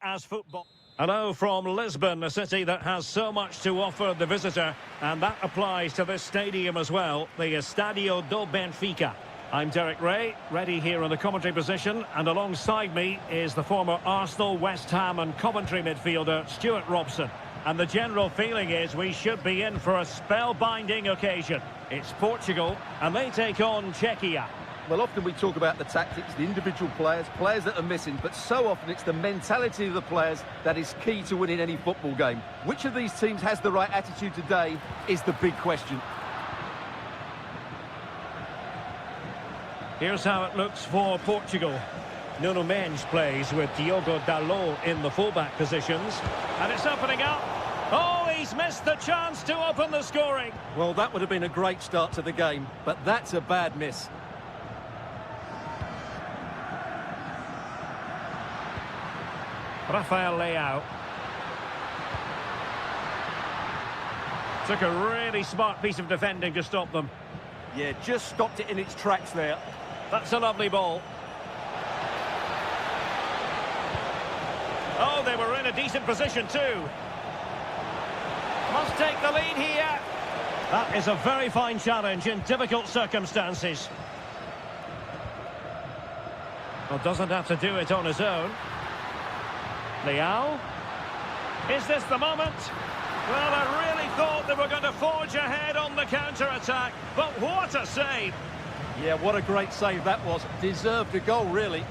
as football. Hello from Lisbon, a city that has so much to offer the visitor, and that applies to this stadium as well, the Estadio do Benfica. I'm Derek Ray, ready here in the commentary position, and alongside me is the former Arsenal, West Ham and Coventry midfielder Stuart Robson. And the general feeling is we should be in for a spellbinding occasion. It's Portugal, and they take on Czechia. Well, often we talk about the tactics, the individual players that are missing, but so often it's the mentality of the players that is key to winning any football game. Which of these teams has the right attitude today is the big question. Here's how it looks for Portugal. Nuno Mendes plays with Diogo Dalot in the fullback positions. And it's opening up. Oh, he's missed the chance to open the scoring. Well, that would have been a great start to the game, but that's a bad miss. Rafael Leao. Took a really smart piece of defending to stop them. Yeah, just stopped it in its tracks there. That's a lovely ball. Oh, they were in a decent position too. Must take the lead here. That is a very fine challenge in difficult circumstances. Well, doesn't have to do it on his own. Leao. Is this the moment? Well, I really thought they were going to forge ahead on the counter-attack, but what a save! Yeah, what a great save that was. Deserved a goal, really.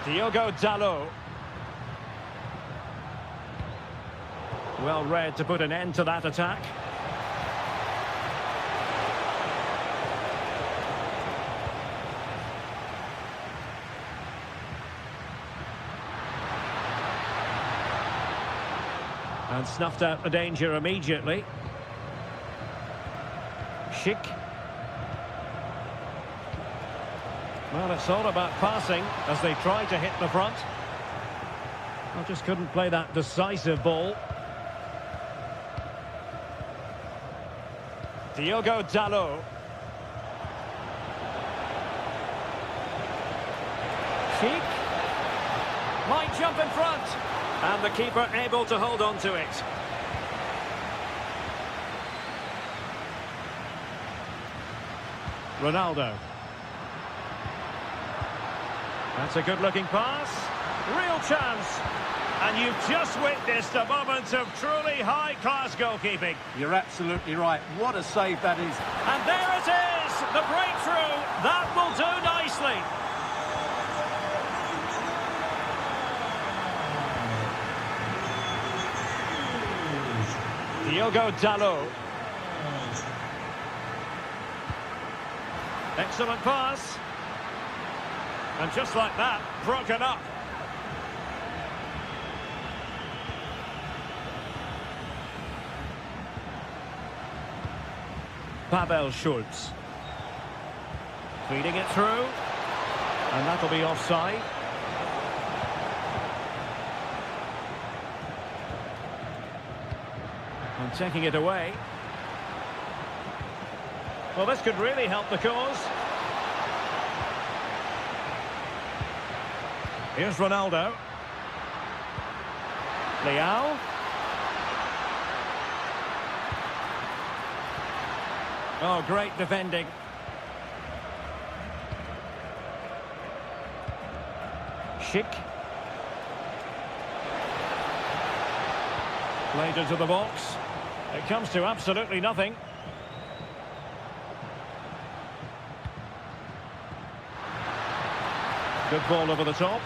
Diogo Dalot. Well read to put an end to that attack. And snuffed out the danger immediately. Schick. Well, it's all about passing as they try to hit the front. I just couldn't play that decisive ball. Diogo Dalot. Schick. Might jump in front. And the keeper able to hold on to it. Ronaldo. That's a good-looking pass. Real chance. And you've just witnessed a moment of truly high-class goalkeeping. You're absolutely right. What a save that is. And there it is, the breakthrough. That will do nicely. Diogo Dalot. Excellent pass. And just like that, broken up. Pavel Schultz. Feeding it through. And that'll be offside. And taking it away. Well, this could really help the cause. Here's Ronaldo. Leao. Oh, great defending. Schick. Played into the box. It comes to absolutely nothing. Good ball over the top.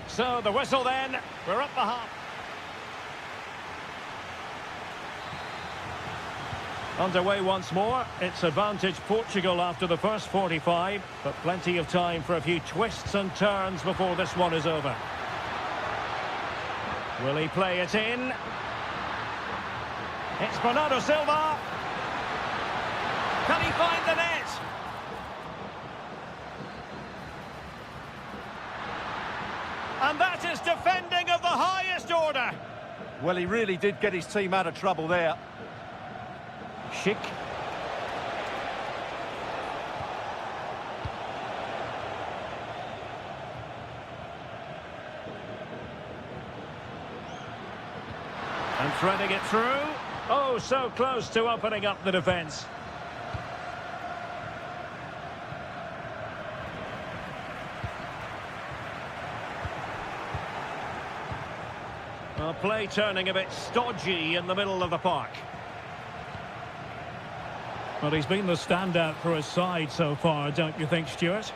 So the whistle then. We're up the half. Underway once more. It's advantage Portugal after the first 45, but plenty of time for a few twists and turns before this one is over. Will he play it in? It's Bernardo Silva. Can he find the net? And that is defending of the highest order. Well, he really did get his team out of trouble there. Schick. And threading it through. Oh, so close to opening up the defence. Well, play turning a bit stodgy in the middle of the park. Well, he's been the standout for his side so far, don't you think, Stuart?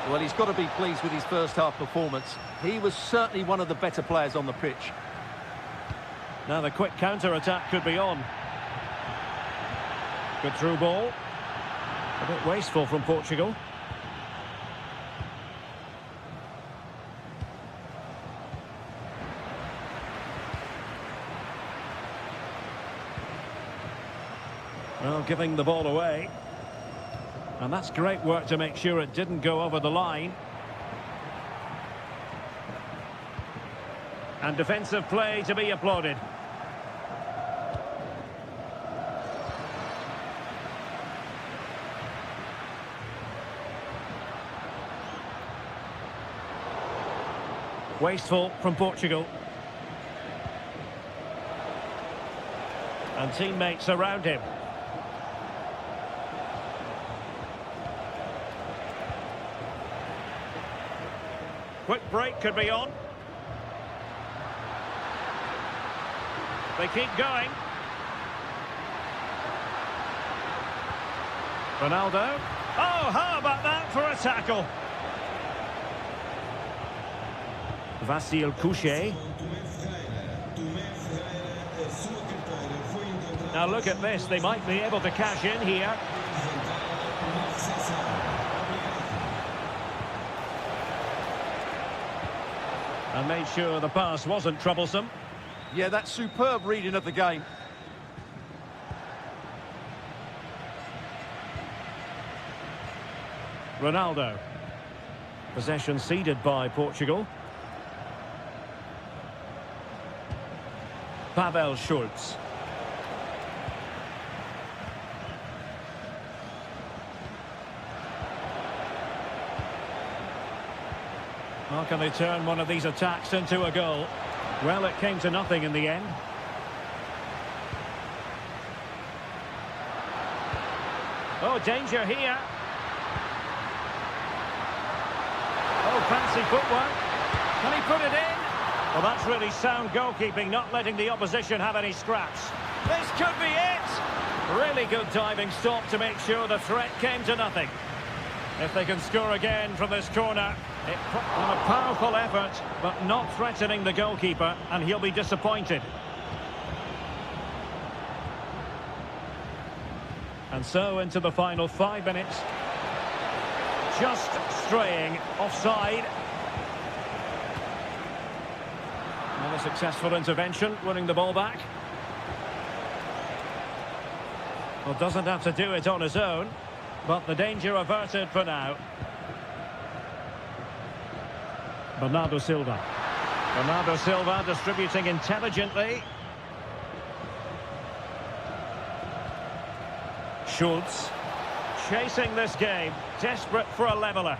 Well, he's got to be pleased with his first half performance. He was certainly one of the better players on the pitch. Now the quick counter-attack could be on. Good through ball. A bit wasteful from Portugal. Well, giving the ball away. And that's great work to make sure it didn't go over the line. And defensive play to be applauded. Wasteful from Portugal. And teammates around him. Quick break could be on. They keep going. Ronaldo. Oh, how about that for a tackle? Vasil Couchet. Now look at this, they might be able to cash in here. And made sure the pass wasn't troublesome. Yeah, that's superb reading of the game. Ronaldo. Possession ceded by Portugal. Pavel Schulz. How can they turn one of these attacks into a goal? Well, it came to nothing in the end. Oh, danger here. Oh, fancy footwork. Can he put it in? Well, that's really sound goalkeeping, not letting the opposition have any scraps. This could be it! Really good diving stop to make sure the threat came to nothing. If they can score again from this corner, a powerful effort, but not threatening the goalkeeper, and he'll be disappointed. And so into the final 5 minutes. Just straying offside. Another successful intervention, winning the ball back. Well, doesn't have to do it on his own, but the danger averted for now. Bernardo Silva. Bernardo Silva distributing intelligently. Schulz chasing this game, desperate for a leveller.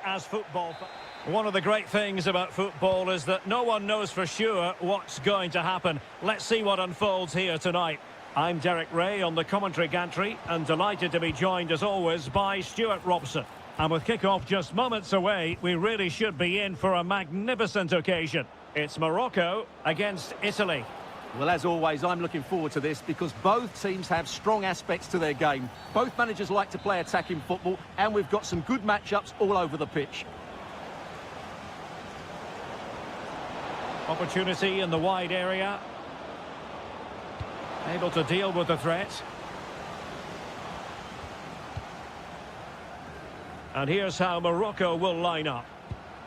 as football. One of the great things about football is that no one knows for sure what's going to happen. Let's see what unfolds here tonight. I'm Derek Ray on the commentary gantry and delighted to be joined as always by Stuart Robson. And with kick-off just moments away, we really should be in for a magnificent occasion. It's Morocco against Italy. Well, as always, I'm looking forward to this because both teams have strong aspects to their game. Both managers like to play attacking football, and we've got some good matchups all over the pitch. Opportunity in the wide area. Able to deal with the threat. And here's how Morocco will line up.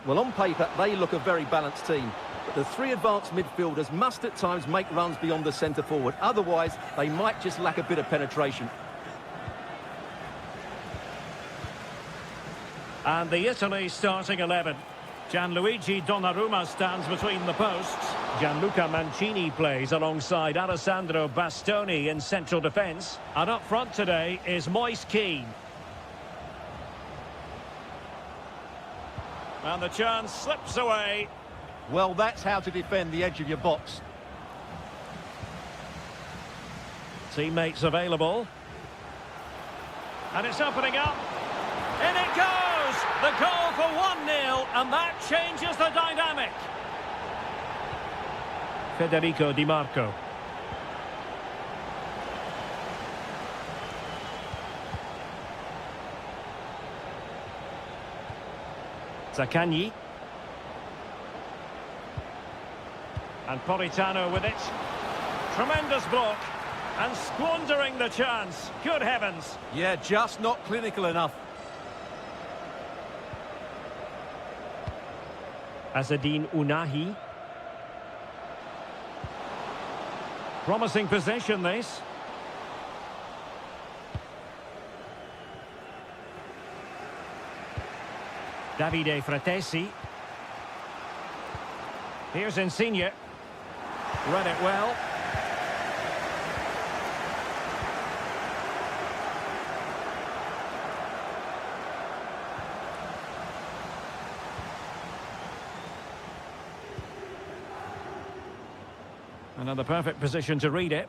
Well, on paper, they look a very balanced team. But the three advanced midfielders must at times make runs beyond the centre forward. Otherwise, they might just lack a bit of penetration. And the Italy starting 11. Gianluigi Donnarumma stands between the posts. Gianluca Mancini plays alongside Alessandro Bastoni in central defence. And up front today is Moise Kean. And the chance slips away. Well, that's how to defend the edge of your box. Teammates available. And it's opening up. In it goes! The goal for 1-0, and that changes the dynamic. Federico Di Marco. Zaccagni. And Politano with it. Tremendous block. And squandering the chance. Good heavens. Yeah, just not clinical enough. Azzedine Ounahi. Promising possession, this. Davide Fratesi. Here's Insigne. Read it well. Another perfect position to read it.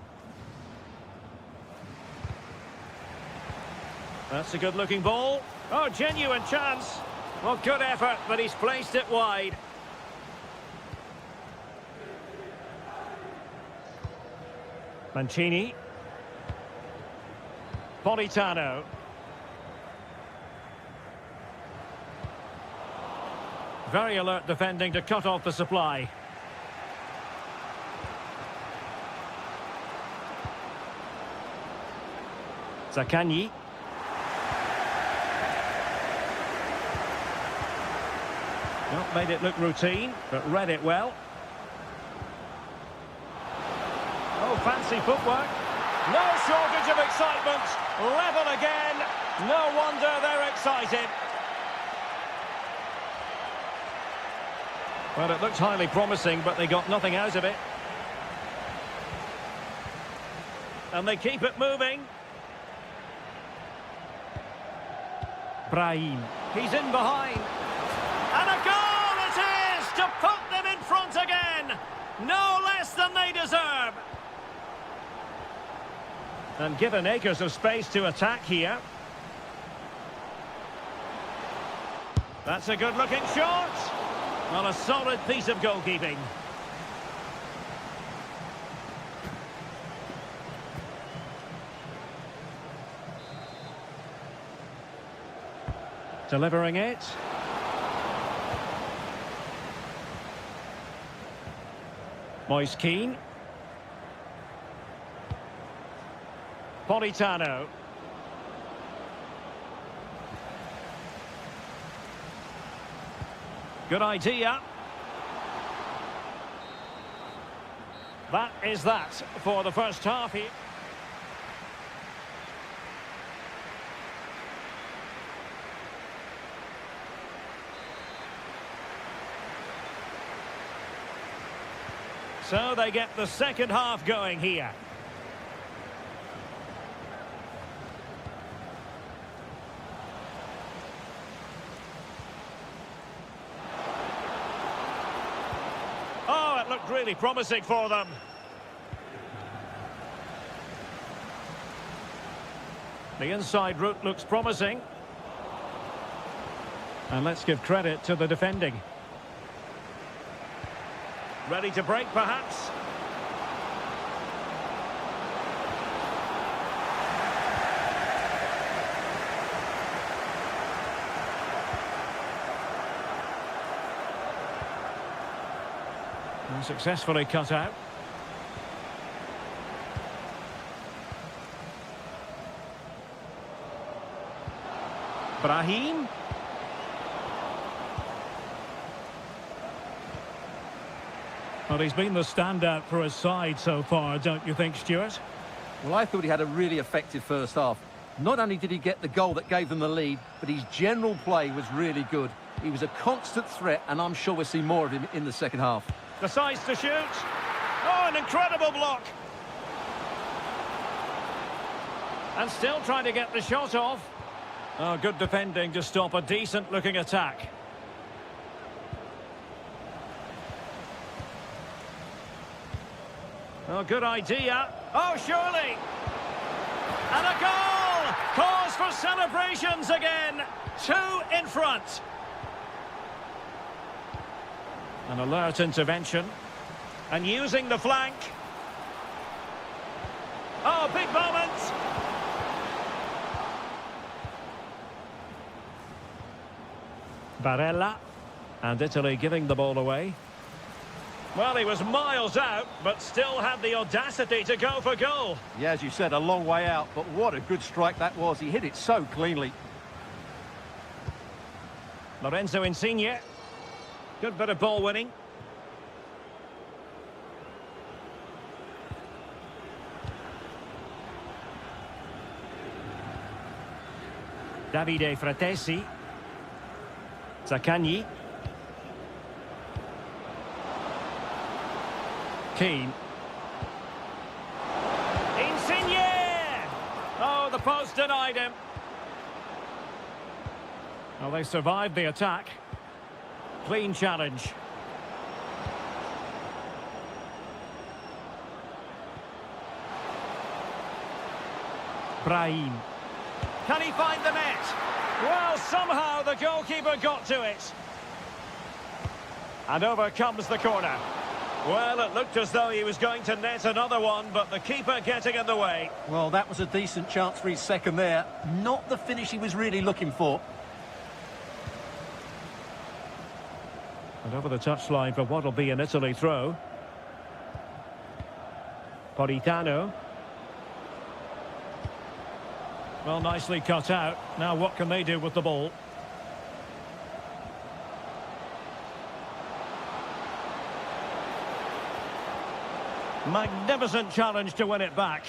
That's a good-looking ball. Oh, genuine chance. Well, good effort, but he's placed it wide. Mancini. Politano. Very alert defending to cut off the supply. Zaccagni. Not made it look routine, but read it well. Oh, fancy footwork. No shortage of excitement. Level again. No wonder they're excited. Well, it looked highly promising, but they got nothing out of it. And they keep it moving. Brahim. He's in behind. And a goal it is to put them in front again. No less than they deserve. And given acres of space to attack here. That's a good-looking shot. Well, a solid piece of goalkeeping. Delivering it. Moise Kean. Politano. Good idea. That is that for the first half here. So they get the second half going here. looked really promising for them. The inside route looks promising. And let's give credit to the defending. Ready to break, perhaps? And successfully cut out. Brahim. Well, he's been the standout for his side so far, don't you think, Stuart? Well, I thought he had a really effective first half. Not only did he get the goal that gave them the lead, but his general play was really good. He was a constant threat, and I'm sure we'll see more of him in the second half. Decides to shoot. Oh, an incredible block. And still trying to get the shot off. Oh, good defending to stop a decent-looking attack. Oh, good idea. Oh, surely. And a goal! Cause for celebrations again. 2 in front. An alert intervention. And using the flank. Oh, big moment. Barella. And Italy giving the ball away. Well, he was miles out, but still had the audacity to go for goal. Yeah, as you said, a long way out, but what a good strike that was. He hit it so cleanly. Lorenzo Insigne. Good bit of ball winning. Davide Fratesi. Zaccagni. Keane. Insigne! Oh, the post denied him. Well, they survived the attack. Clean challenge. Brahim. Can he find the net? Well, somehow the goalkeeper got to it. And over comes the corner. Well, it looked as though he was going to net another one, but the keeper getting in the way. Well, that was a decent chance for his second there. Not the finish he was really looking for. And over the touchline for what will be an Italy throw. Politano. Well, nicely cut out. Now what can they do with the ball? Magnificent challenge to win it back.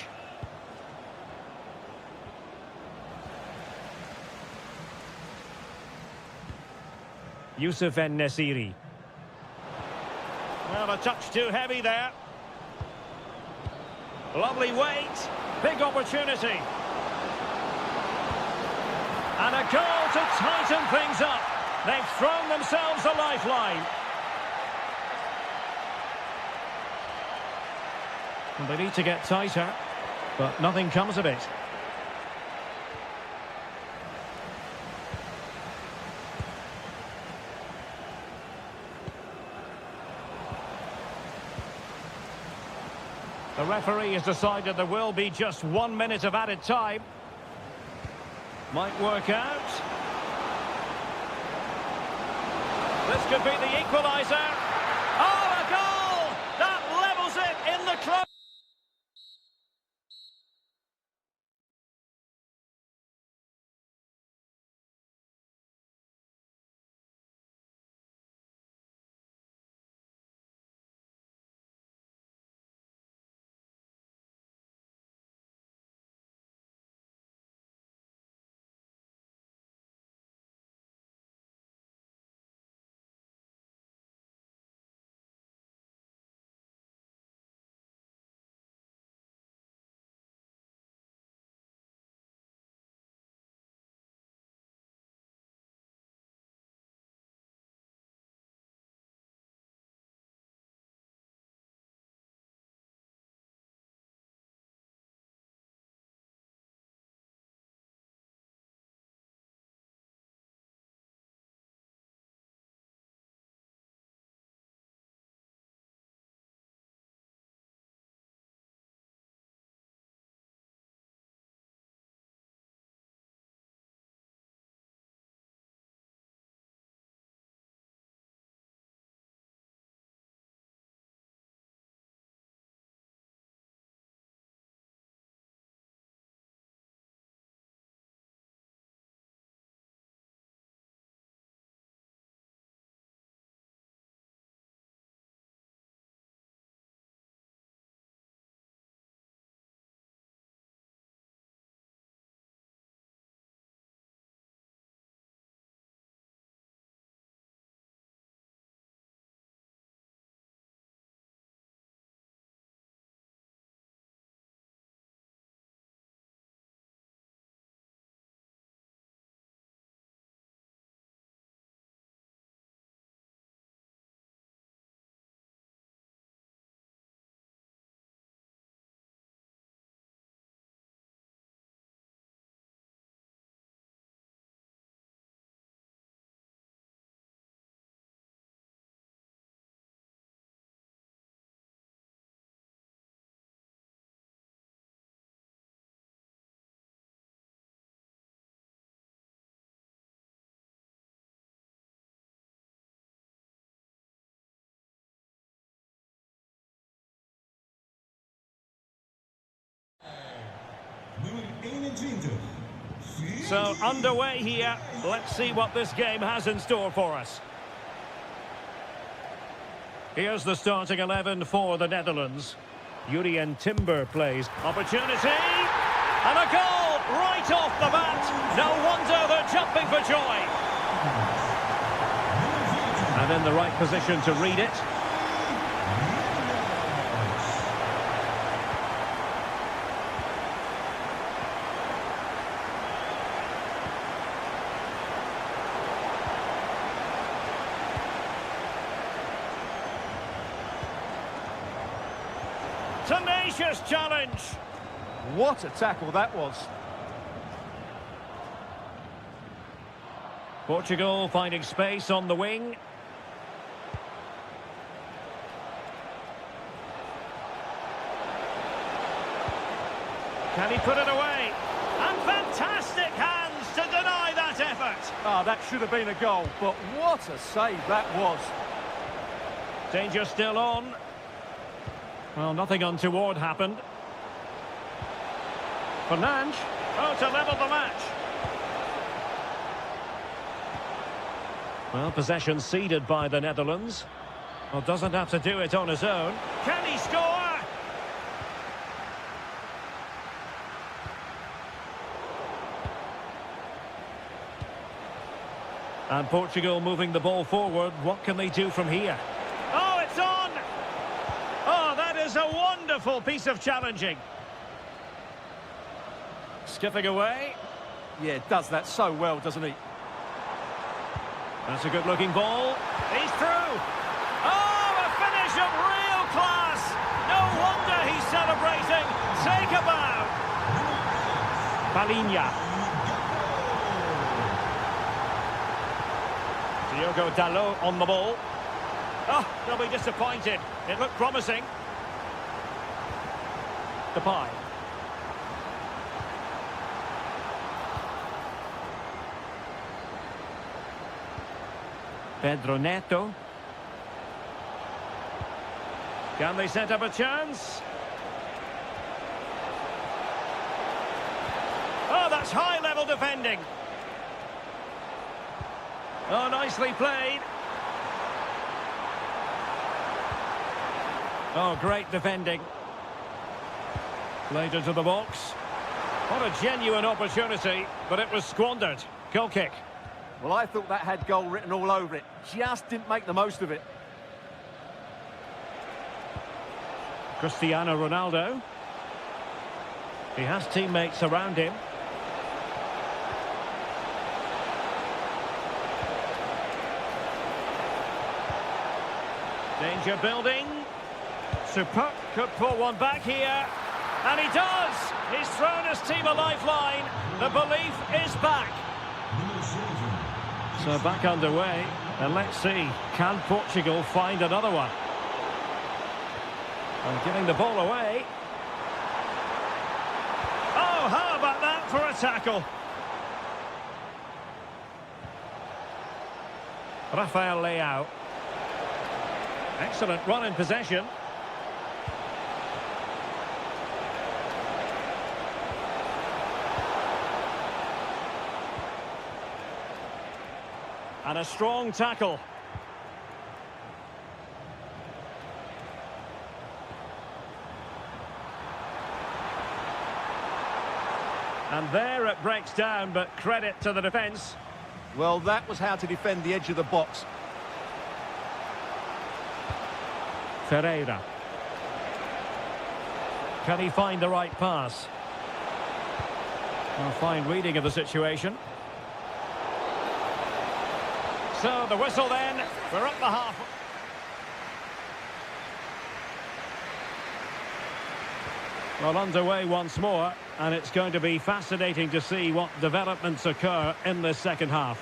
Youssef En-Nesyri. Well, a touch too heavy there. Lovely weight. Big opportunity. And a goal to tighten things up. They've thrown themselves a lifeline. And they need to get tighter, but nothing comes of it. The referee has decided there will be just 1 minute of added time. Might work out. This could be the equaliser. Oh, a goal! That levels it in the close. So underway here. Let's see what this game has in store for us. Here's the starting 11 for the Netherlands. Jurien Timber plays. Opportunity! And a goal right off the bat. No wonder they're jumping for joy. And in the right position to read it. Tenacious challenge. What a tackle that was. Portugal finding space on the wing. Can he put it away? And fantastic hands to deny that effort. Ah, that should have been a goal, but what a save that was. Danger still on. Well, nothing untoward happened. Fernandes. Oh, to level the match. Well, possession ceded by the Netherlands. Well, doesn't have to do it on his own. Can he score? And Portugal moving the ball forward. What can they do from here? Oh, it's on! Oh, that is a wonderful piece of challenging. Skipping away. Yeah, does that so well, doesn't he? That's a good-looking ball. He's through. Oh, a finish of real class. No wonder he's celebrating. Take a bow. Palinha. Diogo Dalot on the ball. Oh, they'll be disappointed. It looked promising. Depay. Pedro Neto. Can they set up a chance? Oh, that's high-level defending. Oh, nicely played. Oh, great defending. Played into the box. What a genuine opportunity, but it was squandered. Goal kick. Well, I thought that had goal written all over it. Just didn't make the most of it. Cristiano Ronaldo. He has teammates around him. Danger building. Supert could pull one back here. And he does! He's thrown his team a lifeline. The belief is back. So back underway. And let's see, can Portugal find another one? And giving the ball away. Oh, how about that for a tackle? Rafael Leao. Excellent run in possession. And a strong tackle. And there it breaks down, but credit to the defence. Well, that was how to defend the edge of the box. Ferreira. Can he find the right pass? A fine reading of the situation. So the whistle then, we're up the half. Well, underway once more, and it's going to be fascinating to see what developments occur in this second half.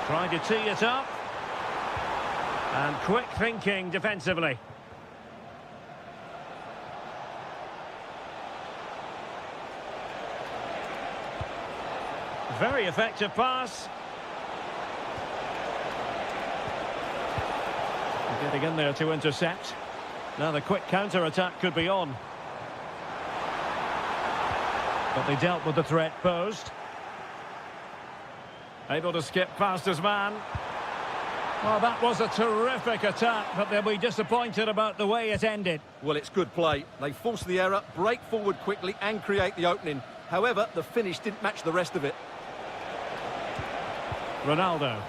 Trying to tee it up. And quick thinking defensively. Very effective pass. Getting in there to intercept. Now the quick counter-attack could be on. But they dealt with the threat posed. Able to skip past his man. Well, that was a terrific attack, but they'll be disappointed about the way it ended. Well, it's good play. They force the error, break forward quickly and create the opening. However, the finish didn't match the rest of it. Ronaldo.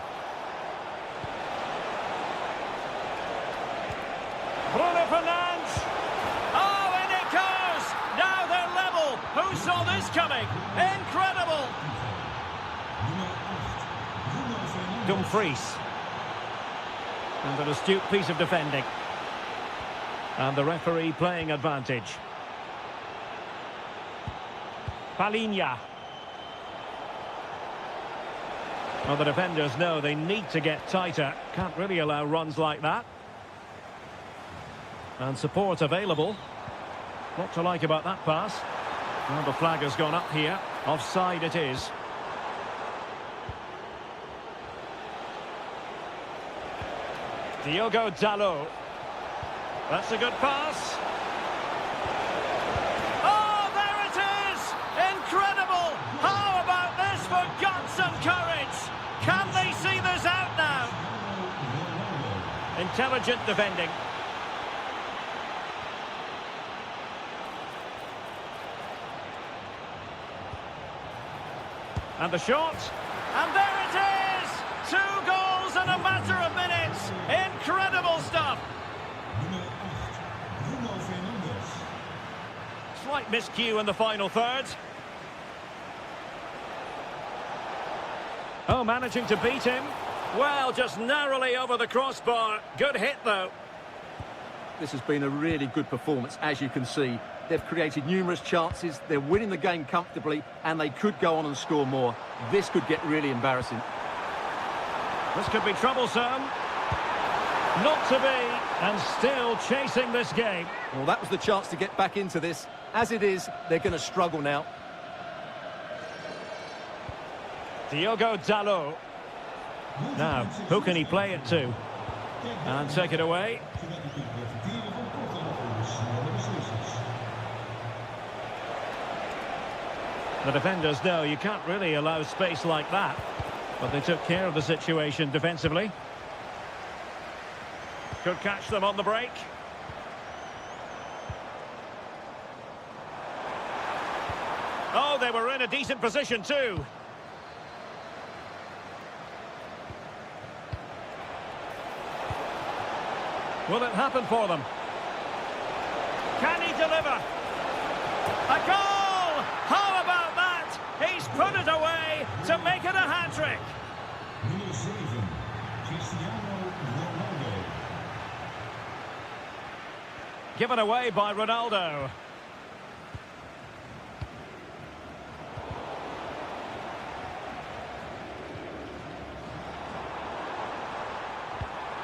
Bruno Fernandes. Oh, and it goes! Now they're level. Who saw this coming? Incredible! Dumfries. And an astute piece of defending. And the referee playing advantage. Palinha. Well, the defenders know they need to get tighter. Can't really allow runs like that. And support available. What to like about that pass? Well, the flag has gone up here. Offside it is. Diogo Dalot. That's a good pass. Oh, there it is! Incredible! How about this for guts and courage? Can they see this out now? Intelligent defending. And the shot. And there it is! 2 goals in a matter of minutes. Incredible stuff. Slight miscue in the final third. Oh, managing to beat him. Well, just narrowly over the crossbar. Good hit, though. This has been a really good performance, as you can see. They've created numerous chances, they're winning the game comfortably, and they could go on and score more. This could get really embarrassing. This could be troublesome. Not to be, and still chasing this game. Well, that was the chance to get back into this. As it is, they're going to struggle now. Diogo Dalot. Now, who can he play it to? And take it away. The defenders know you can't really allow space like that. But they took care of the situation defensively. Could catch them on the break. Oh, they were in a decent position too. Will it happen for them? Can he deliver? A goal! How about that? He's put it away to make it a hat-trick. Given away by Ronaldo.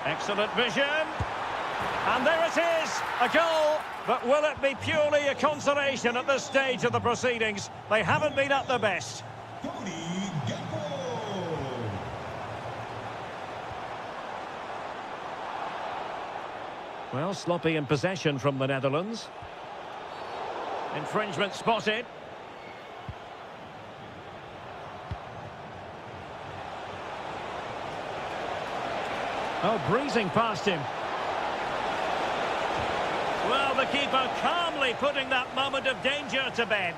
Excellent vision. And there it is, a goal. But will it be purely a consolation at this stage of the proceedings? They haven't been at their best. Well, sloppy in possession from the Netherlands. Infringement spotted. Oh, breezing past him. Well, the keeper calmly putting that moment of danger to bed.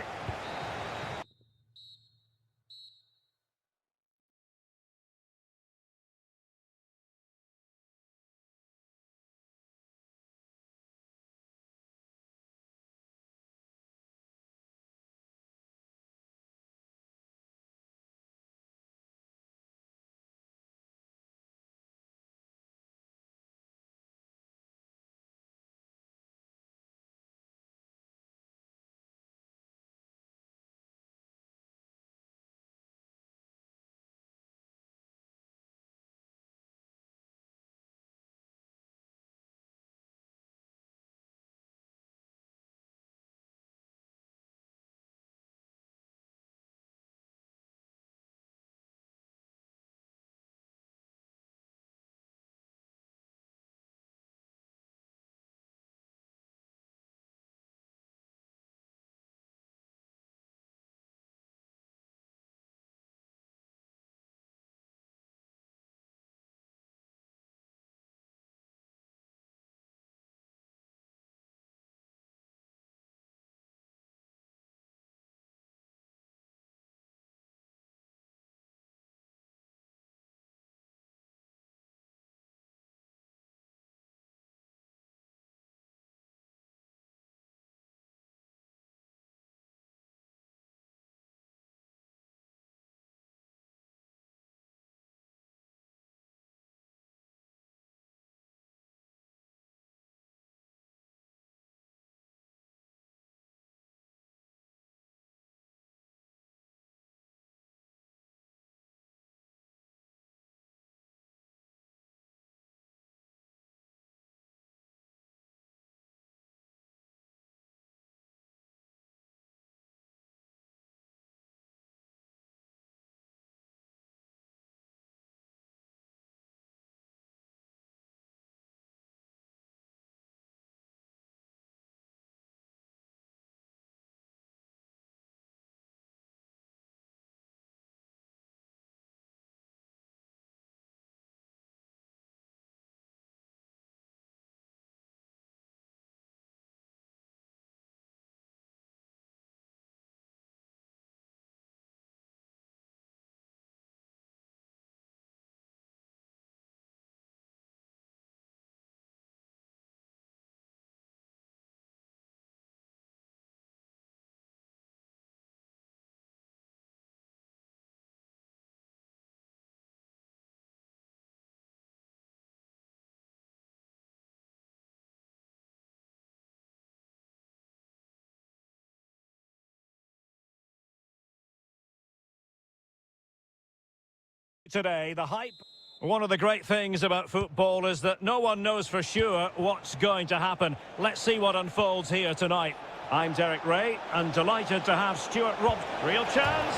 today, the hype. One of the great things about football is that no one knows for sure what's going to happen. Let's see what unfolds here tonight. I'm Derek Ray, and delighted to have Stuart Robb. Real chance,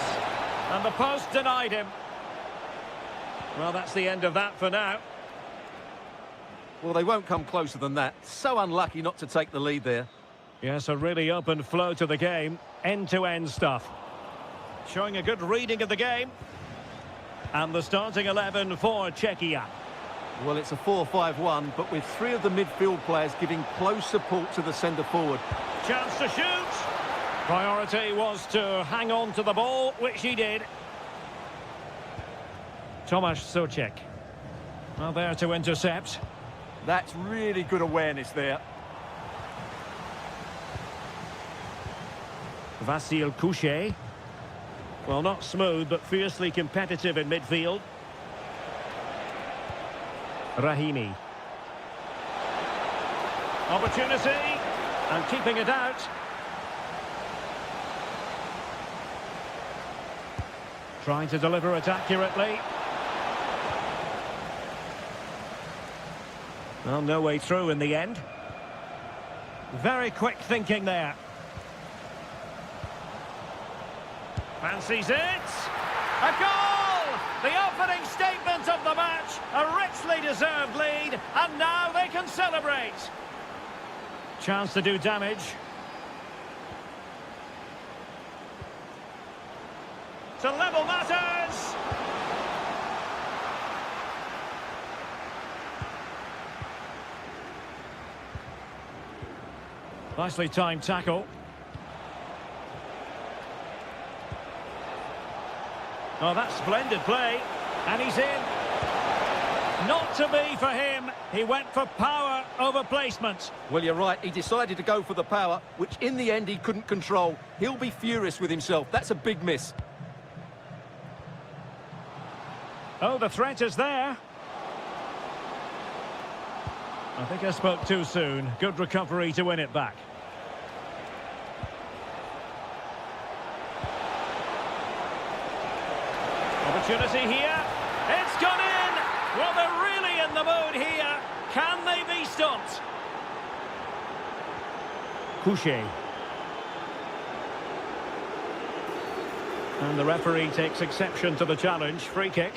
and the post denied him. Well, that's the end of that for now. Well, they won't come closer than that. So unlucky not to take the lead there. Yes, a really open flow to the game. End-to-end stuff. Showing a good reading of the game. And the starting 11 for Czechia. Well, it's a 4-5-1, but with three of the midfield players giving close support to the centre-forward. Chance to shoot. Priority was to hang on to the ball, which he did. Tomasz Souček. Well, there to intercept. That's really good awareness there. Vasil Couchet. Well, not smooth, but fiercely competitive in midfield. Rahimi. Opportunity, and keeping it out. Trying to deliver it accurately. Well, no way through in the end. Very quick thinking there. Fancies it. A goal! The opening statement of the match. A richly deserved lead. And now they can celebrate. Chance to do damage. To level matters. Nicely timed tackle. Oh, that's splendid play. And he's in. Not to be for him. He went for power over placement. Well, you're right. He decided to go for the power, which in the end he couldn't control. He'll be furious with himself. That's a big miss. Oh, the threat is there. I think I spoke too soon. Good recovery to win it back. Opportunity here. It's gone in. Well, they're really in the mood here. Can they be stopped? Couchet. And the referee takes exception to the challenge. Free kick.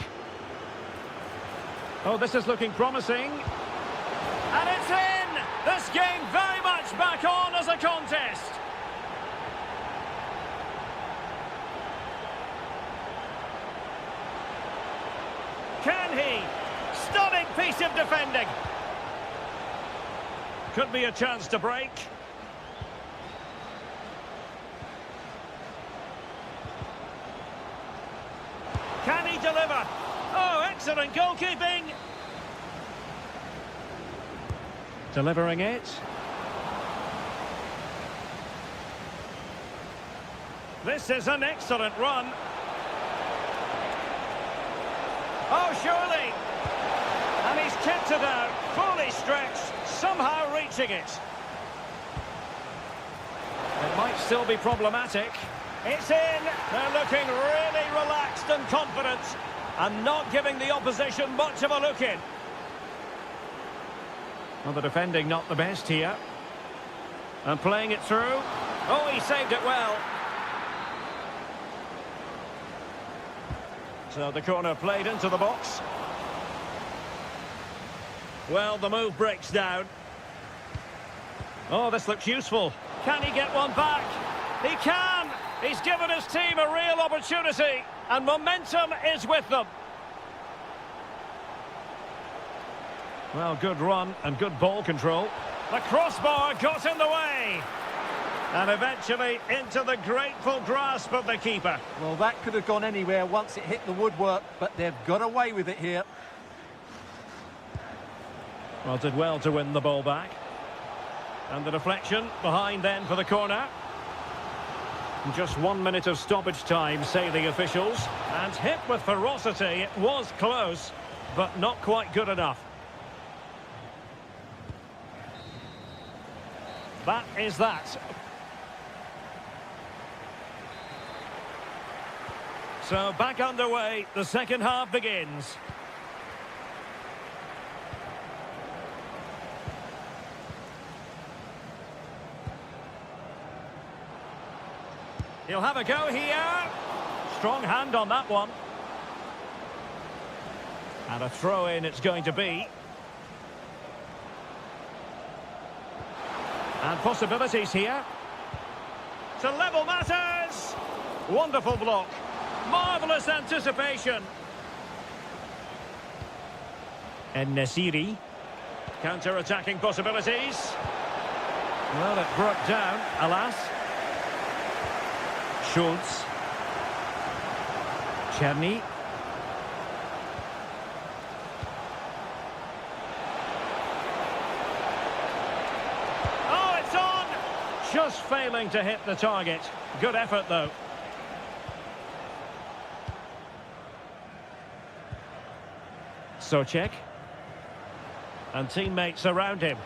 Oh, this is looking promising. And it's in! This game very much back on as a contest. Can he? Stunning piece of defending. Could be a chance to break. Can he deliver? Oh, excellent goalkeeping. Delivering it. This is an excellent run. Oh, surely. And he's kept it out, fully stretched, somehow reaching it. It might still be problematic. It's in. They're looking really relaxed and confident and not giving the opposition much of a look in. Well, the defending not the best here. And playing it through. Oh, he saved it well. So the corner played into the box. Well, the move breaks down. Oh, this looks useful. Can he get one back? He can! He's given his team a real opportunity, and momentum is with them. Well, good run and good ball control. The crossbar got in the way. And eventually into the grateful grasp of the keeper. Well, that could have gone anywhere once it hit the woodwork, but they've got away with it here. Well, did well to win the ball back. And the deflection behind then for the corner. Just 1 minute of stoppage time, say the officials. And hit with ferocity. It was close, but not quite good enough. That is that. So back underway, the second half begins. He'll have a go here. Strong hand on that one. And a throw-in it's going to be. And possibilities here. To level matters. Wonderful block. Marvellous anticipation. And Nasiri. Counter-attacking possibilities. Well, it broke down, alas. Schultz. Czerny. Oh, it's on! Just failing to hit the target. Good effort, though. Socek. And teammates around him.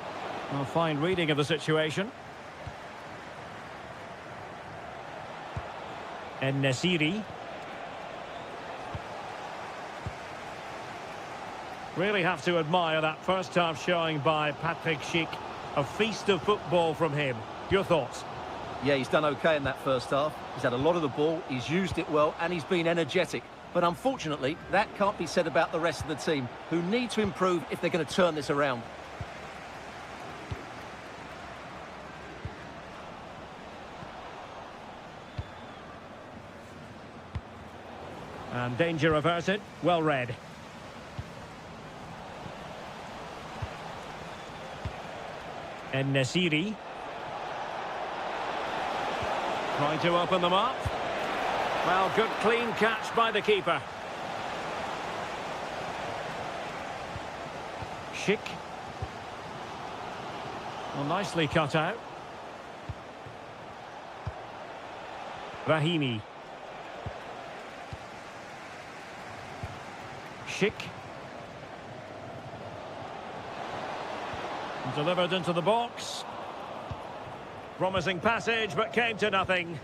A fine reading of the situation. And Nasiri. Really have to admire that first half showing by Patrick Schick. A feast of football from him. Your thoughts? Yeah, he's done okay in that first half. He's had a lot of the ball, he's used it well, and he's been energetic. But unfortunately, that can't be said about the rest of the team, who need to improve if they're going to turn this around. And danger averted. Well read. And Nasiri. Trying to open them up. Well, good clean catch by the keeper. Schick. Well, nicely cut out. Rahimi. Schick. Delivered into the box. Promising passage, but came to nothing.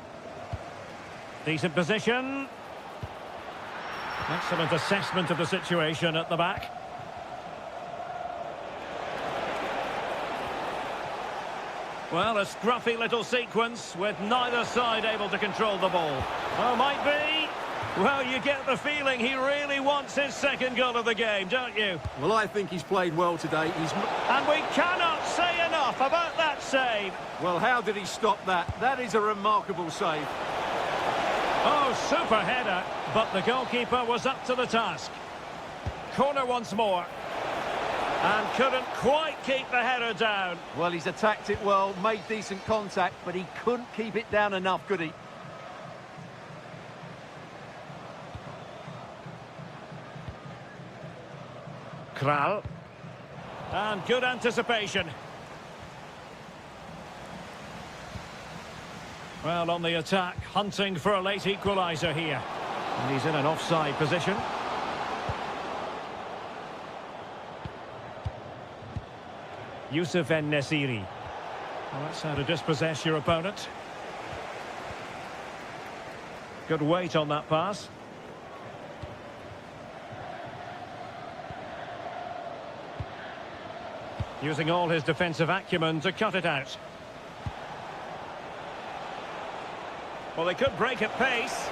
Decent position. Excellent assessment of the situation at the back. Well, a scruffy little sequence with neither side able to control the ball. Oh, might be. Well, you get the feeling he really wants his second goal of the game, don't you? Well, I think he's played well today. And we cannot say enough about that save. Well, how did he stop that? That is a remarkable save. Oh, super header, but the goalkeeper was up to the task. Corner once more. And couldn't quite keep the header down. Well, he's attacked it well, made decent contact, but he couldn't keep it down enough, could he? Kral. And good anticipation. Well, on the attack, hunting for a late equaliser here. And he's in an offside position. Youssef En-Nesyri. Well, that's how to dispossess your opponent. Good weight on that pass. Using all his defensive acumen to cut it out. Well, they could break at pace.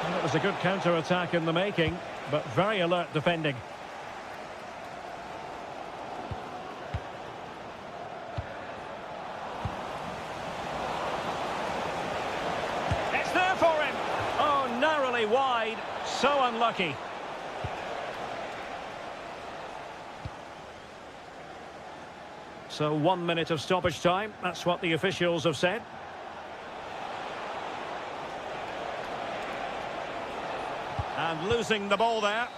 Well, it was a good counter-attack in the making, but very alert defending. It's there for him. Oh, narrowly wide. So unlucky. So 1 minute of stoppage time. That's what the officials have said. And losing the ball there.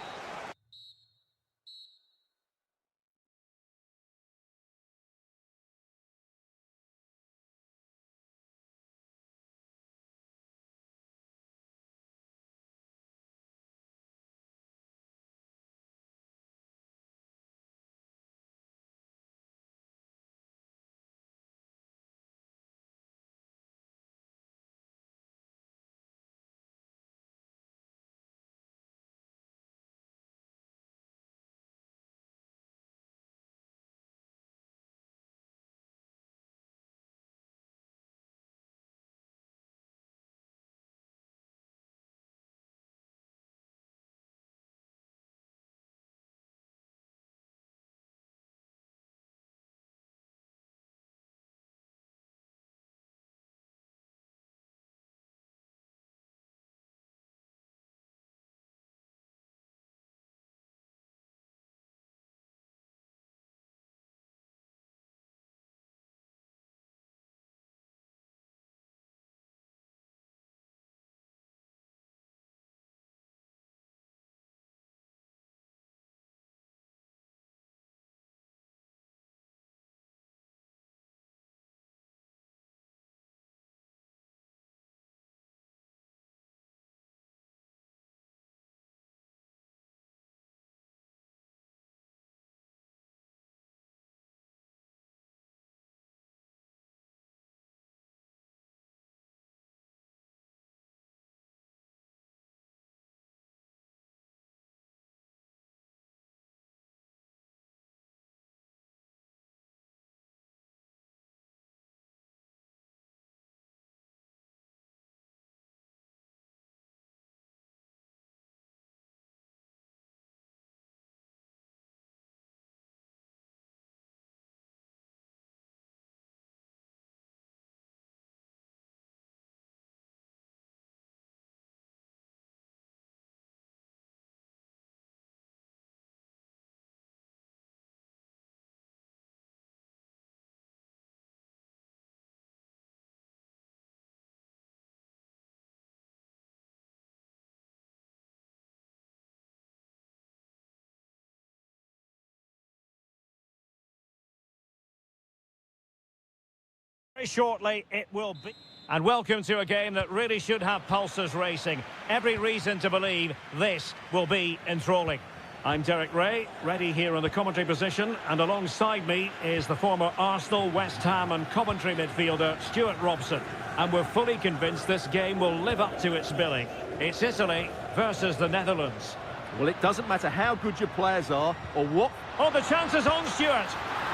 Very shortly it will be. And welcome to a game that really should have pulses racing. Every reason to believe this will be enthralling. I'm Derek Ray, ready here in the commentary position, and alongside me is the former Arsenal, West Ham and Coventry midfielder Stuart Robson. And we're fully convinced this game will live up to its billing. It's Italy versus the Netherlands. Well, it doesn't matter how good your players are or what... Oh, the chance is on, Stuart.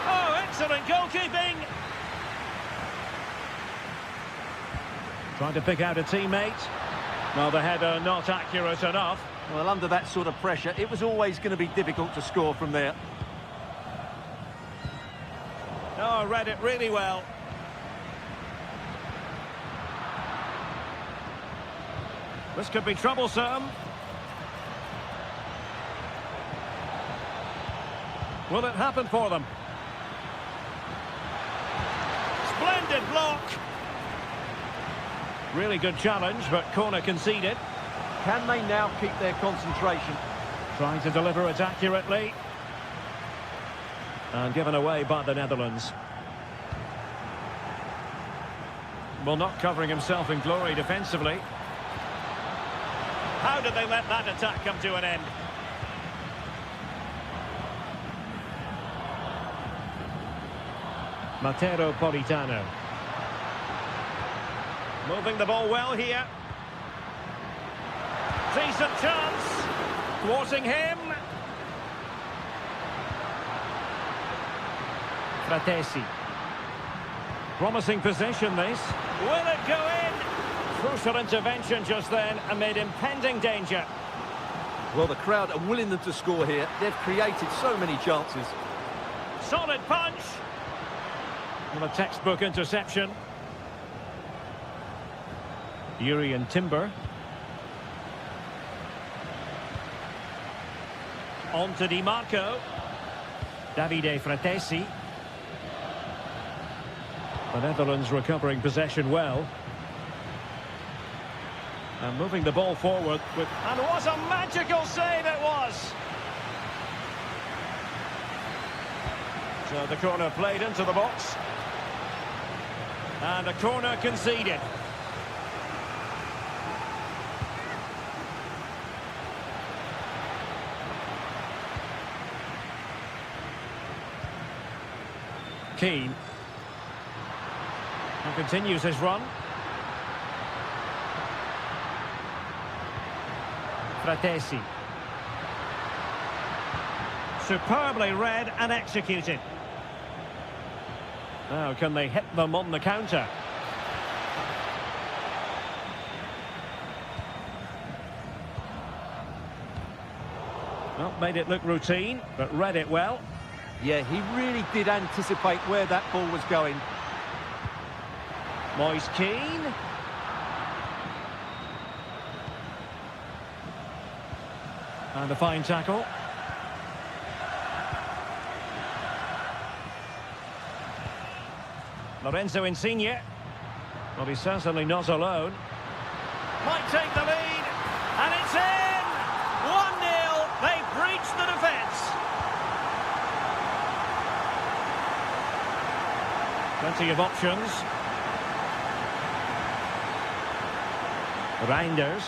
Oh, excellent goalkeeping. Trying to pick out a teammate. Well, the header not accurate enough. Well, under that sort of pressure, it was always going to be difficult to score from there. Oh, read it really well. This could be troublesome. Will it happen for them? Splendid block. Really good challenge, but corner conceded. Can they now keep their concentration? Trying to deliver it accurately. And given away by the Netherlands. Well, not covering himself in glory defensively. How did they let that attack come to an end? Matteo Politano. Moving the ball well here. Decent chance. Thwarting him. Fratesi. Promising possession this. Will it go in? Crucial intervention just then amid impending danger. Well, the crowd are willing them to score here. They've created so many chances. Solid punch. And a textbook interception. Urian Timber. On to Di Marco. Davide Fratesi. The Netherlands recovering possession well. And moving the ball forward with... And what a magical save it was! So the corner played into the box. And a corner conceded. Keane. And continues his run. Fratesi. Superbly read and executed. Now, can they hit them on the counter? Well, made it look routine, but read it well. Yeah, he really did anticipate where that ball was going. Moise Keane. And a fine tackle. Lorenzo Insigne. Well, he's certainly not alone. Might take the lead. And it's in! 1-0. They breached the defence. Plenty of options. Reinders.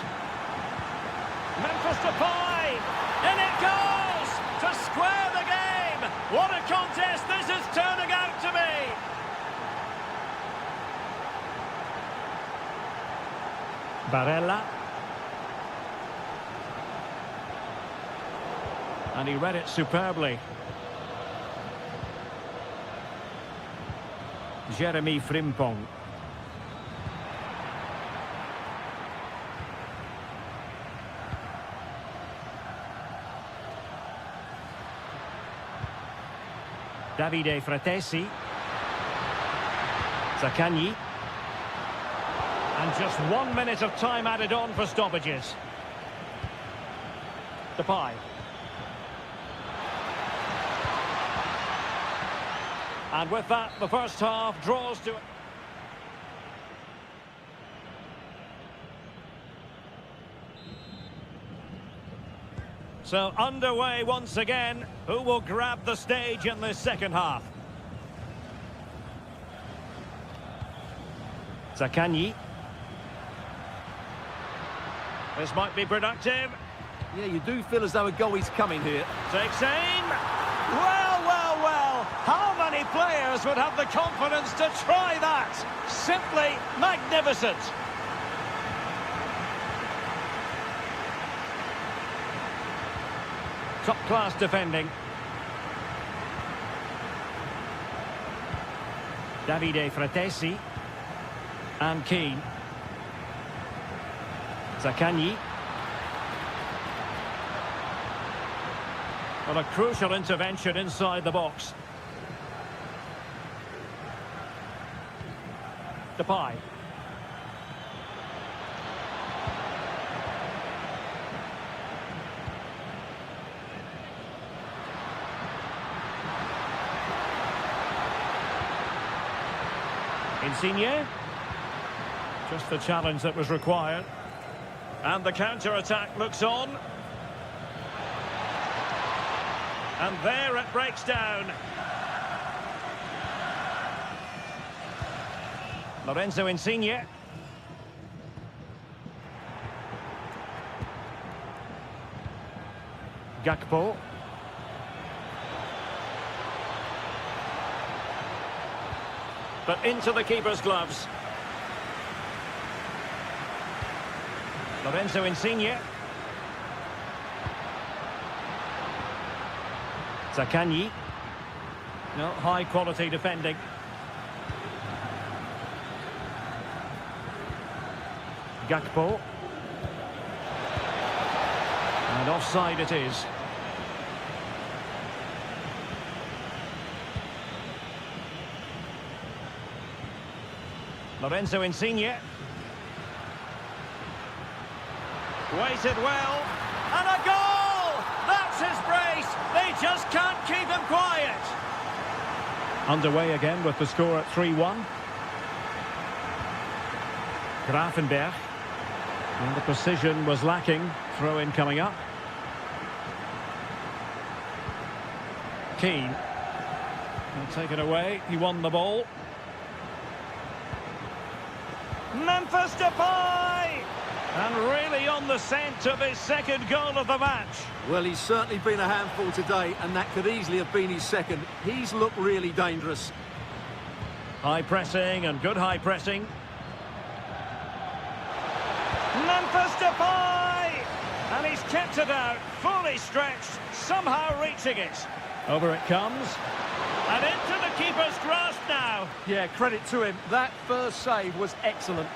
Memphis Depay. In it goes! To square the game! What a contest this is turning out to be! Barella. And he read it superbly. Jeremy Frimpong. Davide Fratesi. Zaccagni. And just 1 minute of time added on for stoppages. Depay. And with that, the first half draws to... So underway once again. Who will grab the stage in this second half? Zakanyi. This might be productive. Yeah, you do feel as though a goal is coming here. Takes aim. Well, well, well. How many players would have the confidence to try that? Simply magnificent. Top-class defending. Davide Fratesi. And Keane. Zakanyi. Well, a crucial intervention inside the box. Depay. Insigne. Just the challenge that was required. And the counter-attack looks on. And there it breaks down. Lorenzo Insigne. Gakpo. But into the keeper's gloves. Lorenzo Insigne. Zakanyi. No, high-quality defending. Gakpo. And offside it is. Lorenzo Insigne. Waited well. And a goal! That's his brace! They just can't keep him quiet. Underway again with the score at 3-1. Grafenberg. And the precision was lacking. Throw-in coming up. Keane. He'll take it away. He won the ball. Memphis Depay! And really on the scent of his second goal of the match. Well, he's certainly been a handful today, and that could easily have been his second. He's looked really dangerous. High pressing and good high pressing. Memphis Depay! And he's kept it out, fully stretched, somehow reaching it. Over it comes. And into the keeper's grasp now. Yeah, credit to him. That first save was excellent.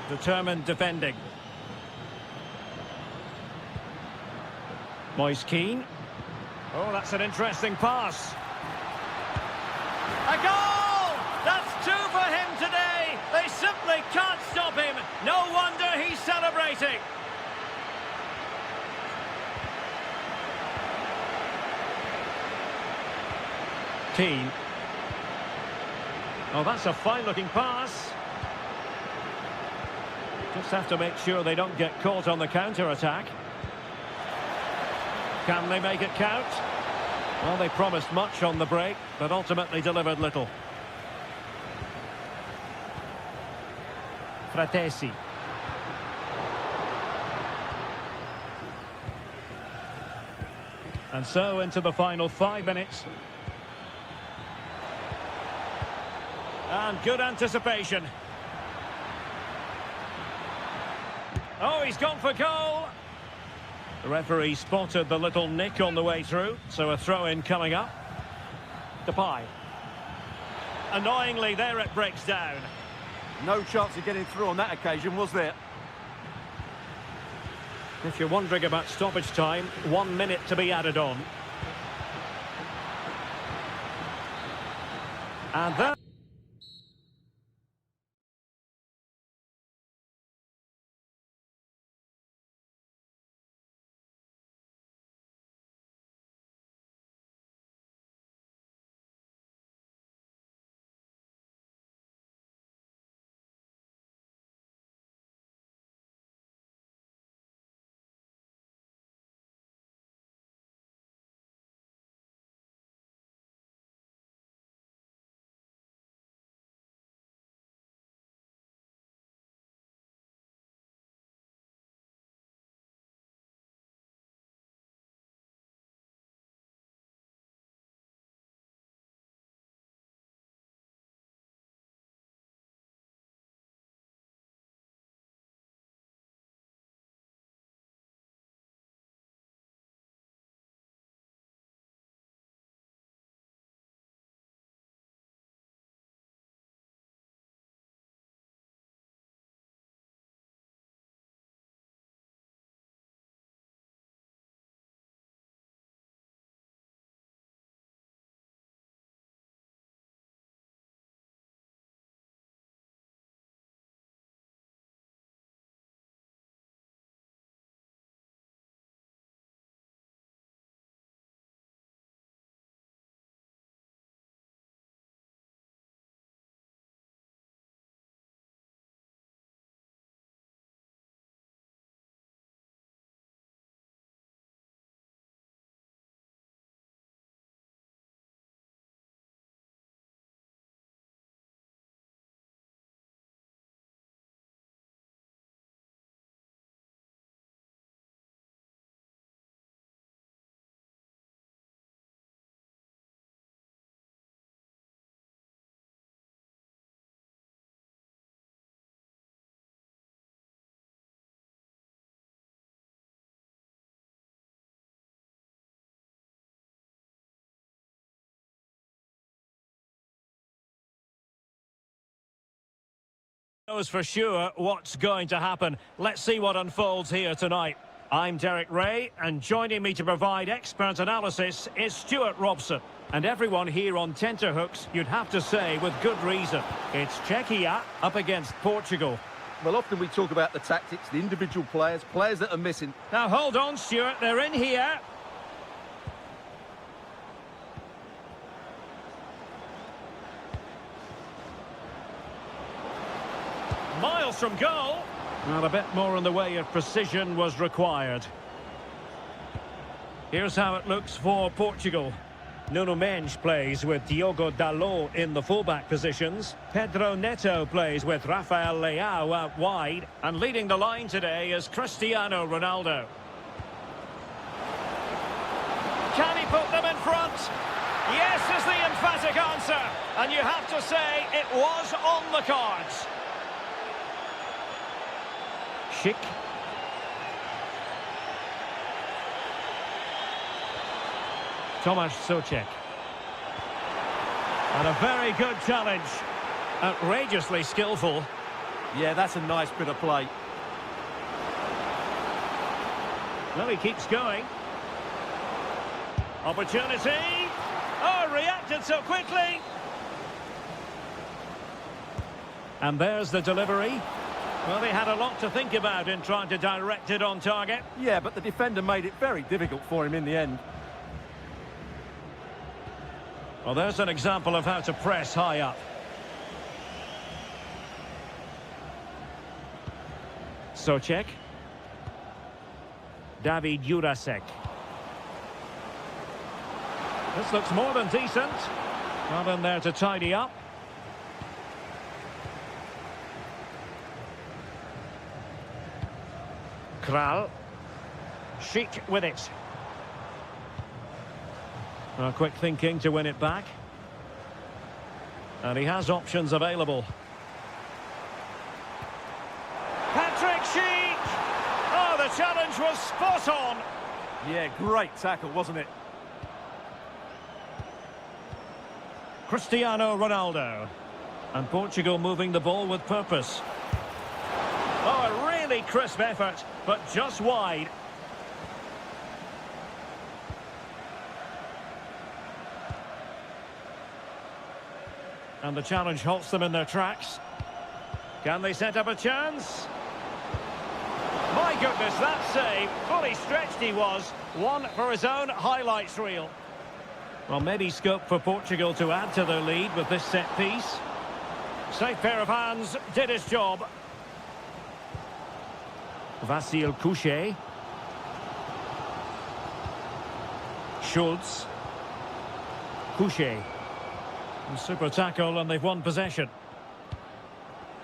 Determined defending. Moise Keane. Oh, that's an interesting pass. A goal! That's two for him today. They simply can't stop him. No wonder he's celebrating. Keane. Oh, that's a fine-looking pass. Just have to make sure they don't get caught on the counter-attack. Can they make it count? Well, they promised much on the break, but ultimately delivered little. Fratesi. And so into the final 5 minutes. And good anticipation. Oh, he's gone for goal. The referee spotted the little nick on the way through, so a throw-in coming up. Depay. Annoyingly, there it breaks down. No chance of getting through on that occasion, was there? If you're wondering about stoppage time, 1 minute to be added on. And that... Knows for sure what's going to happen. Let's see what unfolds here tonight. I'm Derek Ray, and joining me to provide expert analysis is Stuart Robson. And everyone here on tenterhooks, you'd have to say with good reason. It's Czechia up against Portugal. Well, often we talk about the tactics, the individual players that are missing. Now hold on, Stuart, they're in here. Miles from goal. Well, a bit more in the way of precision was required. Here's how it looks for Portugal. Nuno Mendes plays with Diogo Dalot in the fullback positions. Pedro Neto plays with Rafael Leao out wide. And leading the line today is Cristiano Ronaldo. Can he put them in front? Yes is the emphatic answer. And you have to say it was on the cards. Schick. Tomasz Souček. And a very good challenge. Outrageously skillful. Yeah, that's a nice bit of play. Well, he keeps going. Opportunity. Oh, reacted so quickly. And there's the delivery. Well, they had a lot to think about in trying to direct it on target. Yeah, but the defender made it very difficult for him in the end. Well, there's an example of how to press high up. Souček. David Jurasek. This looks more than decent. Not in there to tidy up. Kral. Schick with it. Well, quick thinking to win it back. And he has options available. Patrick Schick! Oh, the challenge was spot on. Yeah, great tackle, wasn't it? Cristiano Ronaldo. And Portugal moving the ball with purpose. Oh, a really crisp effort, but just wide. And the challenge halts them in their tracks. Can they set up a chance? My goodness, that save. Fully stretched he was. One for his own highlights reel. Well, maybe scope for Portugal to add to their lead with this set piece. Safe pair of hands, did his job. Vasil Couchet. Schultz. Couchet. Super tackle, and they've won possession.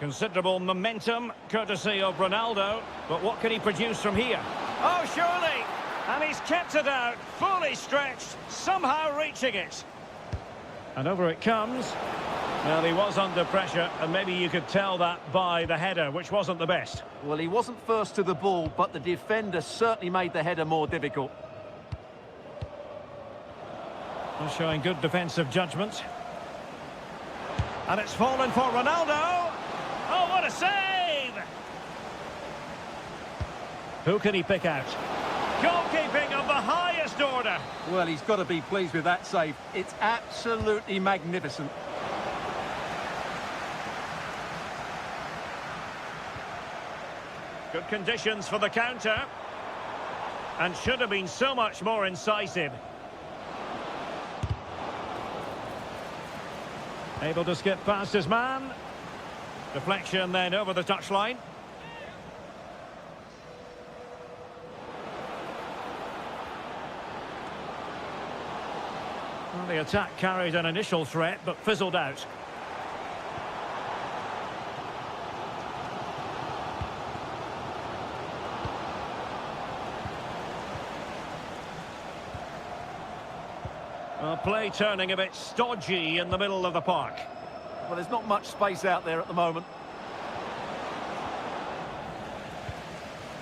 Considerable momentum, courtesy of Ronaldo. But what can he produce from here? Oh, surely! And he's kept it out, fully stretched, somehow reaching it. And over it comes. Well, he was under pressure, and maybe you could tell that by the header, which wasn't the best. Well, he wasn't first to the ball, but the defender certainly made the header more difficult. Well, showing good defensive judgment. And it's fallen for Ronaldo. Oh, what a save! Who can he pick out? Goalkeeping of the highest order. Well, he's got to be pleased with that save. It's absolutely magnificent. Good conditions for the counter. And should have been so much more incisive. Able to skip past his man. Deflection then over the touchline. Well, the attack carried an initial threat, but fizzled out. Well, play turning a bit stodgy in the middle of the park. Well, there's not much space out there at the moment.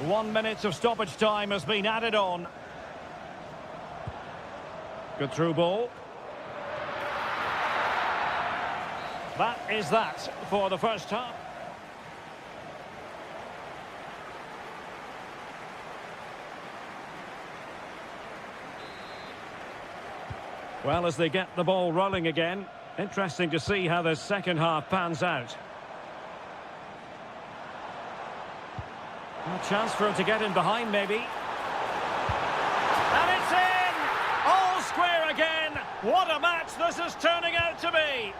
1 minute of stoppage time has been added on. Good through ball. That is that for the first half. Well, as they get the ball rolling again, interesting to see how the second half pans out. A chance for him to get in behind, maybe. And it's in! All square again! What a match this is turning out to be!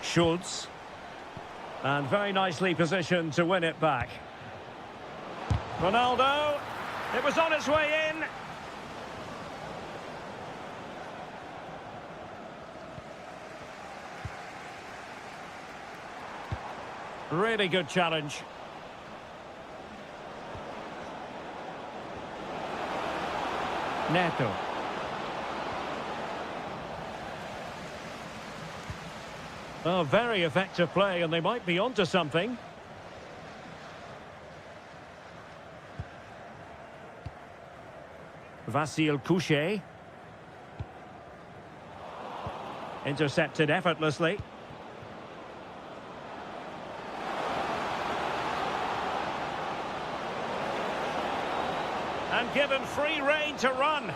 Schultz. And very nicely positioned to win it back. Ronaldo. It was on its way in. Really good challenge. Neto. Oh, very effective play, and they might be onto something. Vasil Couchet. Intercepted effortlessly. And given free rein to run.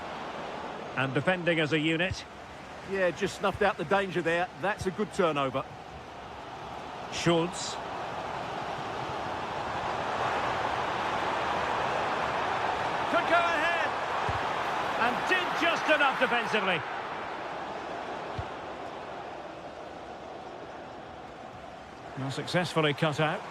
And defending as a unit. Yeah, just snuffed out the danger there. That's a good turnover. Schultz. Could go ahead. And did just enough defensively. Well, successfully cut out.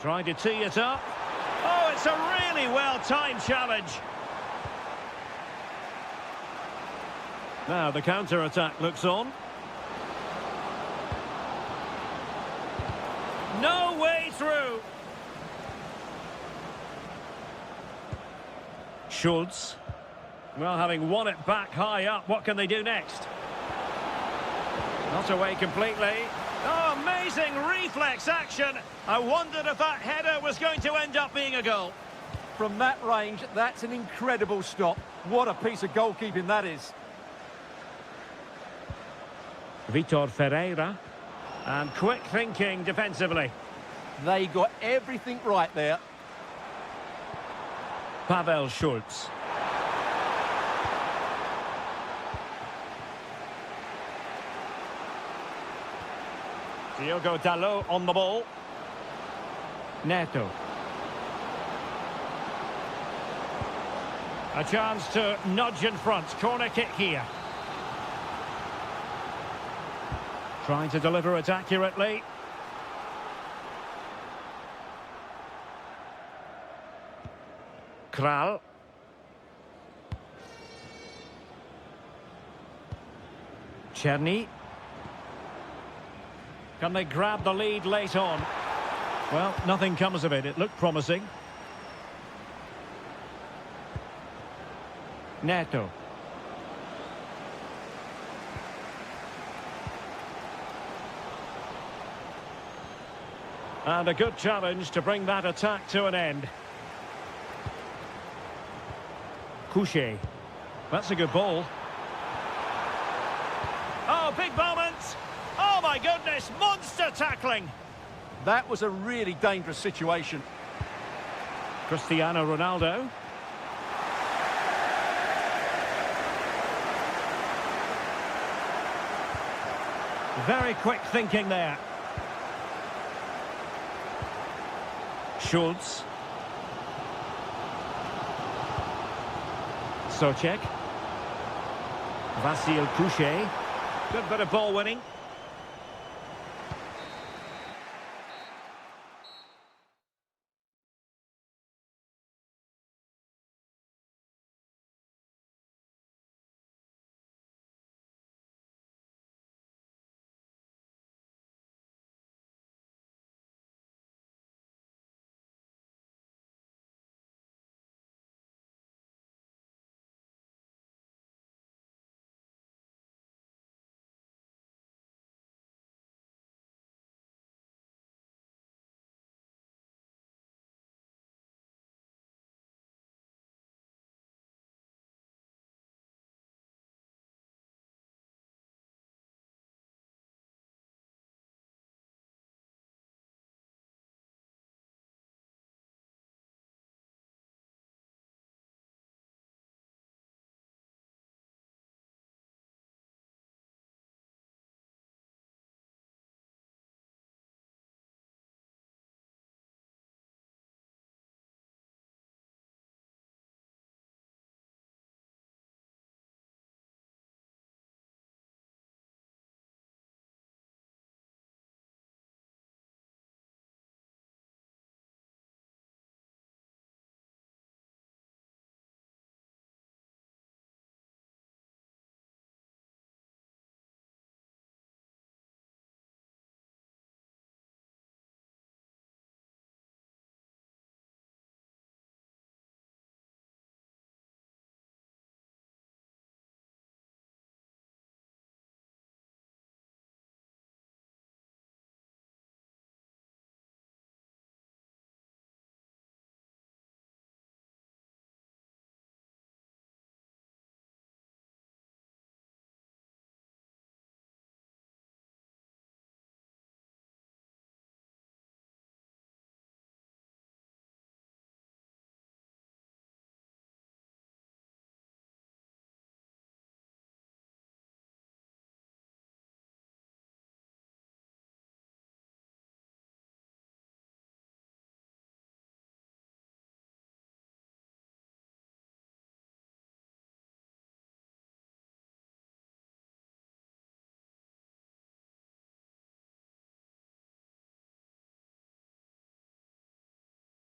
Trying to tee it up. Oh, it's a really well-timed challenge. Now the counter-attack looks on. No way through. Schultz. Well, having won it back high up, what can they do next? Not away completely. Oh, amazing reflex action. I wondered if that header was going to end up being a goal. From that range, that's an incredible stop. What a piece of goalkeeping that is. Vitor Ferreira. And quick thinking defensively. They got everything right there. Pavel Schultz. Diogo Dalot on the ball. Neto. A chance to nudge in front. Corner kick here. Trying to deliver it accurately. Kral. Czerny. Can they grab the lead late on? Well, nothing comes of it. It looked promising. Neto. And a good challenge to bring that attack to an end. Couchet. That's a good ball. Oh, big moment! Oh my goodness, monster tackling! That was a really dangerous situation. Cristiano Ronaldo. Very quick thinking there. Schultz. Socek. Vasil Couchet. Good bit of ball winning.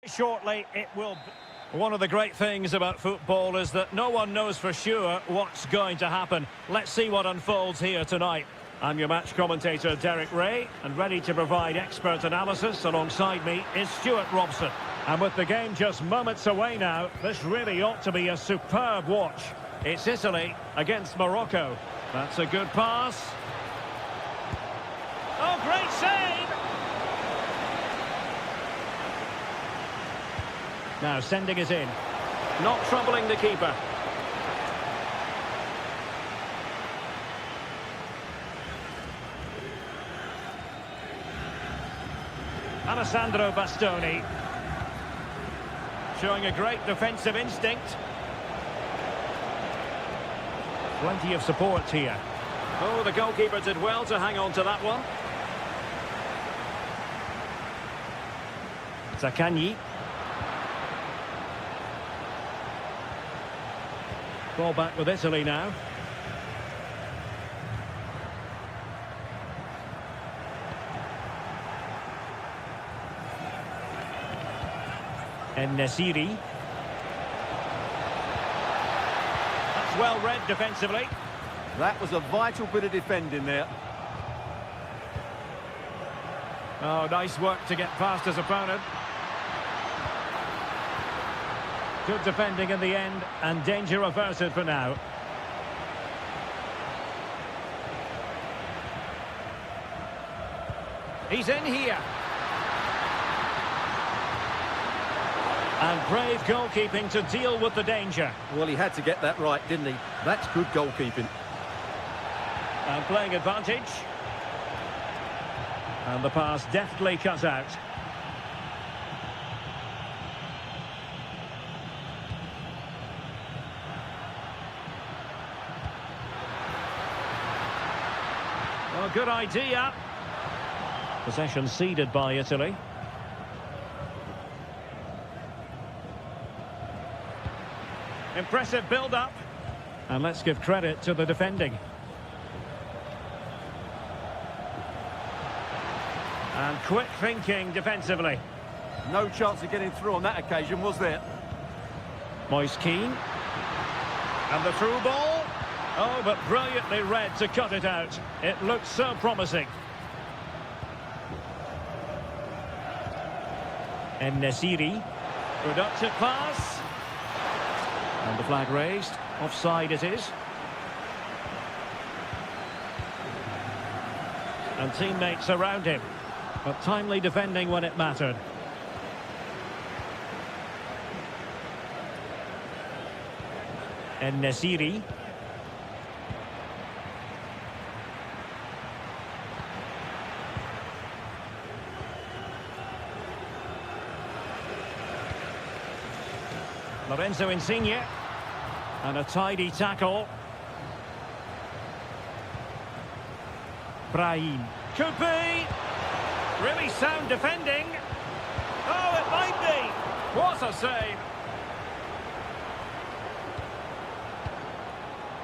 Shortly, it will be. One of the great things about football is that no one knows for sure what's going to happen. Let's see what unfolds here tonight. I'm your match commentator, Derek Ray, and ready to provide expert analysis. Alongside me is Stuart Robson. And with the game just moments away now, this really ought to be a superb watch. It's Italy against Morocco. That's a good pass. Oh, great save! Now sending it in. Not troubling the keeper. Alessandro Bastoni. Showing a great defensive instinct. Plenty of support here. Oh, the goalkeeper did well to hang on to that one. Zaccagni. Ball back with Italy now. En-Nesyri. That's well read defensively. That was a vital bit of defending there. Oh, nice work to get past his opponent. Good defending in the end, and danger averted for now. He's in here. And brave goalkeeping to deal with the danger. Well, he had to get that right, didn't he? That's good goalkeeping. And playing advantage. And the pass deftly cut out. Well, good idea. Possession ceded by Italy. Impressive build-up. And let's give credit to the defending. And quick thinking defensively. No chance of getting through on that occasion, was there? Moise Keane. And the through ball. Oh, but brilliantly read to cut it out. It looks so promising. En-Nesyri. Productive pass. And the flag raised. Offside it is. And teammates around him. But timely defending when it mattered. En-Nesyri. Lorenzo Insigne. And a tidy tackle. Brahim. Could be. Really sound defending. Oh, it might be. What a save.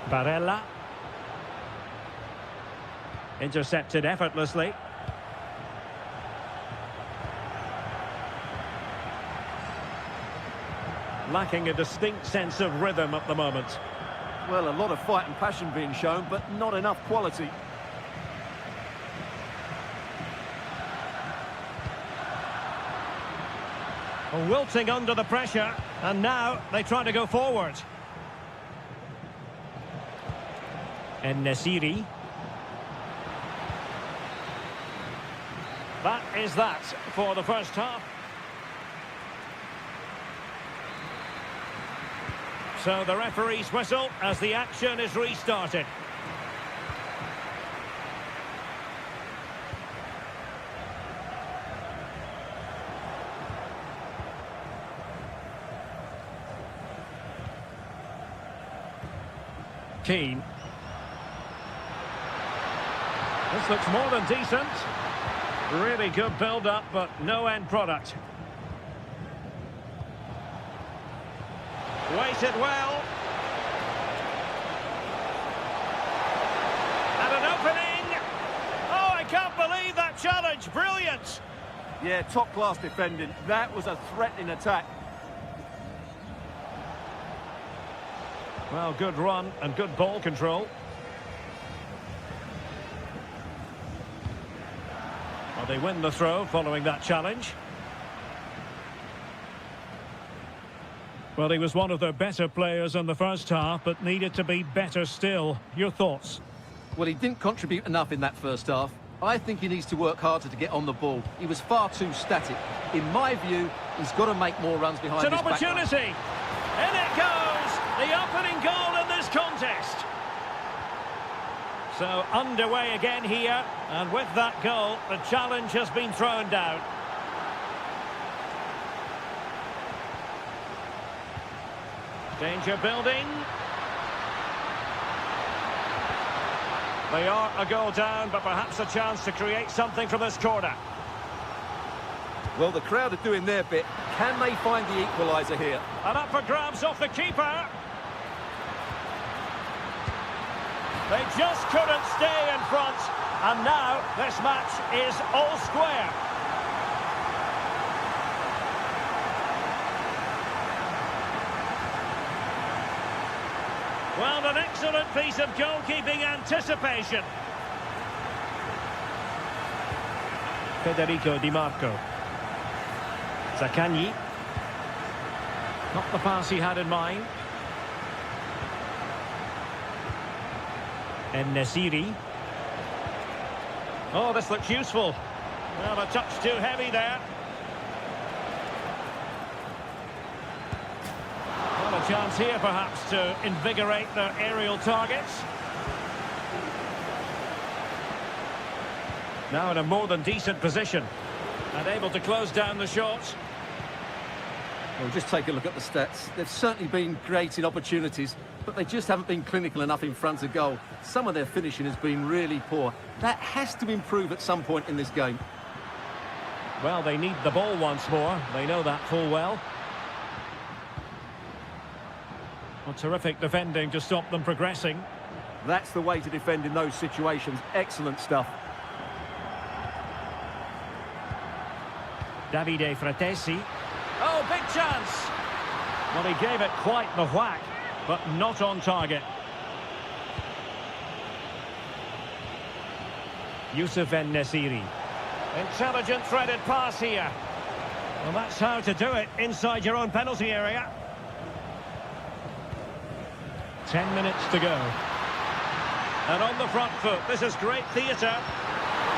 Barella. Intercepted effortlessly. Lacking a distinct sense of rhythm at the moment. Well, a lot of fight and passion being shown, but not enough quality. Wilting under the pressure, and now they try to go forward. En-Nesyri. That is that for the first half. So the referee's whistle as the action is restarted. Keane. This looks more than decent. Really good build-up, but no end product. Waited well. And an opening. Oh, I can't believe that challenge. Brilliant. Yeah, top-class defending. That was a threatening attack. Well, good run and good ball control. Well, they win the throw following that challenge. Well, he was one of their better players in the first half, but needed to be better still. Your thoughts? Well, he didn't contribute enough in that first half. I think he needs to work harder to get on the ball. He was far too static. In my view, he's got to make more runs behind it's his an opportunity! In it goes! The opening goal in this contest! So, underway again here, and with that goal, the challenge has been thrown down. Danger building. They are a goal down, but perhaps a chance to create something from this corner. Well, the crowd are doing their bit. Can they find the equaliser here? And up for grabs off the keeper. They just couldn't stay in front. And now this match is all square. Well, an excellent piece of goalkeeping anticipation. Federico Di Marco. Zaccagni. Not the pass he had in mind. En-Nesyri. Oh, this looks useful. Well, a touch too heavy there. Well, a chance here perhaps to invigorate their aerial targets. Now in a more than decent position and able to close down the shots. Well, just take a look at the stats. They've certainly been creating opportunities, but they just haven't been clinical enough in front of goal. Some of their finishing has been really poor. That has to improve at some point in this game. Well, they need the ball once more. They know that full well. Well, terrific defending to stop them progressing. That's the way to defend in those situations. Excellent stuff. Davide Fratesi. Oh, big chance! Well, he gave it quite the whack, but not on target. Youssef En-Nesyri. Intelligent threaded pass here. Well, that's how to do it inside your own penalty area. 10 minutes to go. And on the front foot, this is great theatre.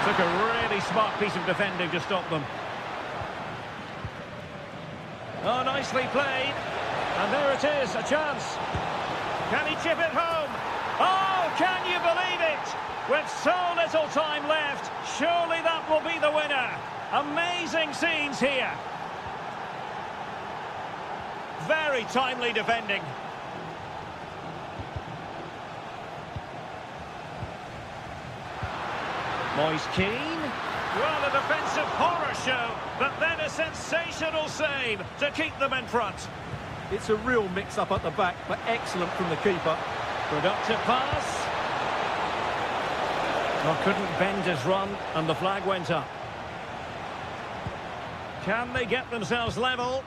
Took a really smart piece of defending to stop them. Oh, nicely played. And there it is, a chance. Can he chip it home? Oh, can you believe it? With so little time left, surely that will be the winner. Amazing scenes here. Very timely defending. Moise Keane. Well, a defensive horror show, but then a sensational save to keep them in front. It's a real mix-up at the back, but excellent from the keeper. Productive pass. Well, couldn't bend his run, and the flag went up. Can they get themselves level?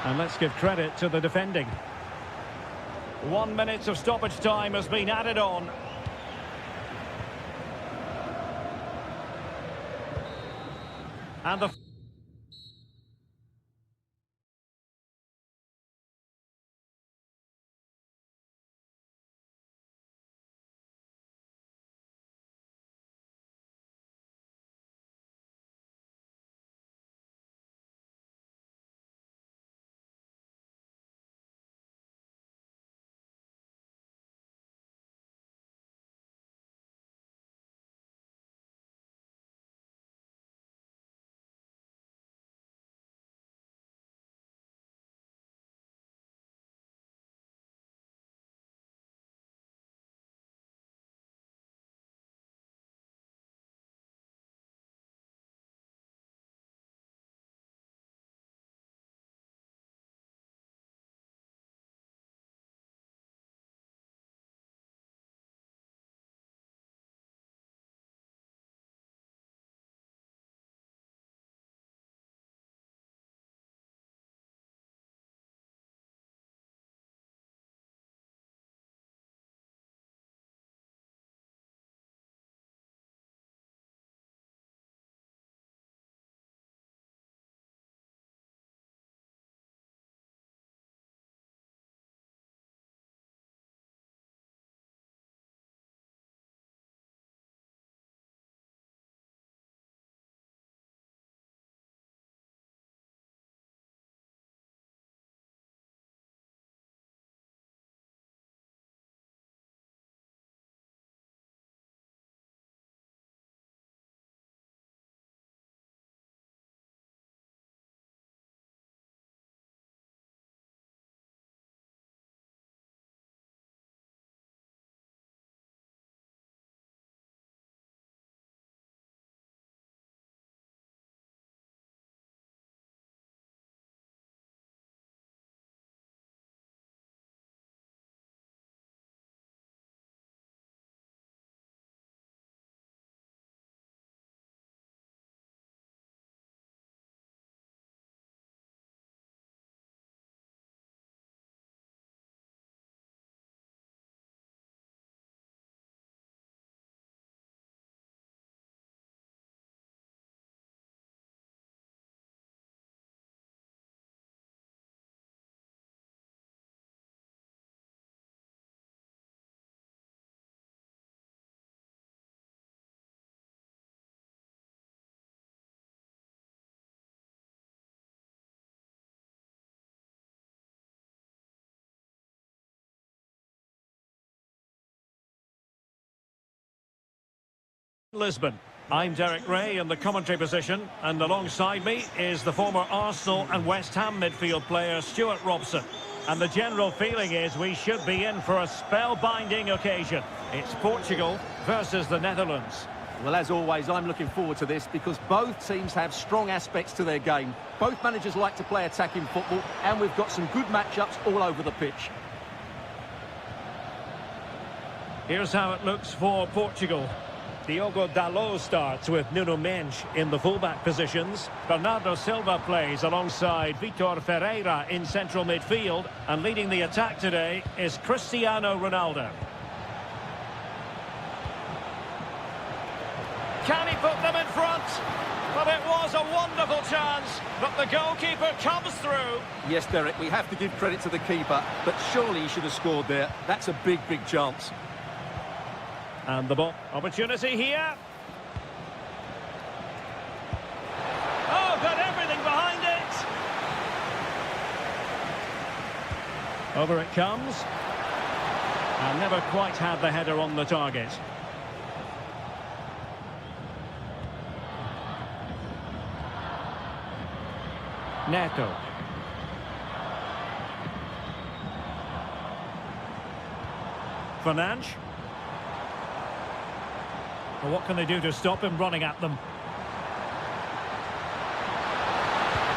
And let's give credit to the defending. 1 minute of stoppage time has been added on. And the Lisbon. I'm Derek Ray in the commentary position, and alongside me is the former Arsenal and West Ham midfield player Stuart Robson. And the general feeling is we should be in for a spellbinding occasion. It's Portugal versus the Netherlands. Well, as always, I'm looking forward to this because both teams have strong aspects to their game. Both managers like to play attacking football, and we've got some good matchups all over the pitch. Here's how it looks for Portugal. Diogo Dalot starts with Nuno Mendes in the fullback positions. Bernardo Silva plays alongside Vitor Ferreira in central midfield. And leading the attack today is Cristiano Ronaldo. Can he put them in front? But it was a wonderful chance, but the goalkeeper comes through. Yes, Derek, we have to give credit to the keeper, but surely he should have scored there. That's a big, big chance. And the ball. Opportunity here. Oh, got everything behind it. Over it comes. And never quite had the header on the target. Neto. Fernandes. Well, what can they do to stop him running at them?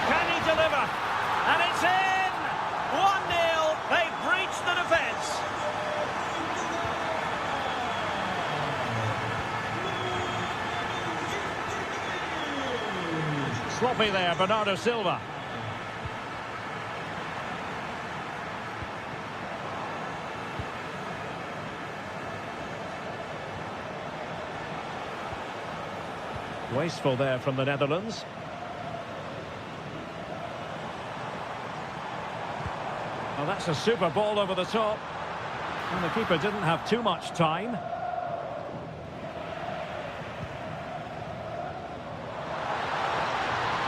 Can he deliver? And it's in! 1-0. They've breached the defence. Sloppy there, Bernardo Silva. Wasteful there from the Netherlands. Well, that's a super ball over the top. And the keeper didn't have too much time.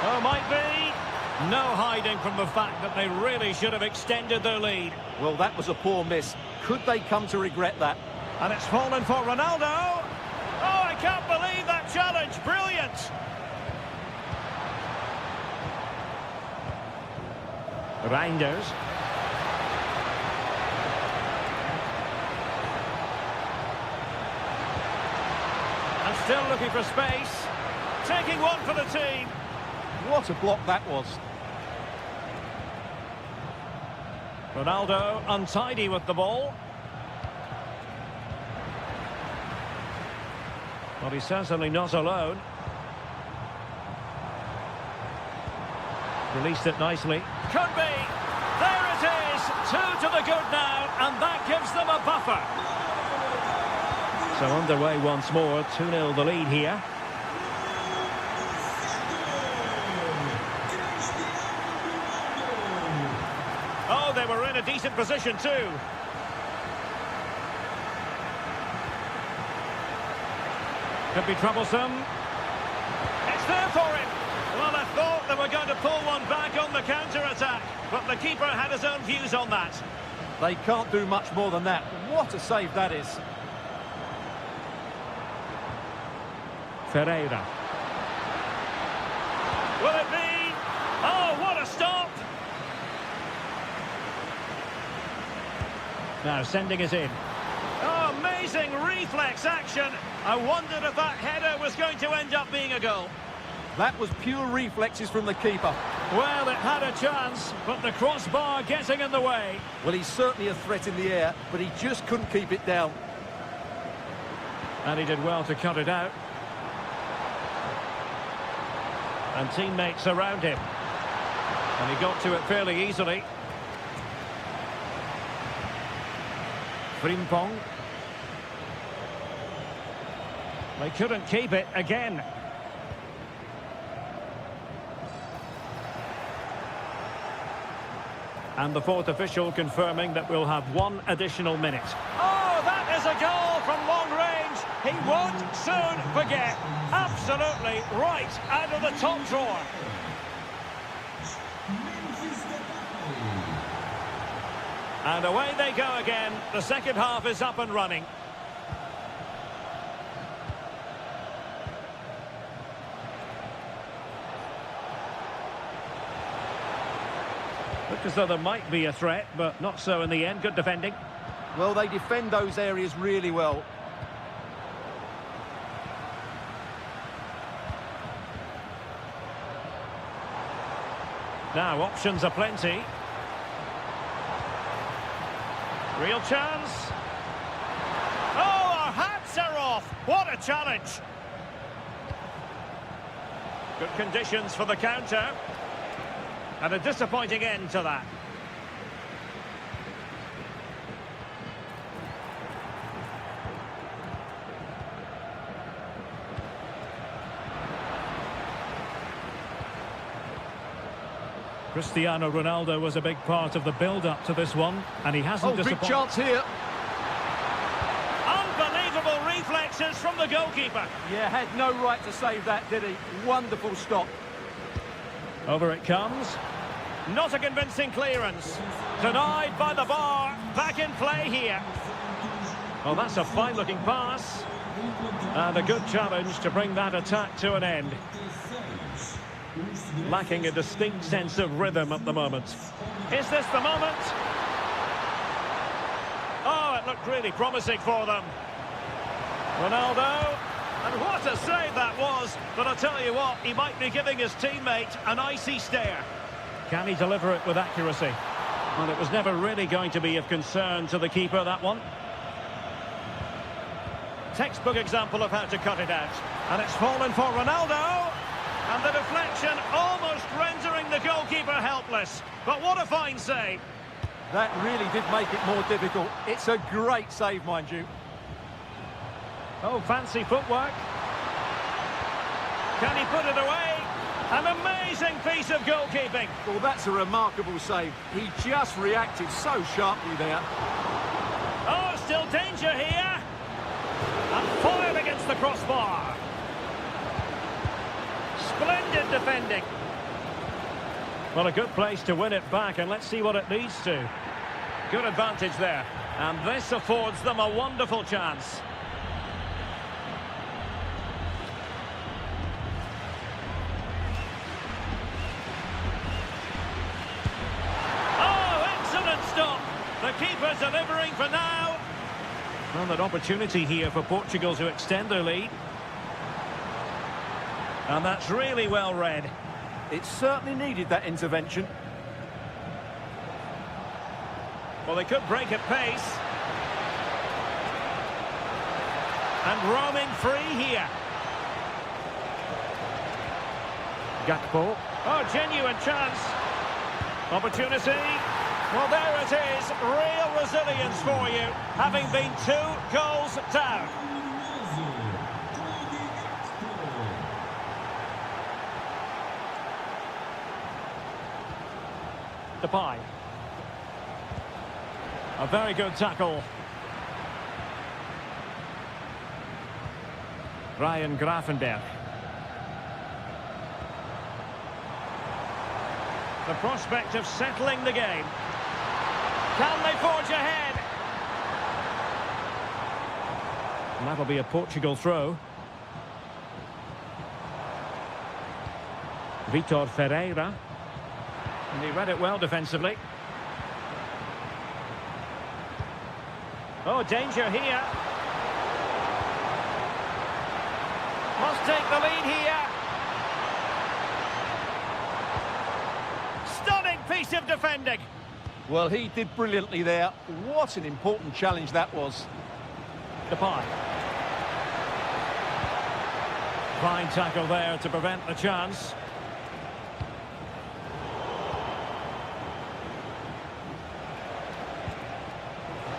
Oh, might be. No hiding from the fact that they really should have extended their lead. Well, that was a poor miss. Could they come to regret that? And it's fallen for Ronaldo. Oh, I can't believe that challenge. Brilliant. Reinders. And still looking for space. Taking one for the team. What a block that was. Ronaldo untidy with the ball. Well, he's certainly not alone. Released it nicely. Could be. There it is. 2 to the good now, and that gives them a buffer. So underway once more. 2-0 the lead here. Oh, they were in a decent position too. Could be troublesome. It's there for him. Well, I thought they were going to pull one back on the counter-attack, but the keeper had his own views on that. They can't do much more than that. What a save that is. Ferreira. Will it be? Oh, what a stop! Now sending it in. Oh, amazing reflex action. I wondered if that header was going to end up being a goal. That was pure reflexes from the keeper. Well, it had a chance, but the crossbar getting in the way. Well, he's certainly a threat in the air, but he just couldn't keep it down. And he did well to cut it out. And teammates around him. And he got to it fairly easily. Frimpong. They couldn't keep it again. And the fourth official confirming that we'll have one additional minute. Oh, that is a goal from long range. He won't soon forget. Absolutely right out of the top drawer. And away they go again. The second half is up and running. Looked as though there might be a threat, but not so in the end. Good defending. Well, they defend those areas really well. Now, options are plenty. Real chance. Oh, our hats are off. What a challenge. Good conditions for the counter. And a disappointing end to that. Cristiano Ronaldo was a big part of the build-up to this one, and he hasn't disappointed. Big chance here. Unbelievable reflexes from the goalkeeper. Yeah, had no right to save that, did he? Wonderful stop. Over it comes. Not a convincing clearance. Denied by the bar. Back in play here. Well, that's a fine-looking pass. And a good challenge to bring that attack to an end. Lacking a distinct sense of rhythm at the moment. Is this the moment? Oh, it looked really promising for them. Ronaldo. And what a save that was. But I'll tell you what, he might be giving his teammate an icy stare. Can he deliver it with accuracy? Well, it was never really going to be of concern to the keeper, that one. Textbook example of how to cut it out. And it's fallen for Ronaldo. And the deflection almost rendering the goalkeeper helpless. But what a fine save. That really did make it more difficult. It's a great save, mind you. Oh, fancy footwork. Can he put it away? An amazing piece of goalkeeping. Well, that's a remarkable save. He just reacted so sharply there. Oh, still danger here. And foiled against the crossbar. Splendid defending. Well, a good place to win it back, and let's see what it leads to. Good advantage there. And this affords them a wonderful chance. Oh, excellent stop. The keeper delivering for now. Well, an opportunity here for Portugal to extend their lead. And that's really well read. It certainly needed that intervention. Well, they could break at pace. And roaming free here. Gakpo. Oh, genuine chance. Opportunity. Well, there it is. Real resilience for you, having been 2 goals down. Depay. A very good tackle. Ryan Gravenberch. The prospect of settling the game. Can they forge ahead? And that'll be a Portugal throw. Vitor Ferreira. And he read it well defensively. Oh, danger here. Must take the lead here. Stunning piece of defending. Well, he did brilliantly there. What an important challenge that was. Depay. Fine tackle there to prevent the chance.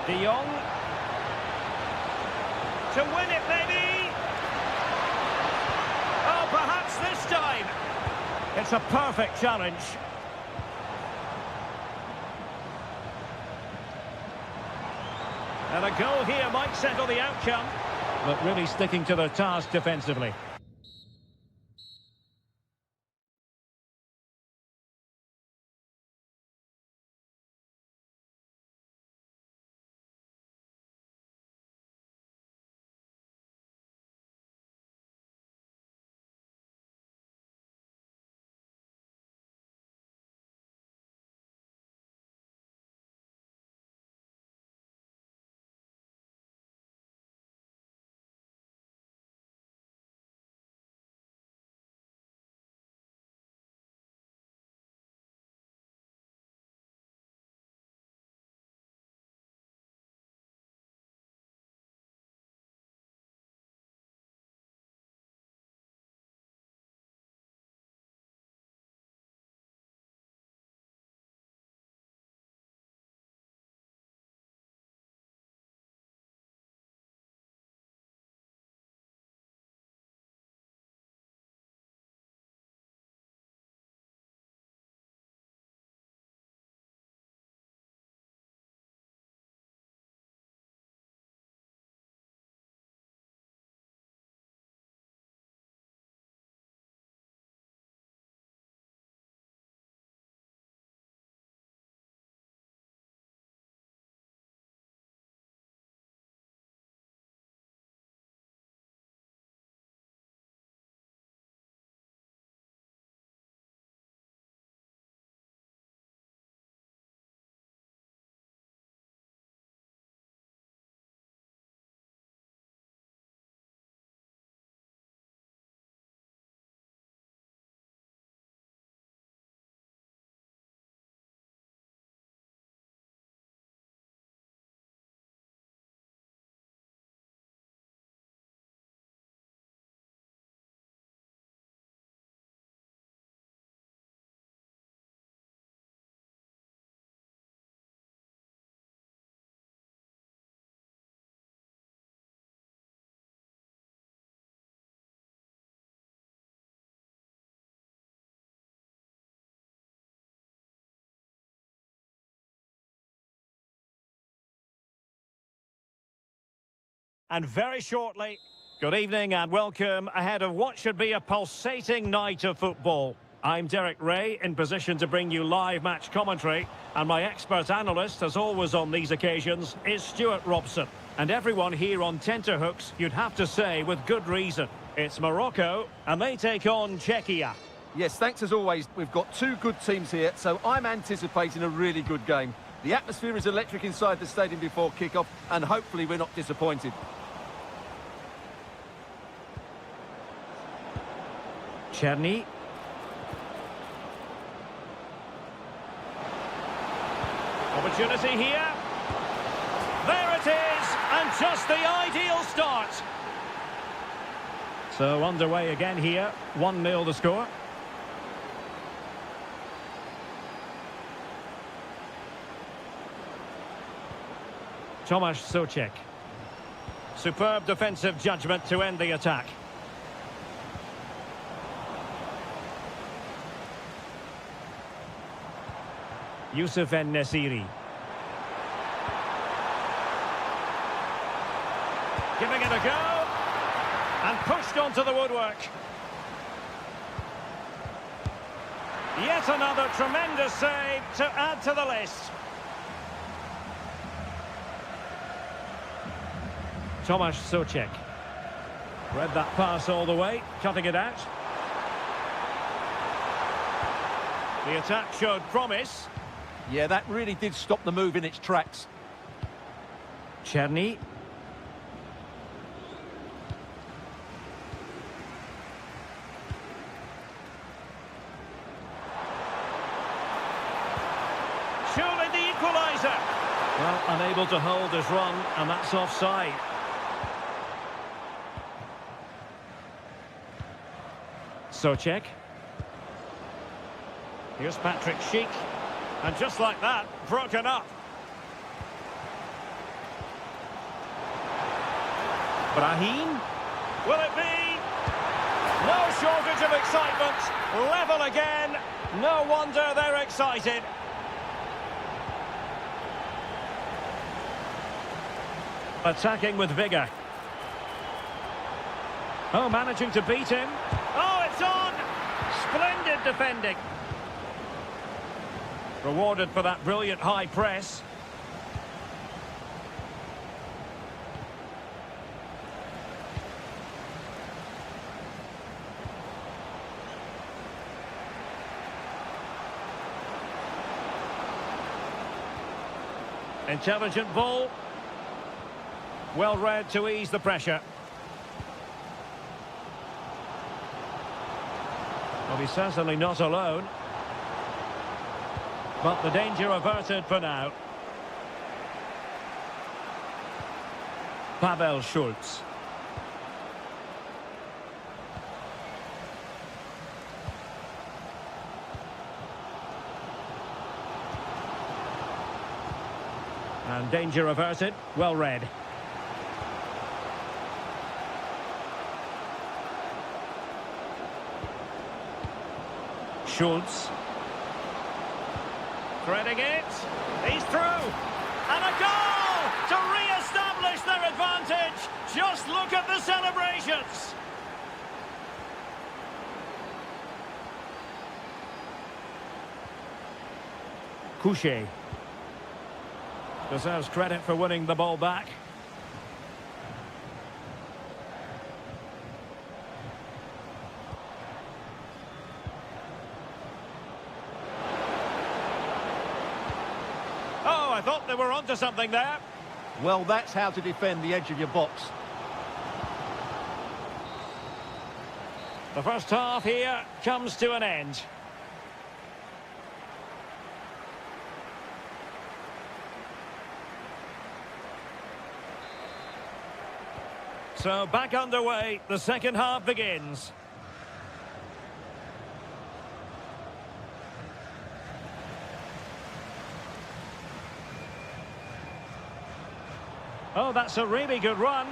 De Jong. To win it, maybe. Oh, perhaps this time. It's a perfect challenge. And a goal here might settle the outcome. But really sticking to their task defensively. And very shortly, good evening and welcome ahead of what should be a pulsating night of football. I'm Derek Ray, in position to bring you live match commentary, and my expert analyst, as always on these occasions, is Stuart Robson. And everyone here on tenterhooks, you'd have to say, with good reason. It's Morocco, and they take on Czechia. Yes, thanks as always. We've got two good teams here, so I'm anticipating a really good game. The atmosphere is electric inside the stadium before kick-off, and hopefully we're not disappointed. Czerny. Opportunity here. There it is, and just the ideal start. So underway again here, 1-0 the score. Tomasz Souček. Superb defensive judgment to end the attack. Yusuf En-Nesyri. Giving it a go. And pushed onto the woodwork. Yet another tremendous save to add to the list. Tomasz Souček. Read that pass all the way, cutting it out. The attack showed promise. Yeah, that really did stop the move in its tracks. Czerny. Surely the equaliser. Well, unable to hold his run, and that's offside. Souček. Here's Patrick Schick. And just like that, broken up. Brahim. Will it be? No shortage of excitement. Level again. No wonder they're excited. Attacking with vigour. Oh, managing to beat him. Oh, it's on! Splendid defending. Rewarded for that brilliant high press. Intelligent ball. Well read to ease the pressure. Well, he's certainly not alone. But the danger averted for now. Pavel Schulz. And danger averted. Well read. Schulz. Threading it. He's through. And a goal to re-establish their advantage. Just look at the celebrations. Couché. Deserves credit for winning the ball back. I thought they were onto something there. Well, that's how to defend the edge of your box. The first half here comes to an end. So back underway, the second half begins. Oh, that's a really good run.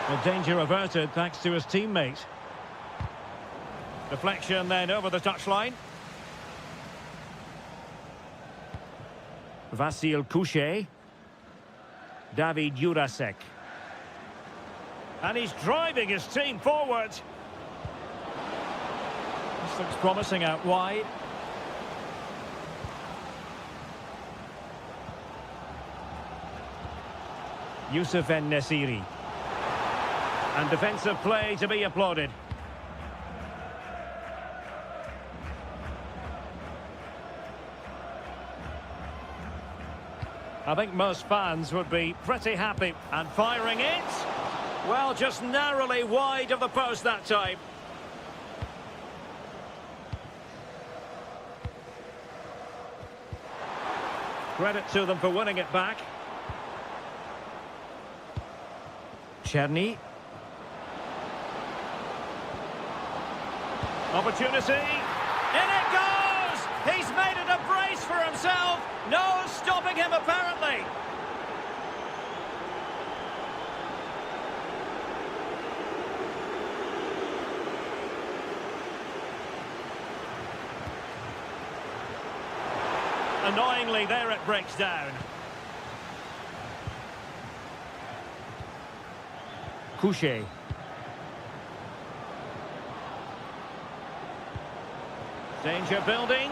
Well, danger averted thanks to his teammate. Deflection then over the touchline. Vasil Couché. David Jurasek. And he's driving his team forward. This looks promising out wide. Youssef En-Nesyri. And defensive play to be applauded. I think most fans would be pretty happy. And firing it. Well, just narrowly wide of the post that time. Credit to them for winning it back. Czerny. Opportunity. In it goes! He's made it a brace for himself. No stopping him, apparently. Annoyingly, there it breaks down. Couché. Danger building.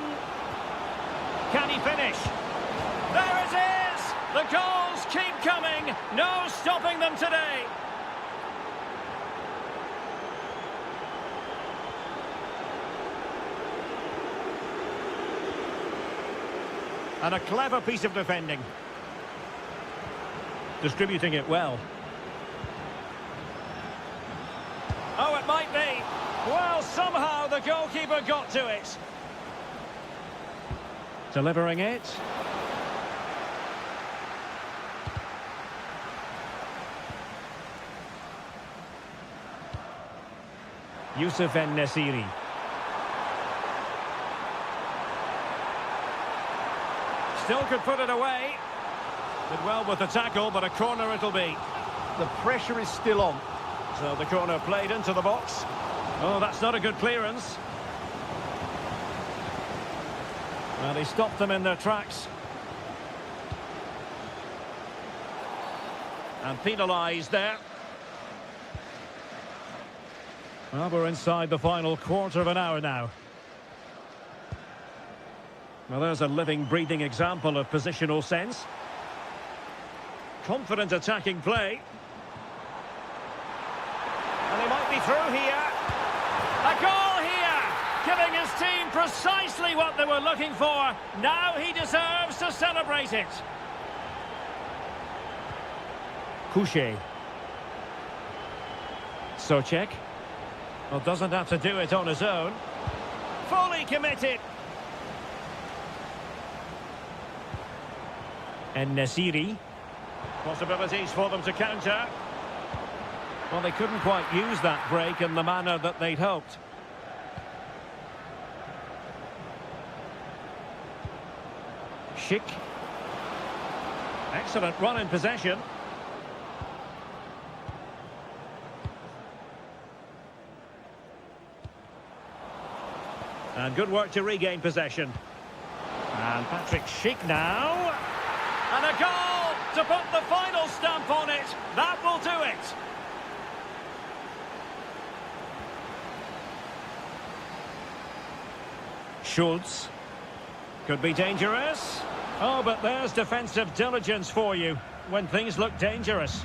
Can he finish? There it is! The goals keep coming. No stopping them today. And a clever piece of defending. Distributing it well. Oh, it might be. Well, somehow the goalkeeper got to it. Delivering it. Youssef En-Nesyri. Still could put it away. Did well with the tackle, but a corner it'll be. The pressure is still on. So the corner played into the box. Oh, that's not a good clearance. Well, he stopped them in their tracks. And penalised there. Well, we're inside the final quarter of an hour now. Well, there's a living, breathing example of positional sense. Confident attacking play. And he might be through here. A goal here! Giving his team precisely what they were looking for. Now he deserves to celebrate it. Couché. Souček. Well, doesn't have to do it on his own. Fully committed. En-Nesyri. Possibilities for them to counter. Well, they couldn't quite use that break in the manner that they'd hoped. Schick. Excellent run in possession. And good work to regain possession. And Patrick Schick now. And a goal to put the final stamp on it. That will do it. Schultz. Could be dangerous. Oh, but there's defensive diligence for you when things look dangerous.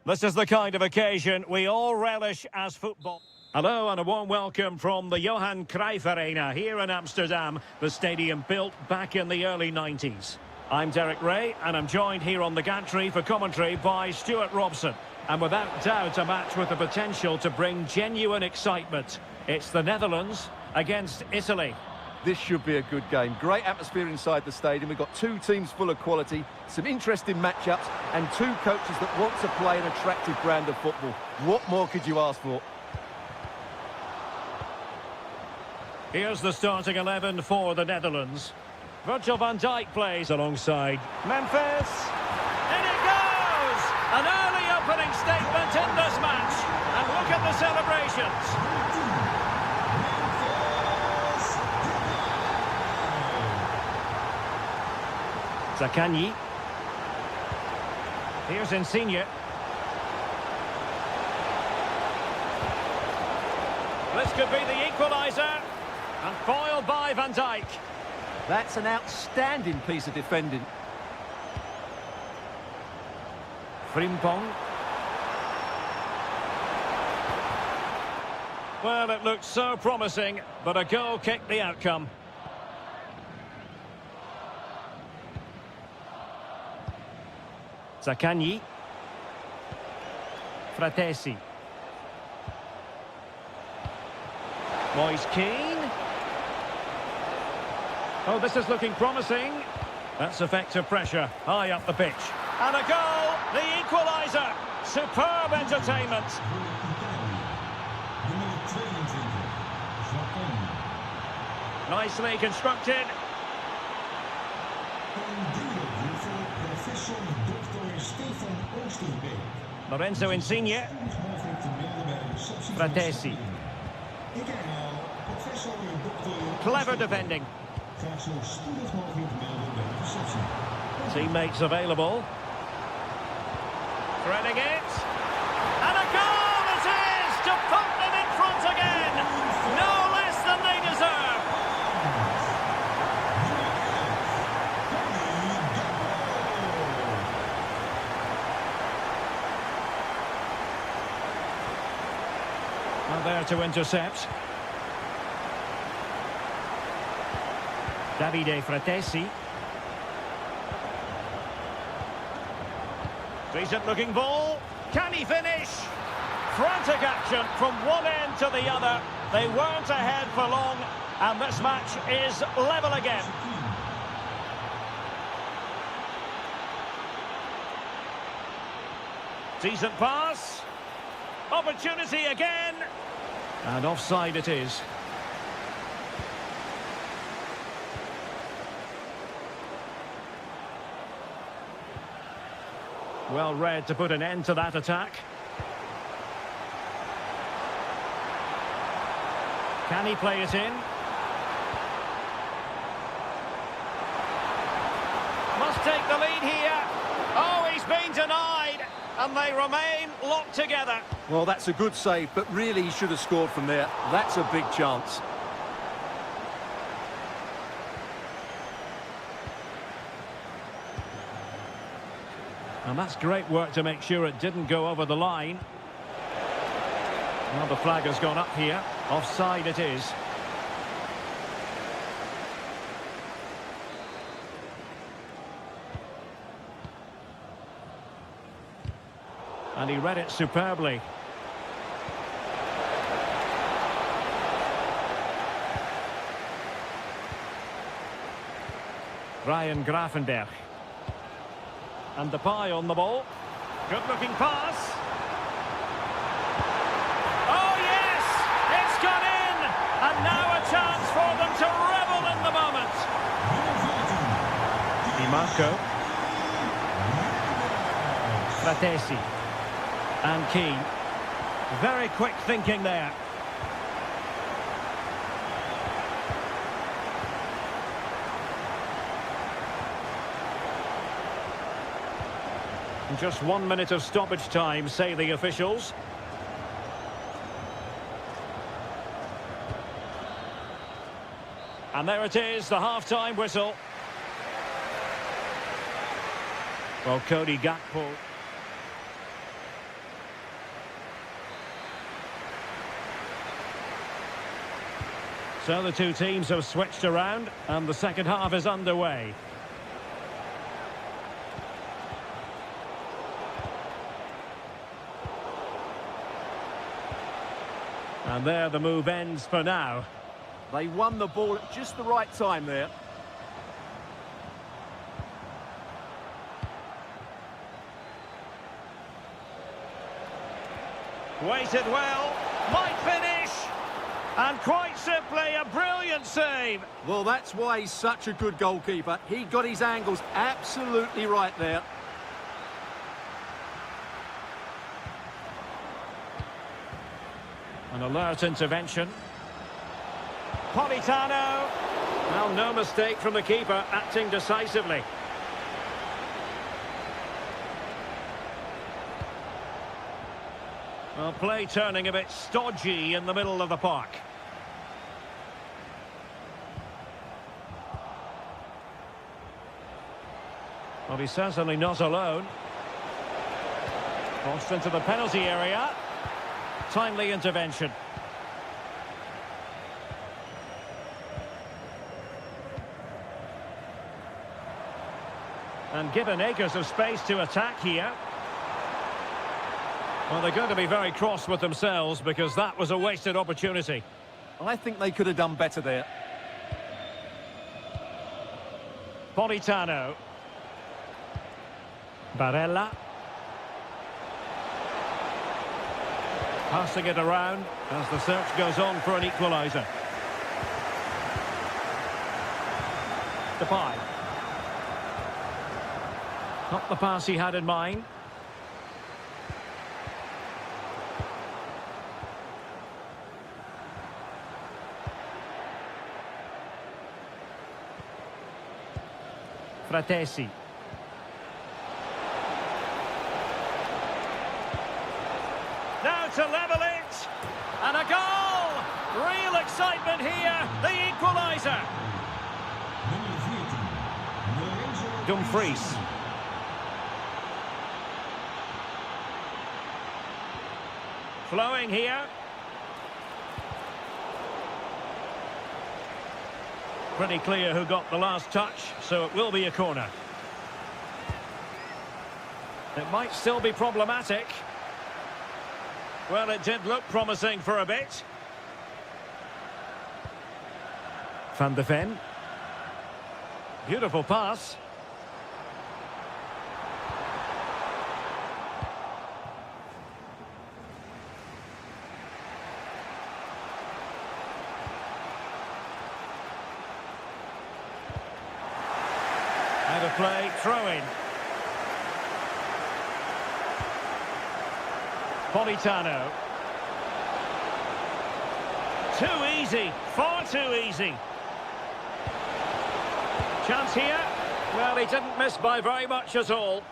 This is the kind of occasion we all relish as football. Hello and a warm welcome from the Johan Cruyff Arena here in Amsterdam, the stadium built back in the early 90s. I'm Derek Ray and I'm joined here on the gantry for commentary by Stuart Robson. And without doubt a match with the potential to bring genuine excitement. It's the Netherlands against Italy. This should be a good game. Great atmosphere inside the stadium. We've got two teams full of quality, some interesting matchups, and two coaches that want to play an attractive brand of football. What more could you ask for? Here's the starting 11 for the Netherlands. Virgil van Dijk plays alongside Memphis. In it goes! An early opening statement in this match. And look at the celebrations. Zakanyi. Here's Insigne. This could be the equaliser. And foiled by Van Dijk. That's an outstanding piece of defending. Frimpong. Well, it looked so promising, but a goal kicked the outcome. Zakanyi. Fratesi. Moise Keane. Oh, this is looking promising. That's effective pressure, high up the pitch. And a goal, the equaliser. Superb entertainment. Nicely constructed. Lorenzo Insigne. Fratesi. Clever defending. Teammates available. Threading it. And a goal it is to put them in front again. No less than they deserve. And there to intercept. Davide Fratesi. Decent looking ball. Can he finish? Frantic action from one end to the other. They weren't ahead for long, and this match is level again. Decent pass. Opportunity again. And offside it is. Well read to put an end to that attack. Can he play it in? Must take the lead here. Oh, he's been denied. And they remain locked together. Well, that's a good save, but really he should have scored from there. That's a big chance. And that's great work to make sure it didn't go over the line. Well, the flag has gone up here. Offside it is. And he read it superbly. Ryan Gravenberch. And Depay on the ball. Good-looking pass. Oh, yes! It's gone in! And now a chance for them to revel in the moment. Di Marco. Fratesi. And Keane. Very quick thinking there. Just 1 minute of stoppage time, say the officials. And there it is, the half-time whistle. Well, Cody Gakpo. So the two teams have switched around and the second half is underway. And there the move ends for now. They won the ball at just the right time there. Waited well, might finish, and quite simply a brilliant save. Well, that's why he's such a good goalkeeper. He got his angles absolutely right there. An alert intervention. Politano. Well, no mistake from the keeper, acting decisively. Well, play turning a bit stodgy in the middle of the park. Well, he's certainly not alone. Crossed into the penalty area. Timely intervention. And given acres of space to attack here. Well, they're going to be very cross with themselves because that was a wasted opportunity. I think they could have done better there. Politano. Barella. Passing it around as the search goes on for an equaliser. Depay. Not the pass he had in mind. Fratesi. Now to level it. And a goal! Real excitement here. The equaliser. Dumfries. Flowing here. Pretty clear who got the last touch, so it will be a corner. It might still be problematic. Well, it did look promising for a bit. Van de Ven. Beautiful pass. Out of play, throw-in. Politano. Too easy, far too easy. Chance here. Well, he didn't miss by very much at all.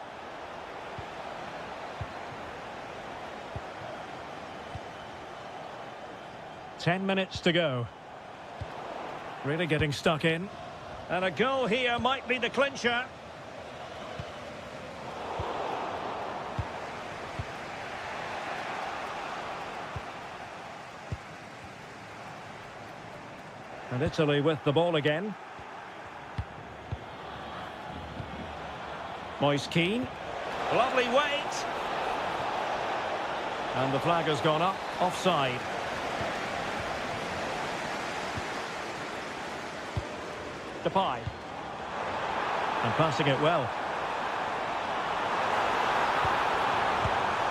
Ten minutes to go. Really getting stuck in. And a goal here might be the clincher. And Italy with the ball again. Moise Keane. Lovely weight. And the flag has gone up. Offside. Depay. And passing it well.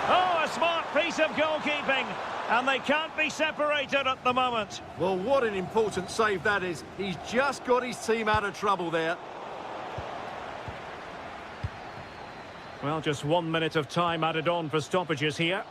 Oh, a smart piece of goalkeeping. And they can't be separated at the moment. Well, what an important save that is. He's just got his team out of trouble there. Well, just 1 minute of time added on for stoppages here.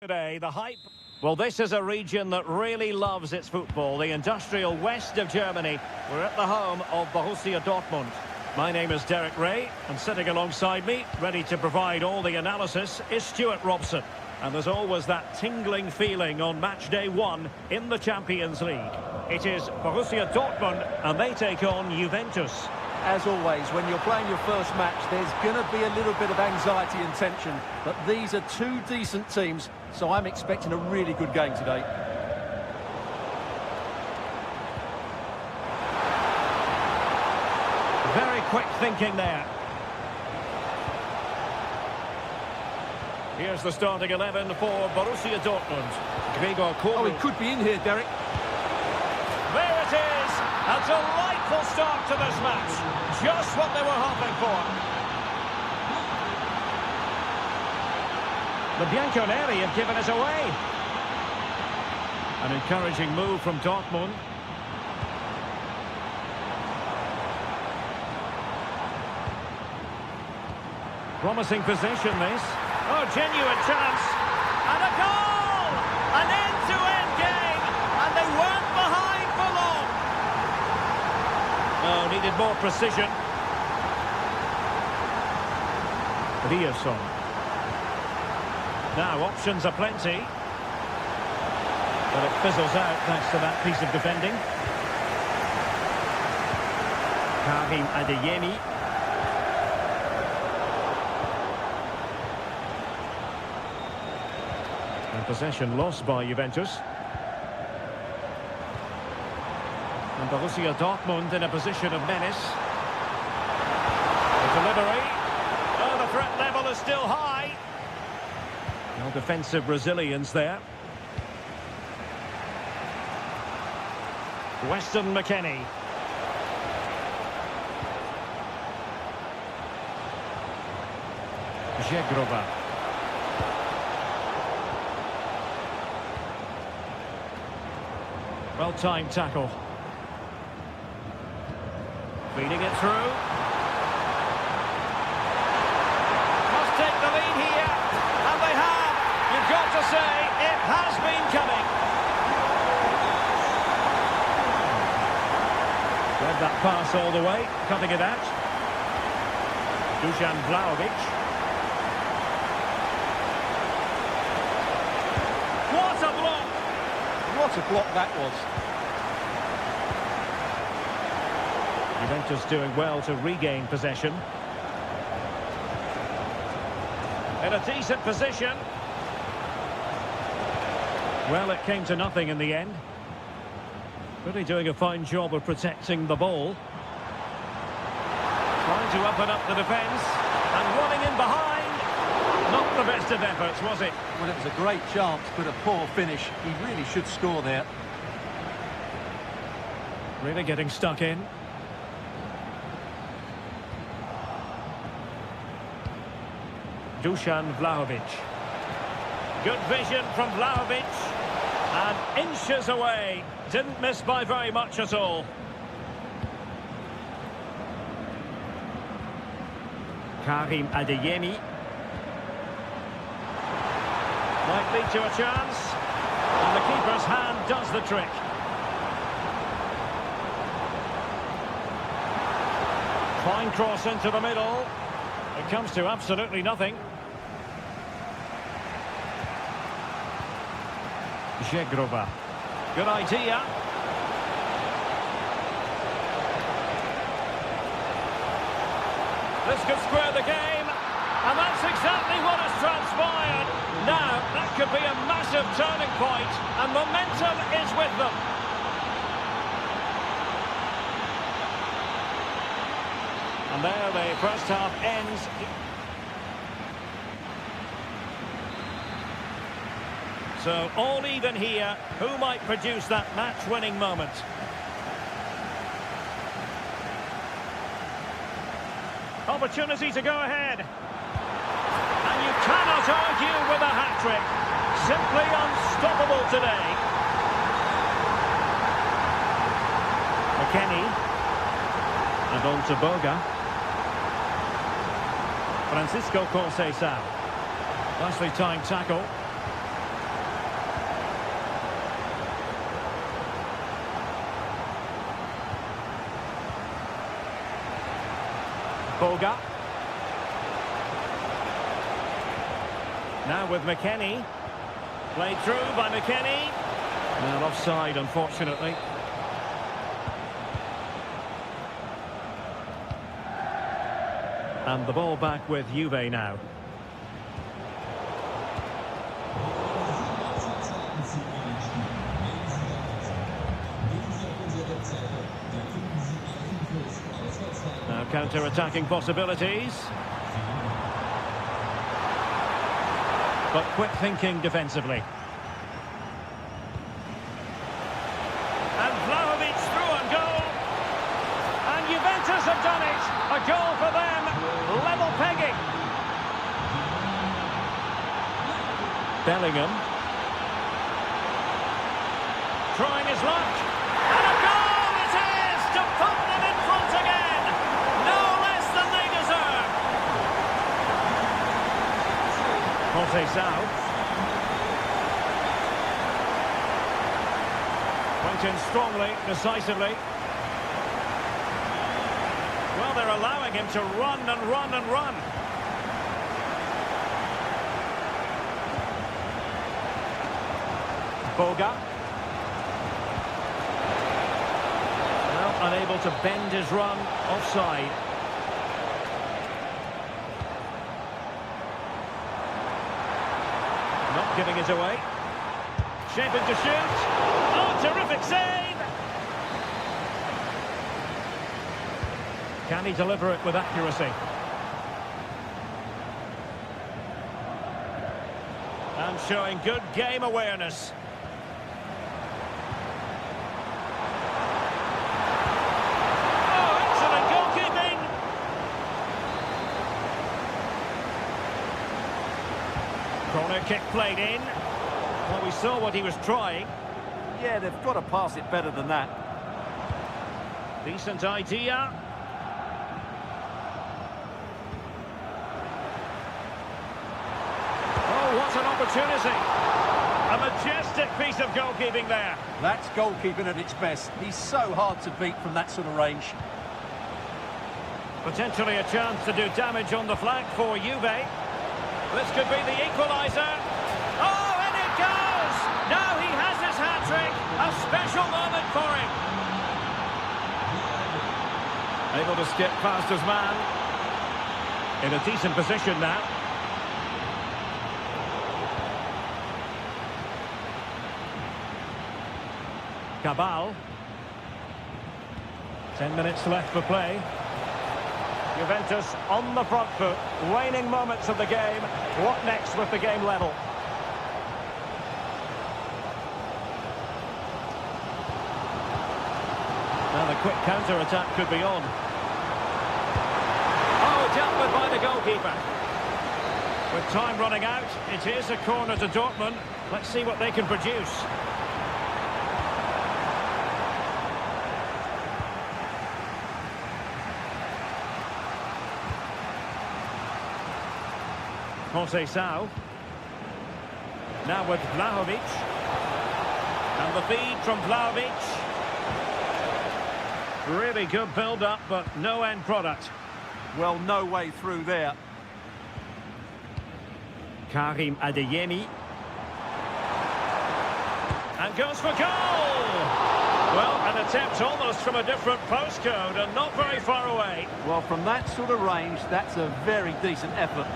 Today, the hype. Well, this is a region that really loves its football, the industrial west of Germany. We're at the home of Borussia Dortmund. My name is Derek Ray, and sitting alongside me, ready to provide all the analysis, is Stuart Robson. And there's always that tingling feeling on match day one in the Champions League. It is Borussia Dortmund, and they take on Juventus. As always, when you're playing your first match, there's going to be a little bit of anxiety and tension. But these are two decent teams, so I'm expecting a really good game today. Very quick thinking there. Here's the starting 11 for Borussia Dortmund. Gregor Kobel. Oh, he could be in here, Derek. There it is! A delightful start to this match. Just what they were hoping for. The Bianconeri have given us away. An encouraging move from Dortmund. Promising possession, this. Oh, genuine chance. And a goal! An end-to-end game. And they weren't behind for long. No, needed more precision. Riasson. Now, options are plenty. But it fizzles out thanks to that piece of defending. Karim Adeyemi. And possession lost by Juventus. And Borussia Dortmund in a position of menace. The delivery. Oh, the threat level is still high. No defensive resilience there. Weston McKennie. Zegrova. Well-timed tackle. Feeding it through. Must take the lead here. And they have. You've got to say, it has been coming. Read that pass all the way, cutting it out. Dusan Vlahovic. What a block! What a block that was. Juventus doing well to regain possession. In a decent position. Well, it came to nothing in the end. Really doing a fine job of protecting the ball. Trying to open up the defence. And running in behind. Not the best of efforts, was it? Well, it was a great chance, but a poor finish. He really should score there. Really getting stuck in. Dusan Vlahovic. Good vision from Vlahovic. And inches away. Didn't miss by very much at all. Karim Adeyemi. Might lead to a chance. And the keeper's hand does the trick. Fine cross into the middle. It comes to absolutely nothing. Zegrova. Good idea. This could square the game. And that's exactly what has transpired. Now, that could be a massive turning point. And momentum is with them. And there the first half ends. So all even here. Who might produce that match-winning moment? Opportunity to go ahead. And you cannot argue with a hat-trick. Simply unstoppable today. McKennie. And on to Boga. Francisco Conceição. Nicely timed tackle. Boga. Now with McKennie. Played through by McKennie. Well, offside, unfortunately. And the ball back with Juve now. Now counter-attacking possibilities. But quick thinking defensively. And Vlahovic through on goal. And Juventus have done it. A goal for them. Level pegging. Bellingham. Trying his luck. And a goal it is to put them in front again. No less than they deserve. Conceição. Went in strongly, decisively. Well, they're allowing him to run and run and run. Boga. Well, unable to bend his run, offside. Not giving it away. Shaping to shoot. Oh, terrific save! Can he deliver it with accuracy? And showing good game awareness. Oh, excellent goalkeeping! Corner kick played in. Well, we saw what he was trying. Yeah, they've got to pass it better than that. Decent idea. Oh, what an opportunity. A majestic piece of goalkeeping there. That's goalkeeping at its best. He's so hard to beat from that sort of range. Potentially a chance to do damage on the flank for Juve. This could be the equaliser. Oh, and it goes! Now he has his hat-trick. A special moment for him. Able to skip past his man. In a decent position now. Cabal. 10 minutes left for play. Juventus on the front foot. Waning moments of the game. What next with the game level? Now the quick counter-attack could be on. Oh, dealt with by the goalkeeper. With time running out, it is a corner to Dortmund. Let's see what they can produce. Conceição. Now with Vlahovic. And the feed from Vlahovic. Really good build-up, but no end product. Well, no way through there. Karim Adeyemi. And goes for goal! Well, an attempt almost from a different postcode and not very far away. Well, from that sort of range, that's a very decent effort.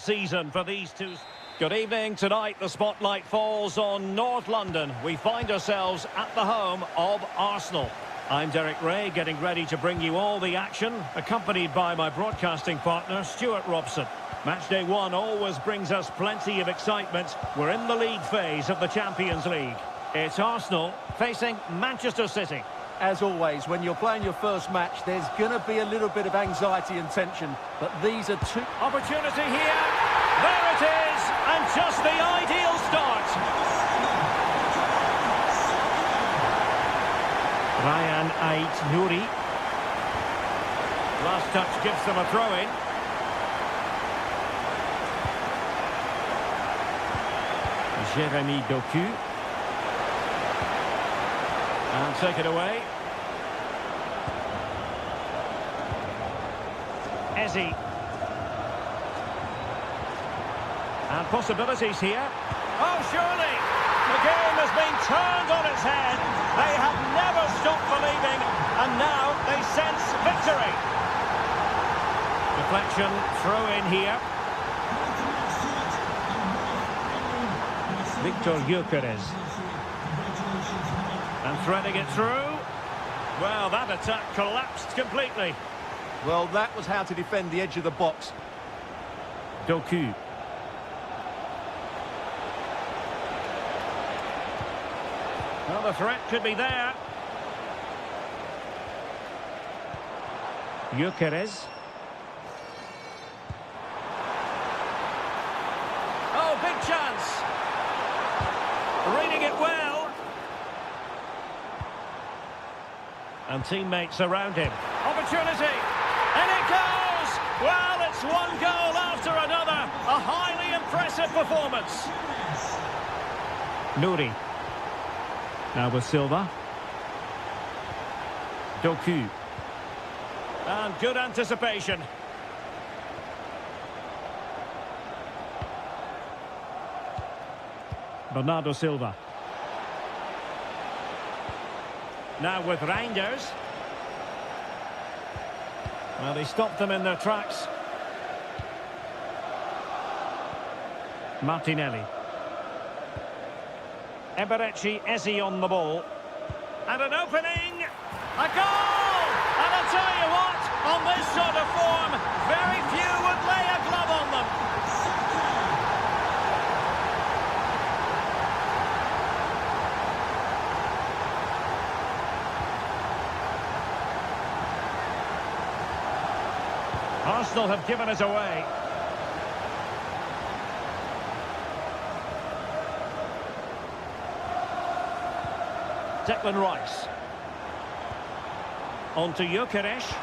season for these two. Good evening. Tonight the spotlight falls on North London. We find ourselves at the home of Arsenal. I'm Derek Ray, getting ready to bring you all the action, accompanied by my broadcasting partner, Stuart Robson. Match day one always brings us plenty of excitement. We're in the league phase of the Champions League. It's Arsenal facing Manchester City. As always, when you're playing your first match, there's going to be a little bit of anxiety and tension, but these are two... Opportunity here. There it is, and just the ideal start. Ryan Ait Nouri. Last touch gives them a throw-in. Jeremy Doku. And take it away. Ezi. And possibilities here. Oh, surely! The game has been turned on its head. They have never stopped believing, and now they sense victory. Deflection, throw in here. Victor Gyökeres. And threading it through. Well, that attack collapsed completely. Well, that was how to defend the edge of the box. Doku. Well, the threat could be there. Gyökeres. Oh, big chance. Reading it well. And teammates around him. Opportunity. And it goes! Well, it's one goal after another. A highly impressive performance. Nouri. Now with Silva. Doku. And good anticipation. Bernardo Silva. Now with Reinders. Well, he stopped them in their tracks. Martinelli. Eberechi Ezi on the ball. And an opening! A goal! And I'll tell you what, on this sort of form, very few would lay a glove on them. Arsenal have given it away. Declan Rice. On to Gyökeres.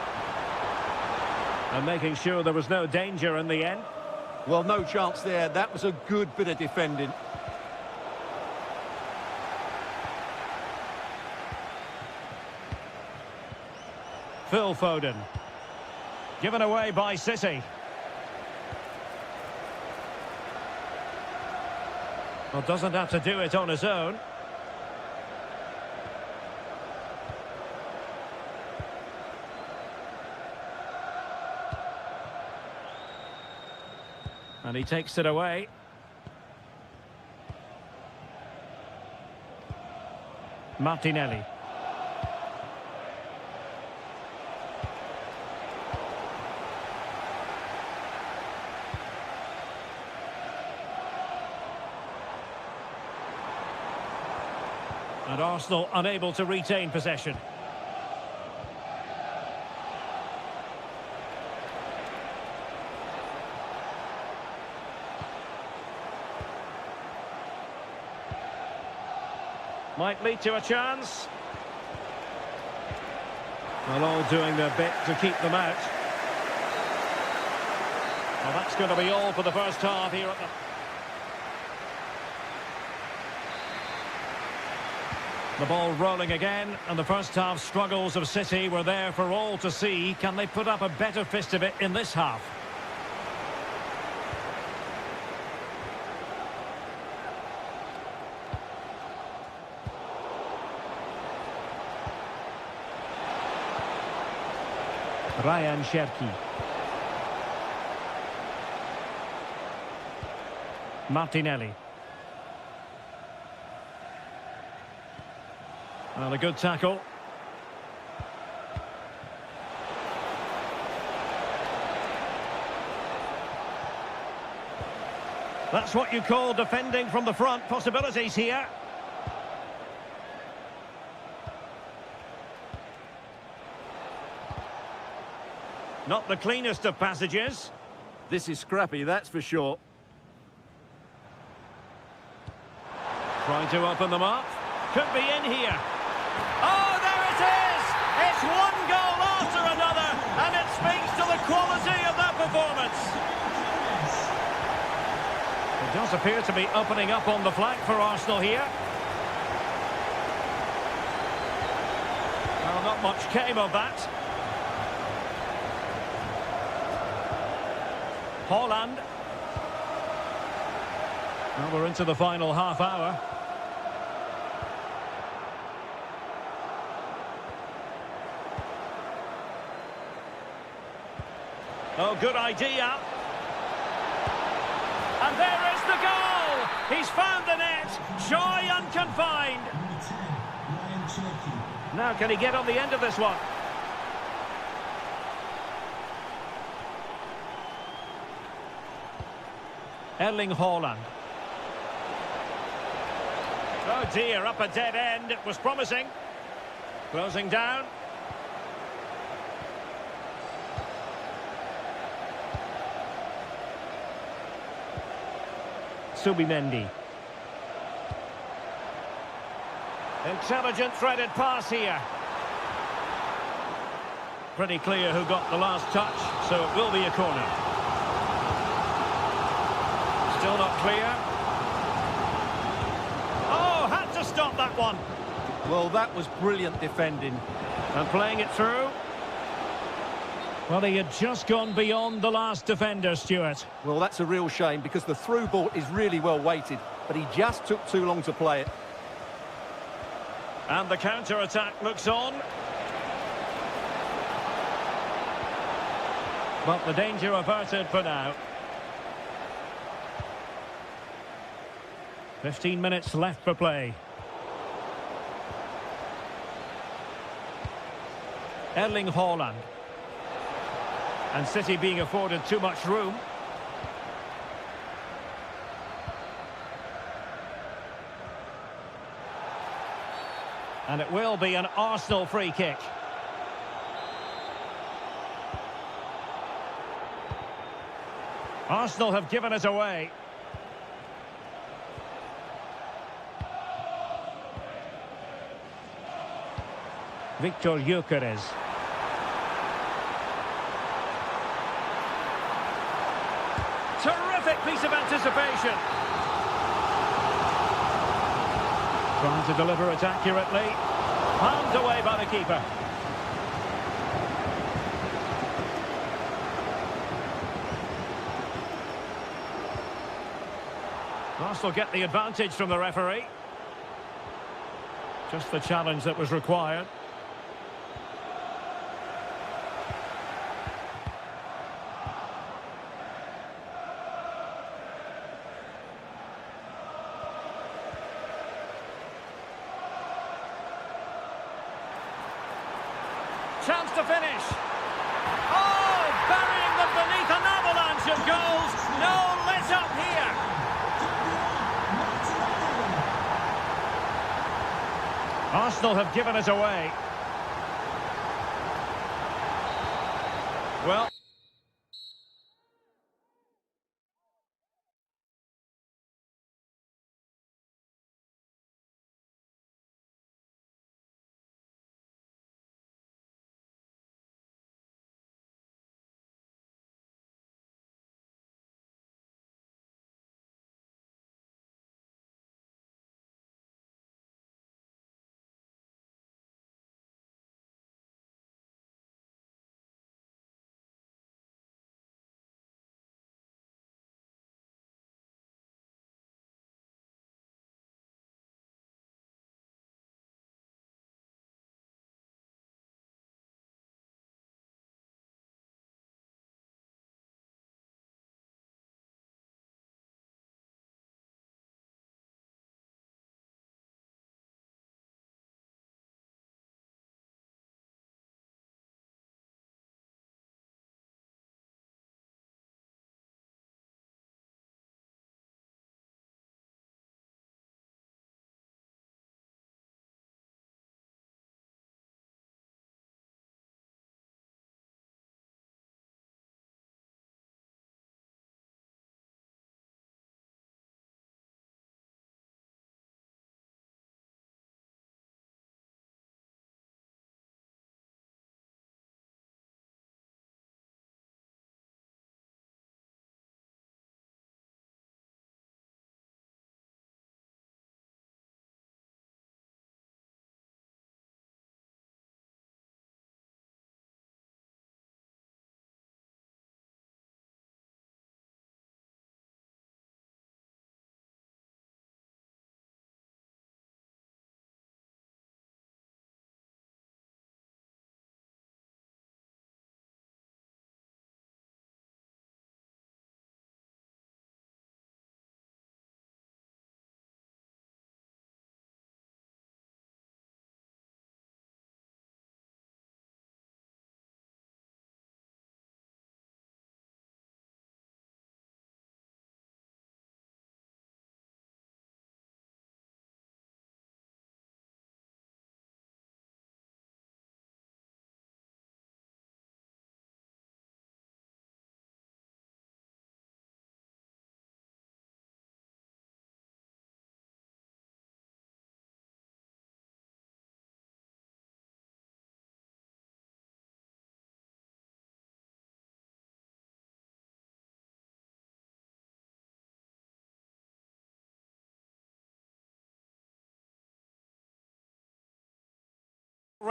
And making sure there was no danger in the end. Well, no chance there. That was a good bit of defending. Phil Foden. Given away by City. Well, doesn't have to do it on his own. And he takes it away. Martinelli. And Arsenal unable to retain possession. Might lead to a chance. Well, all doing their bit to keep them out. Well, that's going to be all for the first half here at the ball rolling again, and the first half struggles of City were there for all to see. Can they put up a better fist of it in this half? Ryan Cherki. Martinelli. Well, a good tackle. That's what you call defending from the front. Possibilities here. Not the cleanest of passages. This is scrappy, that's for sure. Trying to open them up. Could be in here. Oh, there it is! It's one goal after another, and it speaks to the quality of that performance. It does appear to be opening up on the flank for Arsenal here. Well, not much came of that. Holland. Well, we're into the final half hour. Oh, good idea. And there is the goal! He's found the net. Joy unconfined. Now, can he get on the end of this one? Erling Haaland. Oh dear, up a dead end. It was promising. Closing down. Subimendi. Intelligent threaded pass here. Pretty clear who got the last touch, so it will be a corner. Still not clear. Oh, had to stop that one. Well, that was brilliant defending. And playing it through. Well, he had just gone beyond the last defender, Stuart. Well, that's a real shame because the through ball is really well weighted, but he just took too long to play it. And the counter-attack looks on. But the danger averted for now. 15 minutes left for play. Erling Haaland. And City being afforded too much room. And it will be an Arsenal free kick. Arsenal have given it away. Victor Gyökeres. Terrific piece of anticipation. Trying to deliver it accurately. Palmed away by the keeper. Arsenal get the advantage from the referee. Just the challenge that was required. Chance to finish. Oh, burying them beneath an avalanche of goals. No let up here. Arsenal have given it away. Well,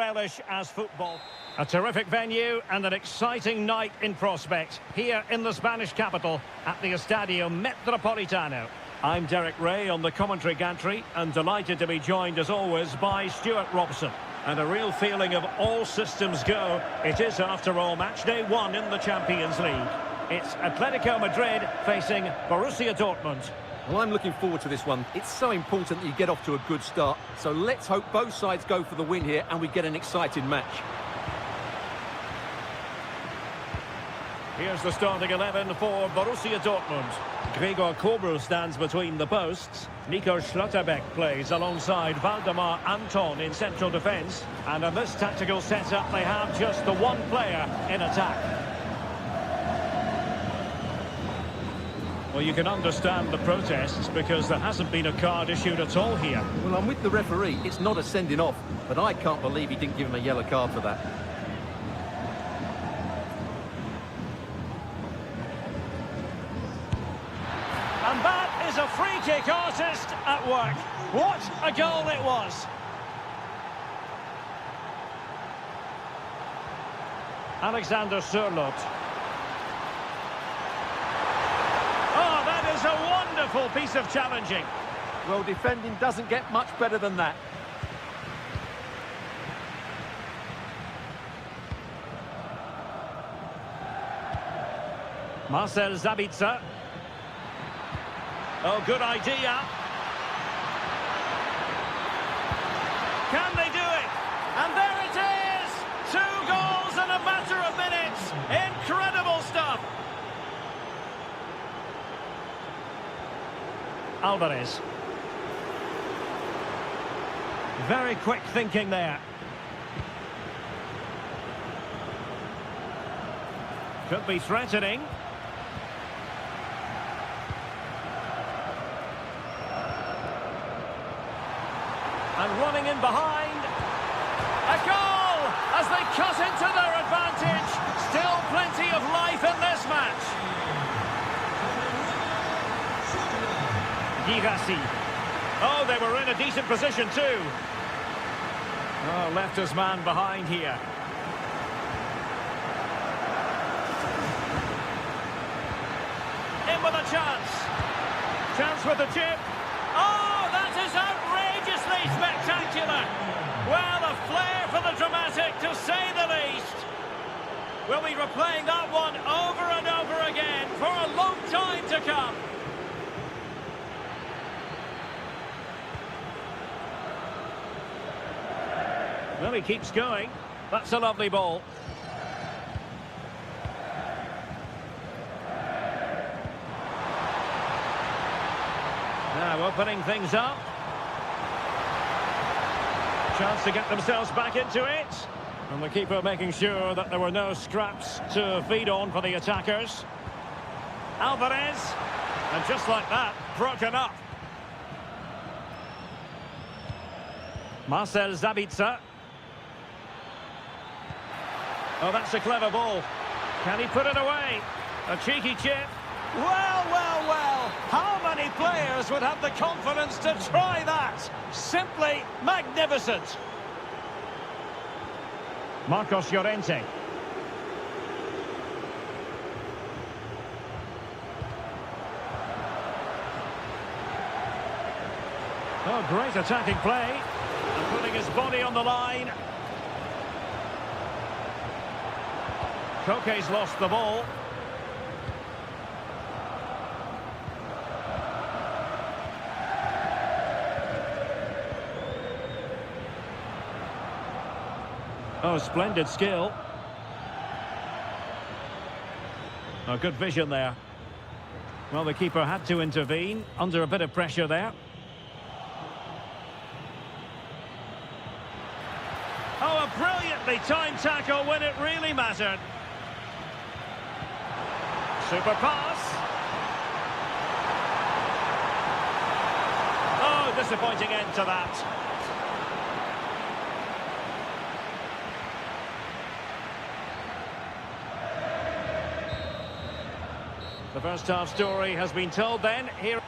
relish as football. A terrific venue and an exciting night in prospect here in the Spanish capital at the Estadio Metropolitano. I'm Derek Ray on the commentary gantry and delighted to be joined as always by Stuart Robson. And a real feeling of all systems go. It is, after all, match day 1 in the Champions League. It's Atletico Madrid facing Borussia Dortmund. Well, I'm looking forward to this one. It's so important that you get off to a good start. So let's hope both sides go for the win here and we get an exciting match. Here's the starting 11 for Borussia Dortmund. Gregor Kobel stands between the posts. Nico Schlotterbeck plays alongside Valdemar Anton in central defence. And in this tactical setup, they have just the one player in attack. Well, you can understand the protests because there hasn't been a card issued at all here. Well, I'm with the referee. It's not a sending off, but I can't believe he didn't give him a yellow card for that. And that is a free-kick artist at work. What a goal it was. Alexander Sørloth. Oh, that is a wonderful piece of challenging. Well, defending doesn't get much better than that. Marcel Sabitzer. Oh, good idea. Can they do it? And there it is! 2 goals in a matter of minutes. Incredible stuff. Alvarez. Very quick thinking there. Could be threatening. And running in behind. A goal as they cut into their advantage. Still plenty of life in this match. Girassi. Oh, they were in a decent position too. Oh, left his man behind here. In with a chance. Chance with the chip. Oh, that is outrageously spectacular. Well, a flair for the dramatic, to say the least. We'll be replaying that one over and over again for a long time to come. Well, he keeps going. That's a lovely ball. Now opening things up. Chance to get themselves back into it. And the keeper making sure that there were no scraps to feed on for the attackers. Alvarez. And just like that, broken up. Marcel Sabitzer. Oh, that's a clever ball. Can he put it away? A cheeky chip. Well, well, well. How many players would have the confidence to try that? Simply magnificent. Marcos Llorente. Oh, great attacking play. And putting his body on the line. Koke's lost the ball. Oh, splendid skill. Oh, good vision there. Well, the keeper had to intervene under a bit of pressure there. Oh, a brilliantly timed tackle when it really mattered. Super pass. Oh, disappointing end to that. The first half story has been told then. Here.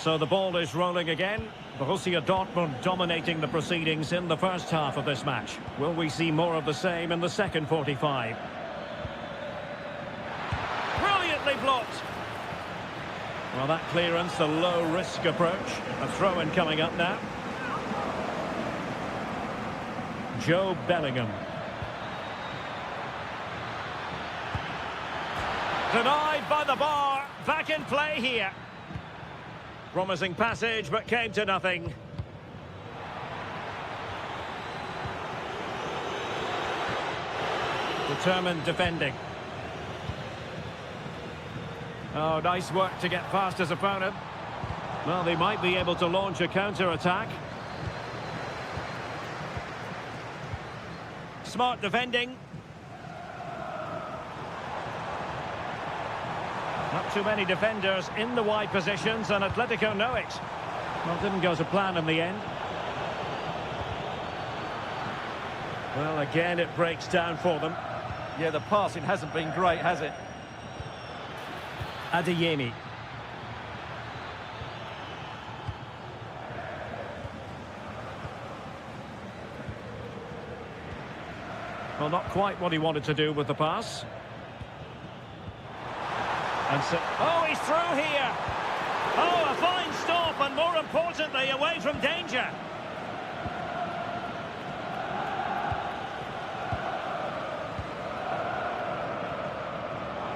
So the ball is rolling again. Borussia Dortmund dominating the proceedings in the first half of this match. Will we see more of the same in the second 45? Brilliantly blocked. Well, that clearance, a low-risk approach. A throw-in coming up now. Joe Bellingham. Denied by the bar. Back in play here. Promising passage, but came to nothing. Determined defending. Oh, nice work to get past his opponent. Well, they might be able to launch a counter-attack. Smart defending. Not too many defenders in the wide positions, and Atletico know it. Well, didn't go to plan in the end. Well, again, it breaks down for them. Yeah, the passing hasn't been great, has it? Adeyemi. Well, not quite what he wanted to do with the pass. And so, oh, he's through here. Oh, a fine stop, and more importantly, away from danger.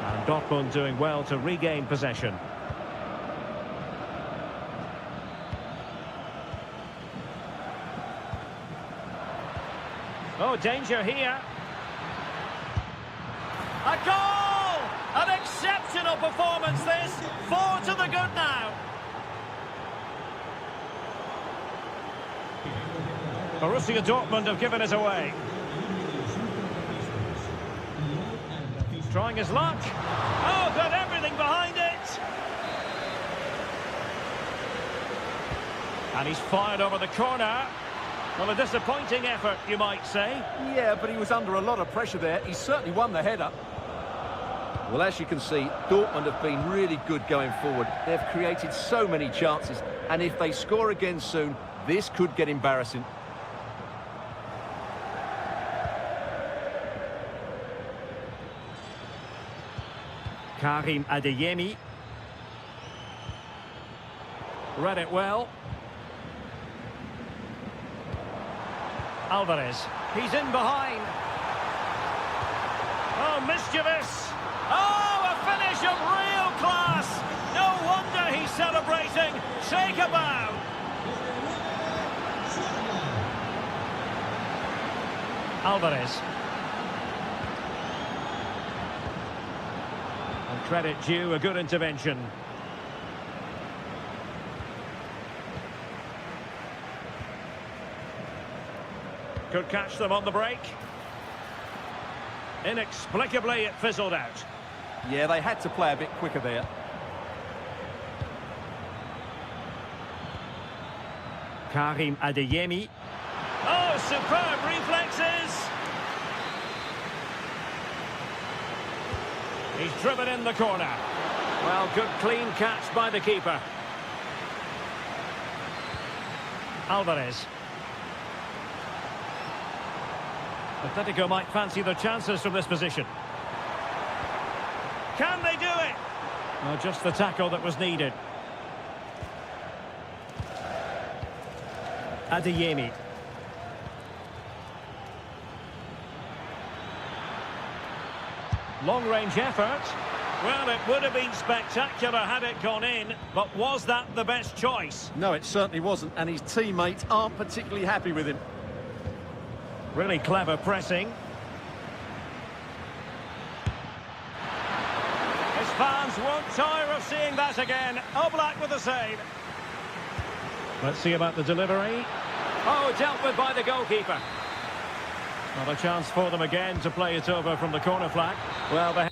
And Dortmund doing well to regain possession. Oh, danger here. A goal! An exceptional performance this. 4 to the good now. Borussia Dortmund have given it away. Trying his luck. Oh, got everything behind it. And he's fired over the corner. Well, a disappointing effort, you might say. Yeah, but he was under a lot of pressure there. He certainly won the header. Well, as you can see, Dortmund have been really good going forward. They've created so many chances, and if they score again soon, this could get embarrassing. Karim Adeyemi. Read it well. Alvarez. He's in behind. Oh, mischievous. Oh, a finish of real class. No wonder he's celebrating. Shake a bow. Alvarez. And credit due, a good intervention. Could catch them on the break. Inexplicably, it fizzled out. Yeah, they had to play a bit quicker there. Karim Adeyemi. Oh, superb reflexes. He's driven in the corner. Well, good clean catch by the keeper. Alvarez. Atletico might fancy their chances from this position. Can they do it? Well, just the tackle that was needed. Adeyemi. Long-range effort. Well, it would have been spectacular had it gone in, but was that the best choice? No, it certainly wasn't, and his teammates aren't particularly happy with him. Really clever pressing. His fans won't tire of seeing that again. Oblak with the save. Let's see about the delivery. Oh, dealt with by the goalkeeper. Not a chance for them again to play it over from the corner flag. Well, they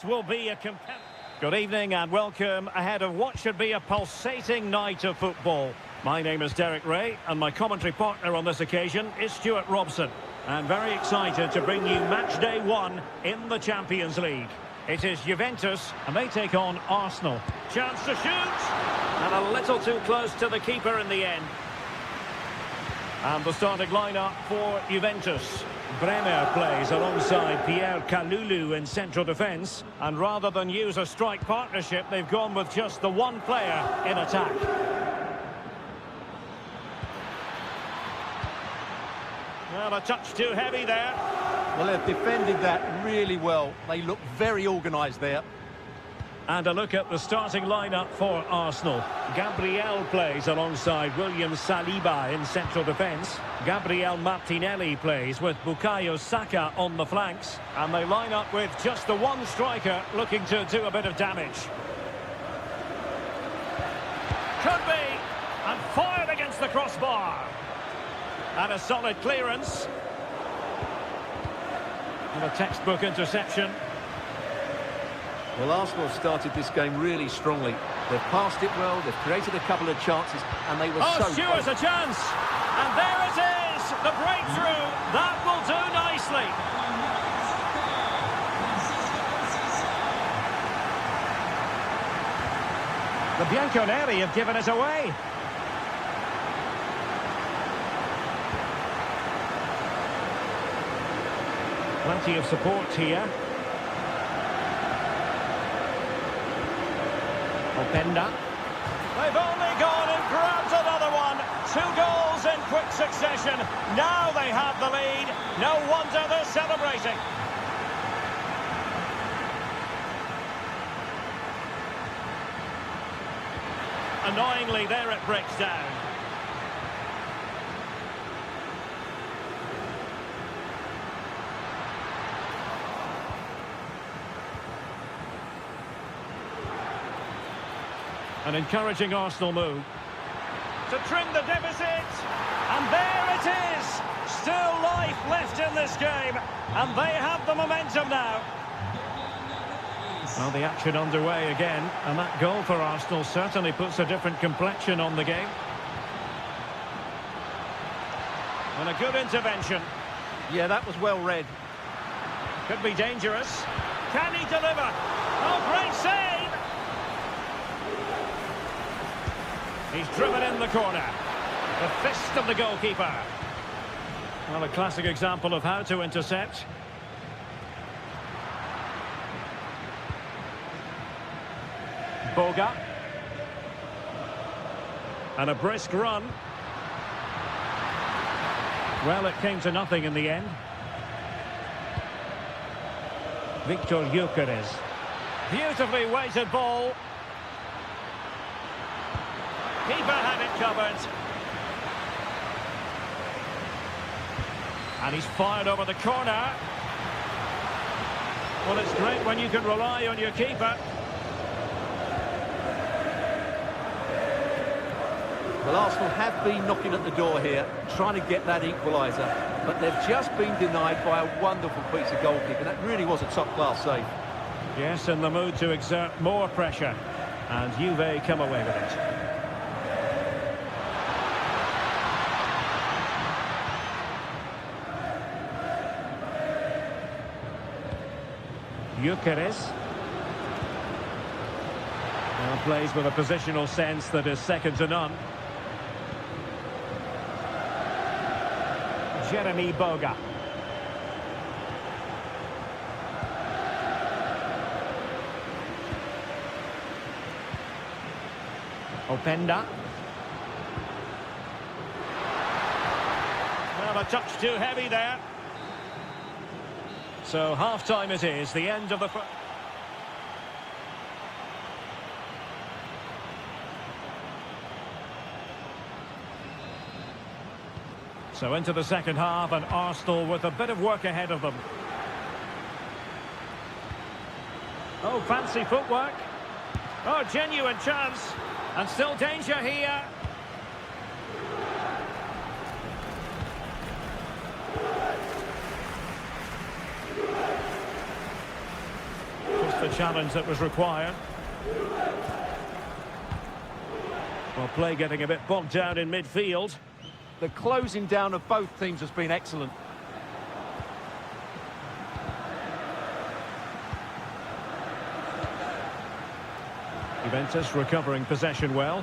Will be a Good evening and welcome ahead of what should be a pulsating night of football. My name is Derek Ray and my commentary partner on this occasion is Stuart Robson. And very excited to bring you match day 1 in the Champions League. It is Juventus and they take on Arsenal. Chance to shoot and a little too close to the keeper in the end. And the starting lineup for Juventus. Bremer plays alongside Pierre Kalulu in central defence. And rather than use a strike partnership, they've gone with just the one player in attack. Well, a touch too heavy there. Well, they've defended that really well. They look very organised there. And a look at the starting lineup for Arsenal. Gabriel plays alongside William Saliba in central defence. Gabriel Martinelli plays with Bukayo Saka on the flanks. And they line up with just the one striker looking to do a bit of damage. Could be. And fired against the crossbar. And a solid clearance. And a textbook interception. Well, Arsenal have started this game really strongly. They've passed it well, they've created a couple of chances, and they were so... Oh, Stewart's a chance! And there it is! The breakthrough! That will do nicely! The Bianconeri have given it away. Plenty of support here. Openda. They've only gone and grabbed another one. 2 goals in quick succession. Now they have the lead. No wonder they're celebrating. Annoyingly, there it breaks down. An encouraging Arsenal move. To trim the deficit. And there it is. Still life left in this game. And they have the momentum now. Well, the action underway again. And that goal for Arsenal certainly puts a different complexion on the game. And a good intervention. Yeah, that was well read. Could be dangerous. Can he deliver? Oh, great save! He's driven in the corner. The fist of the goalkeeper. Well, a classic example of how to intercept. Boga. And a brisk run. Well, it came to nothing in the end. Victor Gyökeres. Beautifully weighted ball. Keeper had it covered. And he's fired over the corner. Well, it's great when you can rely on your keeper. Well, Arsenal have been knocking at the door here, trying to get that equaliser. But they've just been denied by a wonderful piece of goalkeeping. That really was a top-class save. Yes, in the mood to exert more pressure. And Juve come away with it. Gyökeres. Now plays with a positional sense that is second to none. Jeremy Boga. Openda. Well, a touch too heavy there. So half-time it is, the end of the... So into the second half, and Arsenal with a bit of work ahead of them. Oh, fancy footwork. Oh, genuine chance. And still danger here. the challenge that was required. Well, play getting a bit bogged down in midfield. The closing down of both teams has been excellent. Juventus recovering possession well.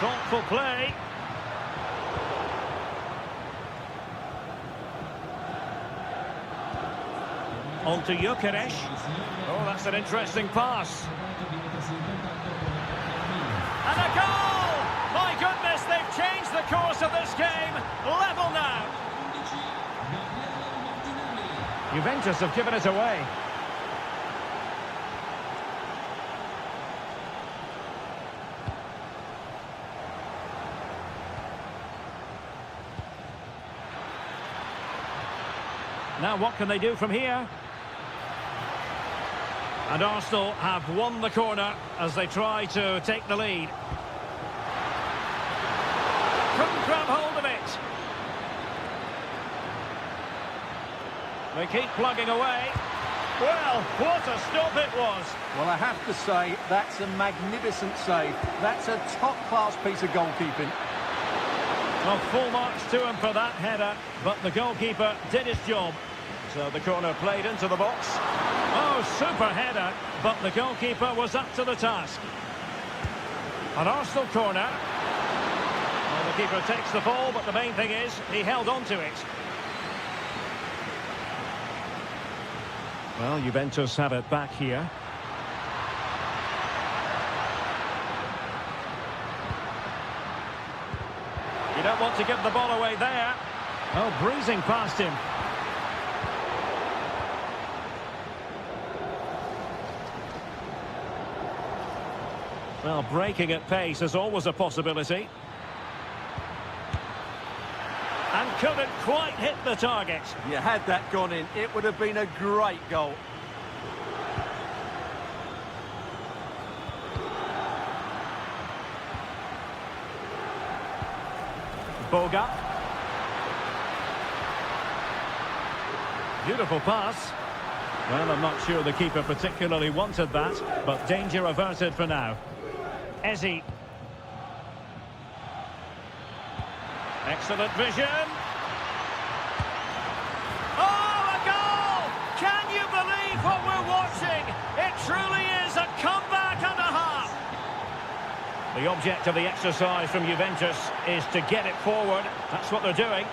Thoughtful play. On to Gyökeres. Oh, that's an interesting pass. And a goal! My goodness, they've changed the course of this game. Level now. Juventus have given it away. Now what can they do from here? And Arsenal have won the corner as they try to take the lead. Couldn't grab hold of it. They keep plugging away. Well, what a stop it was. Well, I have to say, that's a magnificent save. That's a top-class piece of goalkeeping. Well, full marks to him for that header, but the goalkeeper did his job. So the corner played into the box. Oh, super header, but the goalkeeper was up to the task. An Arsenal corner. Well, the keeper takes the ball, but the main thing is he held on to it. Well, Juventus have it back here. You don't want to give the ball away there. Oh, breezing past him. Well, breaking at pace is always a possibility. And couldn't quite hit the target. You had that gone in, it would have been a great goal. Boga. Beautiful pass. Well, I'm not sure the keeper particularly wanted that, but danger averted for now. Ezzy. Excellent vision. Oh, a goal! Can you believe what we're watching? It truly is a comeback and a half. The object of the exercise from Juventus is to get it forward. That's what they're doing.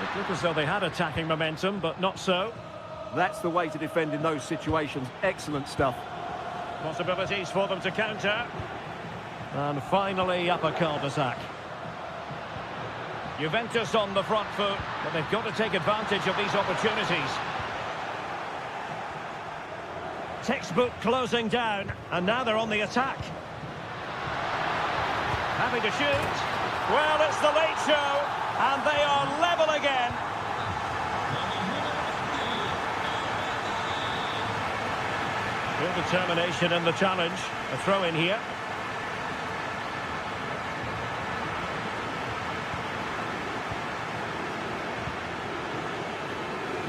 It looked as though they had attacking momentum, but not so. That's the way to defend in those situations. Excellent stuff. Possibilities for them to counter. And finally up a cul-de-sac. Juventus on the front foot, but they've got to take advantage of these opportunities. Textbook closing down, and now they're on the attack. Happy to shoot. Well, it's the late show, and they are level again. Real determination in the challenge. A throw in here.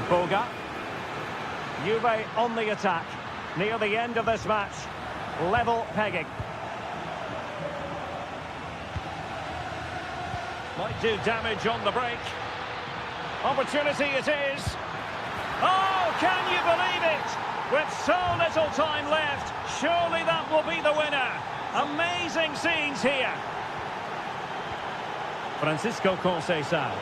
Boga. Juve on the attack. Near the end of this match. Level pegging. Might do damage on the break. Opportunity it is. Oh, can you believe it? With so little time left, surely that will be the winner. Amazing scenes here. Francisco Conceição.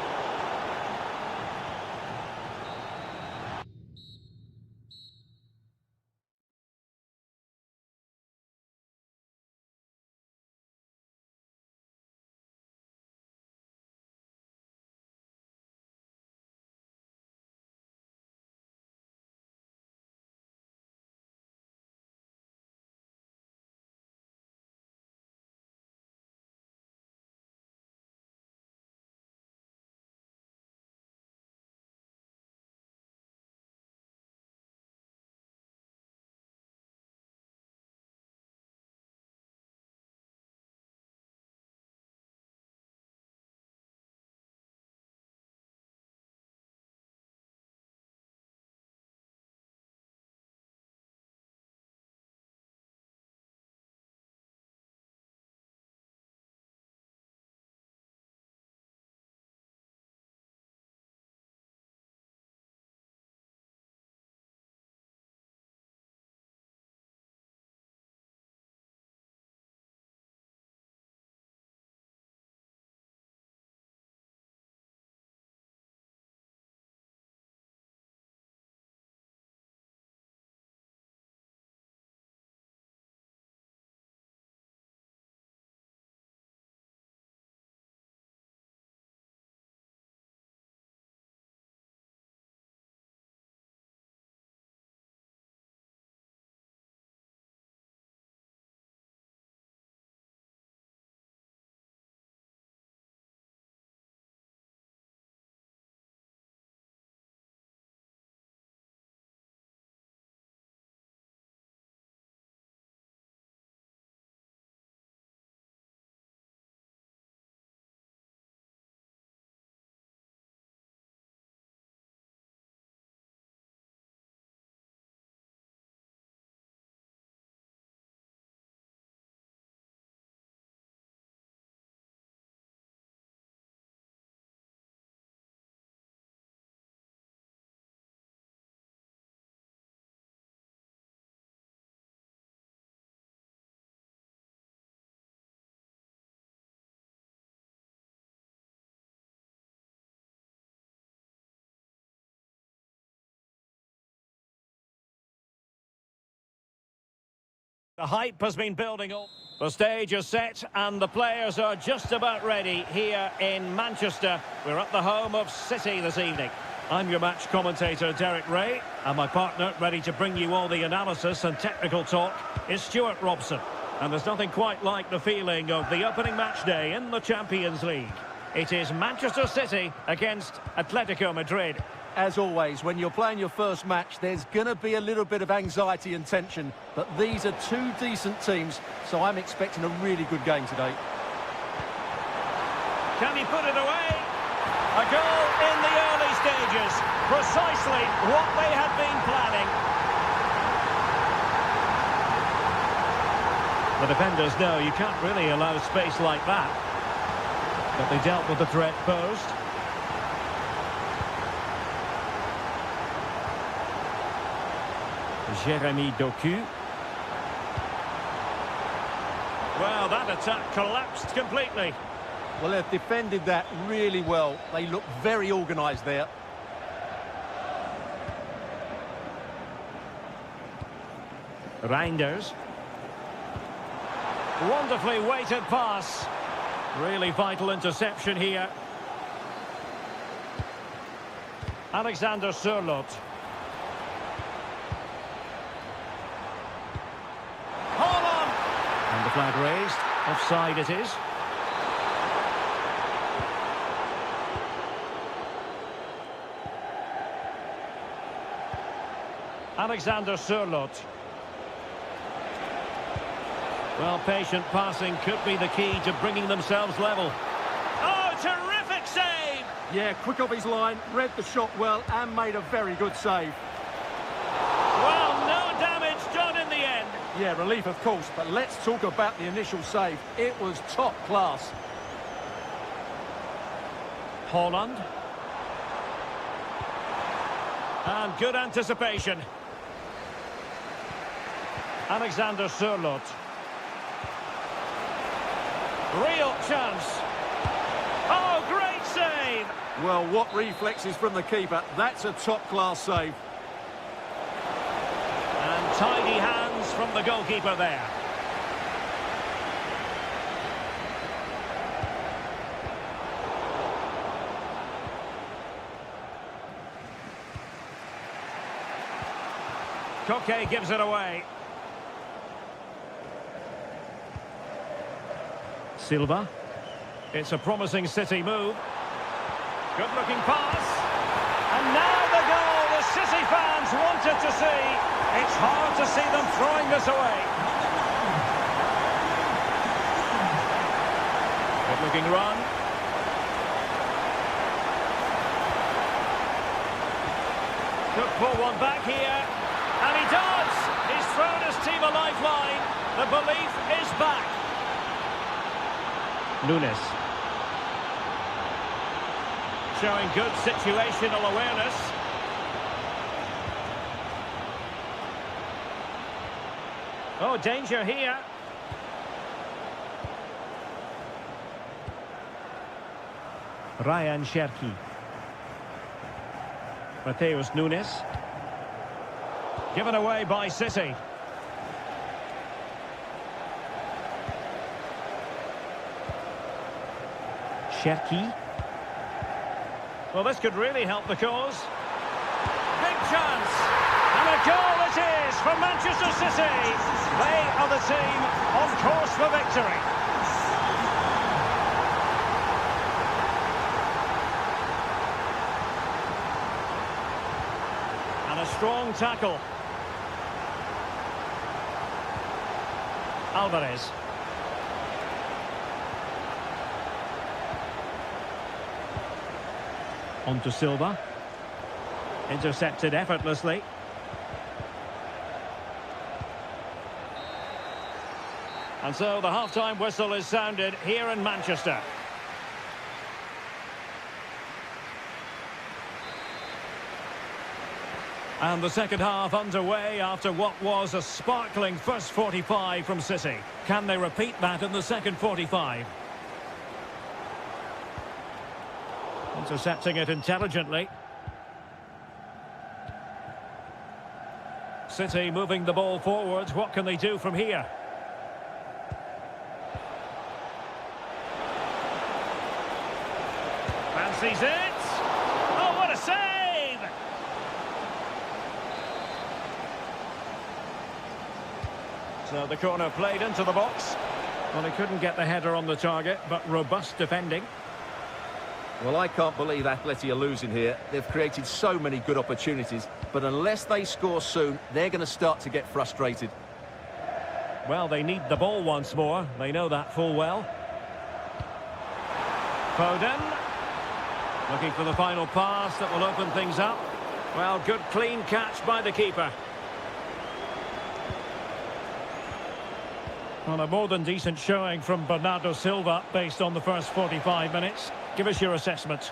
The hype has been building up. The stage is set and the players are just about ready here in Manchester. We're at the home of City this evening. I'm your match commentator, Derek Ray, and my partner, ready to bring you all the analysis and technical talk, is Stuart Robson. And there's nothing quite like the feeling of the opening match day in the Champions League. It is Manchester City against Atletico Madrid. As always, when you're playing your first match, there's going to be a little bit of anxiety and tension. But these are two decent teams, so I'm expecting a really good game today. Can he put it away? A goal in the early stages. Precisely what they had been planning. The defenders know you can't really allow space like that. But they dealt with the threat posed. Jeremy Doku. Well, that attack collapsed completely. Well, they've defended that really well. They look very organised there. Reinders. Wonderfully weighted pass. Really vital interception here. Alexander Sørloth. And the flag raised. Offside it is. Alexander Sørloth. Well, patient passing could be the key to bringing themselves level. Oh, terrific save! Yeah, quick off his line, read the shot well and made a very good save. Well, no damage done in the end. Yeah, relief of course, but let's talk about the initial save. It was top class. Holland. And good anticipation. Alexander Sørloth. Real chance. Oh, great save! Well, what reflexes from the keeper. That's a top-class save. And tidy hands from the goalkeeper there. Koke gives it away. Silva. It's a promising City move. Good-looking pass. And now the goal the City fans wanted to see. It's hard to see them throwing this away. Good-looking run. Could pull one back here. And he does! He's thrown his team a lifeline. The belief is back. Nunes. Showing good situational awareness. Oh, danger here. Ryan Cherki. Mateus Nunes. Given away by City. Cherki. Well, this could really help the cause. Big chance. And a goal it is for Manchester City. They are the team on course for victory. And a strong tackle. Alvarez. On to Silva. Intercepted effortlessly. And so the half-time whistle is sounded here in Manchester. And the second half underway after what was a sparkling first 45 from City. Can they repeat that in the second 45? Intercepting it intelligently. City moving the ball forwards. What can they do from here? Fancies it. Oh, what a save! So the corner played into the box. Well, he couldn't get the header on the target, but robust defending. Well, I can't believe Atleti are losing here. They've created so many good opportunities, but unless they score soon, they're going to start to get frustrated. Well, they need the ball once more. They know that full well. Foden. Looking for the final pass that will open things up. Well, good clean catch by the keeper. Well, a more than decent showing from Bernardo Silva based on the first 45 minutes. Give us your assessment.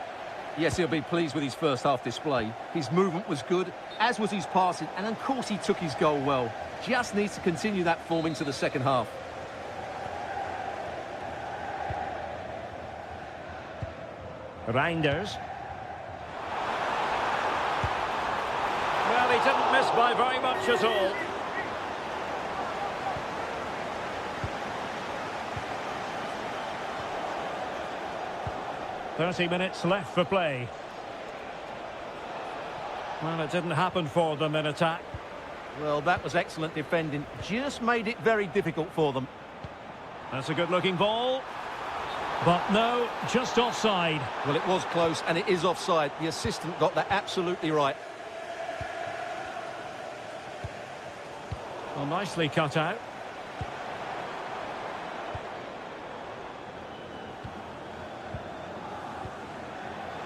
Yes, he'll be pleased with his first half display. His movement was good, as was his passing, and of course he took his goal well. Just needs to continue that form into the second half. Reinders. Well, he didn't miss by very much at all. "30 minutes left for play." Well, it didn't happen for them in attack. Well, that was excellent defending. Just made it very difficult for them. That's a good-looking ball. But no, just offside. Well, it was close, and it is offside. The assistant got that absolutely right. Well, nicely cut out.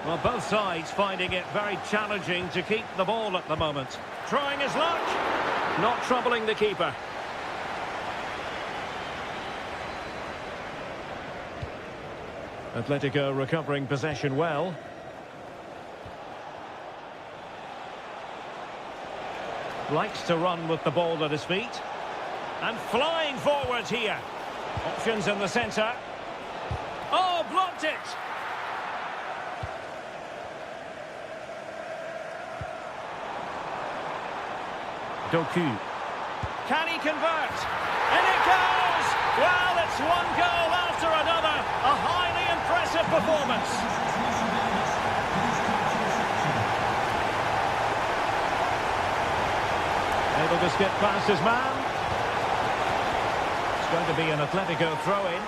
Well, both sides finding it very challenging to keep the ball at the moment. Trying his luck. Not troubling the keeper. Atletico recovering possession well. Likes to run with the ball at his feet. And flying forward here. Options in the centre. Oh, blocked it! Doku. Can he convert? And it goes! Well, it's one goal after another. A highly impressive performance. Able to skip past his man. It's going to be an Atletico throw-in.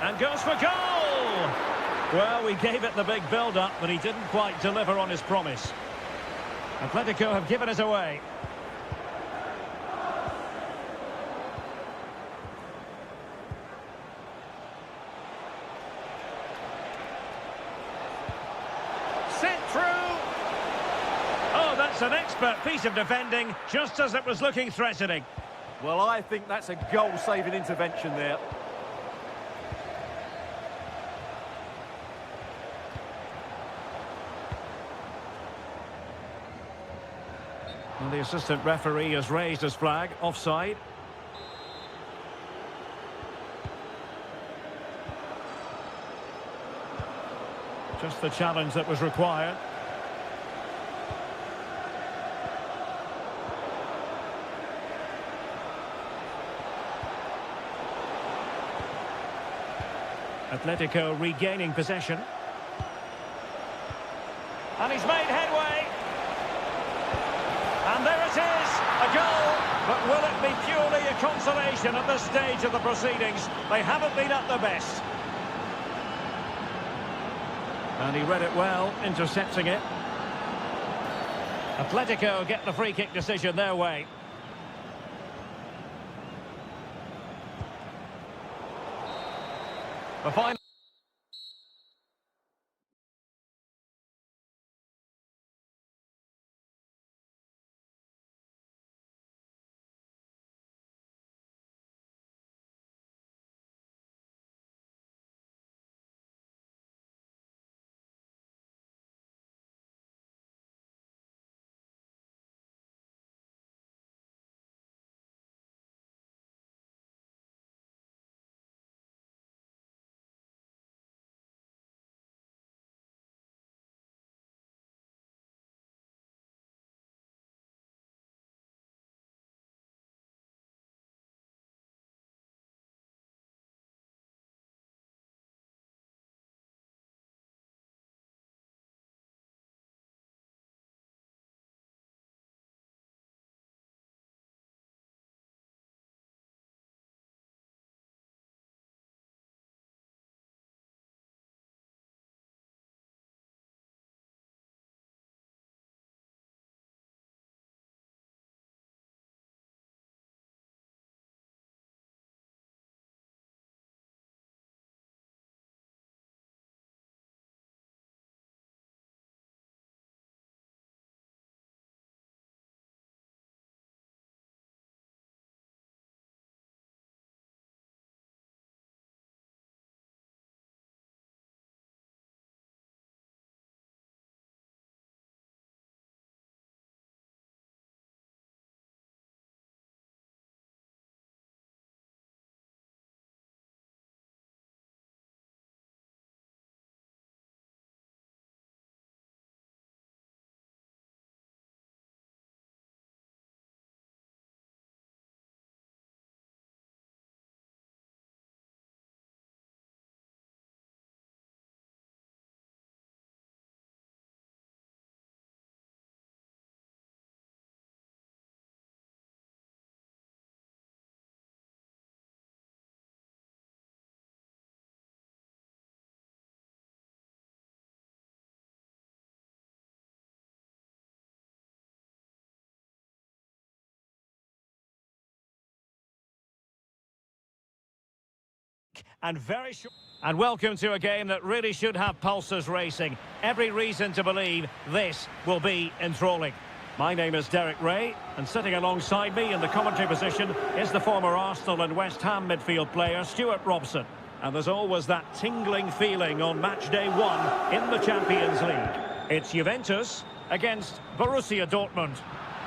And goes for goal! Well, we gave it the big build-up, but he didn't quite deliver on his promise. Atletico have given it away. Sent through! Oh, that's an expert piece of defending, just as it was looking threatening. Well, I think that's a goal-saving intervention there. And the assistant referee has raised his flag, offside. Just the challenge that was required. Atletico regaining possession. And he's made headway. And there it is, a goal. But will it be purely a consolation at this stage of the proceedings? They haven't been at their best. And he read it well, intercepting it. Atletico get the free kick decision their way. The final. And very short. And welcome to a game that really should have pulses racing. Every reason to believe this will be enthralling. My name is Derek Ray, and sitting alongside me in the commentary position is the former Arsenal and West Ham midfield player Stuart Robson. And there's always that tingling feeling on match day one in the Champions League. It's Juventus against Borussia Dortmund.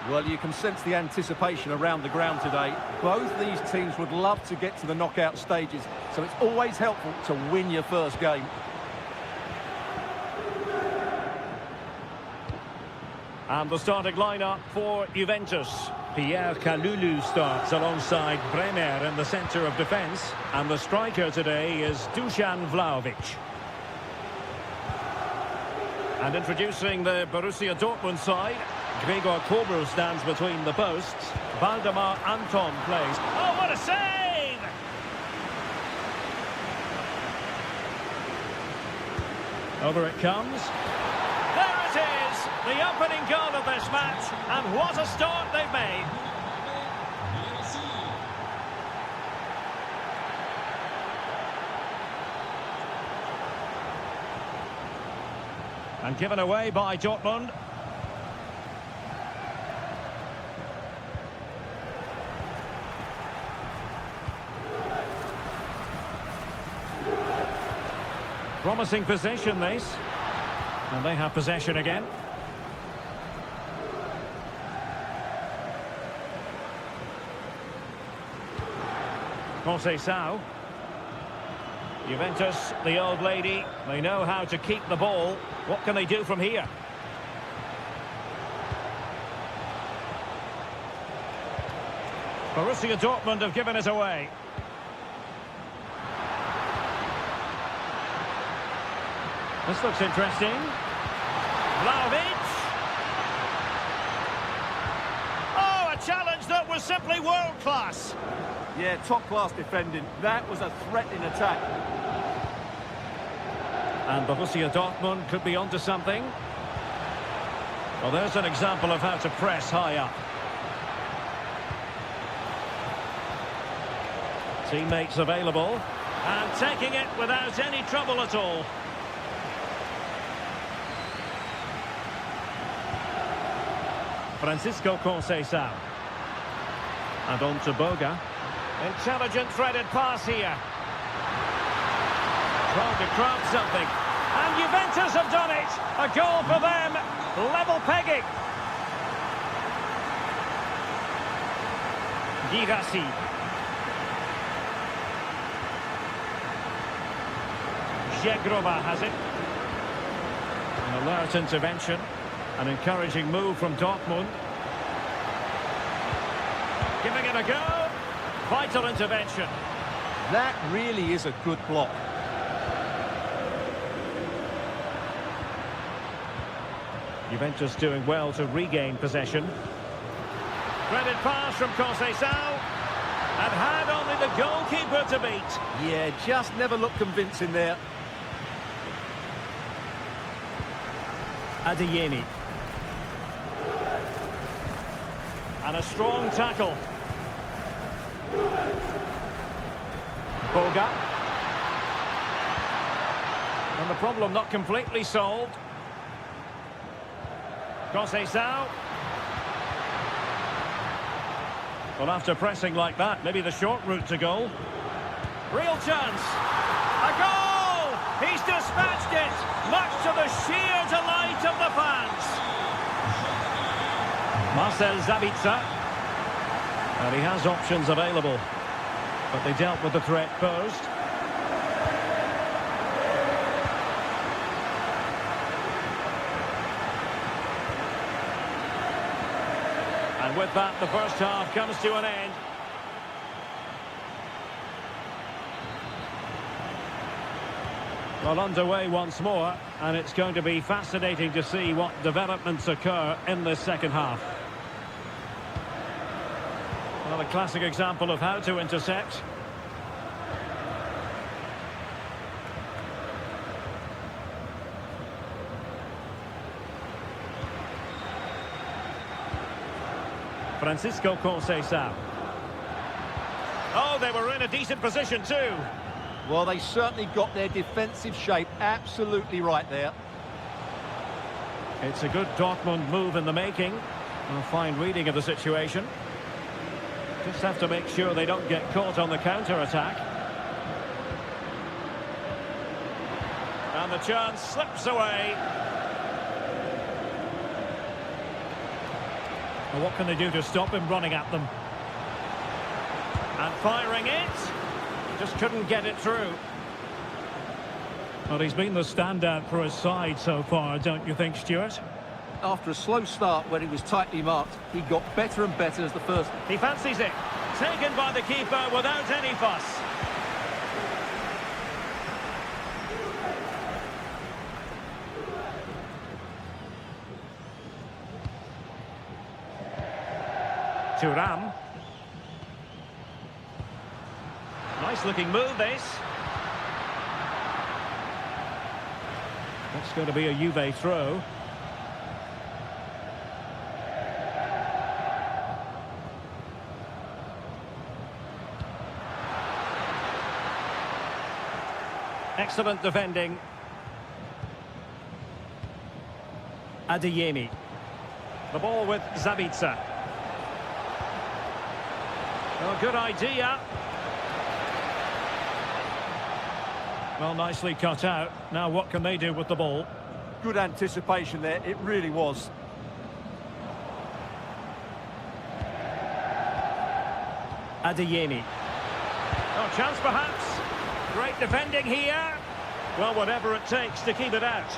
Well, you can sense the anticipation around the ground today. Both these teams would love to get to the knockout stages, so it's always helpful to win your first game. And the starting lineup for Juventus. Pierre Kalulu starts alongside Bremer in the centre of defence. And the striker today is Dusan Vlahovic. And introducing the Borussia Dortmund side, Gregor Kobel stands between the posts. Valdemar Anton plays. Oh, what a save! Over it comes. There it is! The opening goal of this match. And what a start they've made. And given away by Dortmund. Promising possession, this. And they have possession again. Conceição. Juventus, the old lady, they know how to keep the ball. What can they do from here? Borussia Dortmund have given it away. This looks interesting. Vlahovic. Oh, a challenge that was simply world-class. Yeah, top-class defending. That was a threat in attack. And Borussia Dortmund could be onto something. Well, there's an example of how to press high up. Teammates available. And taking it without any trouble at all. Francisco Conceição. And on to Boga. Intelligent threaded pass here. Trying to craft something. And Juventus have done it. A goal for them. Level pegging. Girassi. Jegrova has it. An alert intervention. An encouraging move from Dortmund. Giving it a go. Vital intervention. That really is a good block. Juventus doing well to regain possession. Threaded pass from Conceição. And had only the goalkeeper to beat. Yeah, just never looked convincing there. Adeyemi. And a strong tackle. Boga. And the problem not completely solved. Conceição. Well, after pressing like that, maybe the short route to goal. Real chance. A goal! He's dispatched it, much to the sheer delight of the fans. Marcel Sabitzer. And he has options available. But they dealt with the threat posed. And with that, the first half comes to an end. Well, underway once more, and it's going to be fascinating to see what developments occur in this second half. Well, a classic example of how to intercept. Francisco Conceição. Oh, they were in a decent position too. Well, they certainly got their defensive shape absolutely right there. It's a good Dortmund move in the making. A fine reading of the situation. Just have to make sure they don't get caught on the counter-attack. And the chance slips away. Well, what can they do to stop him running at them? And firing it. Just couldn't get it through. Well, he's been the standout for his side so far, don't you think, Stuart? After a slow start when he was tightly marked, he got better and better as the first... He fancies it. Taken by the keeper without any fuss. Thuram. Nice looking move, this. That's going to be a Juve throw. Excellent defending. Adeyemi. The ball with Zabitsa. Oh, good idea. Well, nicely cut out. Now what can they do with the ball? Good anticipation there, it really was. Adeyemi. Oh, chance perhaps. Great defending here. Well, whatever it takes to keep it out.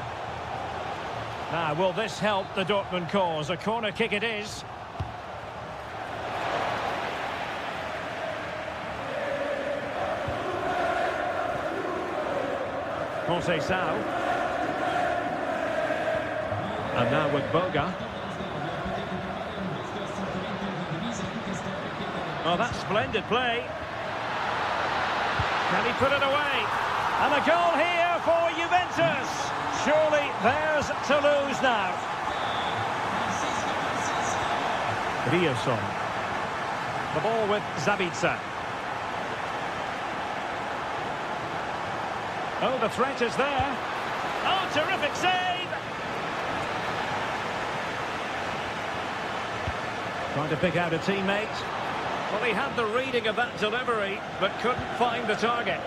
Now, will this help the Dortmund cause? A corner kick it is. Conceição. And now with Boga. Oh, that's splendid play. Can he put it away? And a goal here for Juventus. Surely theirs to lose now. Riosson. The ball with Zabitsa. Oh, the threat is there. Oh, terrific save! Trying to pick out a teammate. Well, he had the reading of that delivery, but couldn't find the target.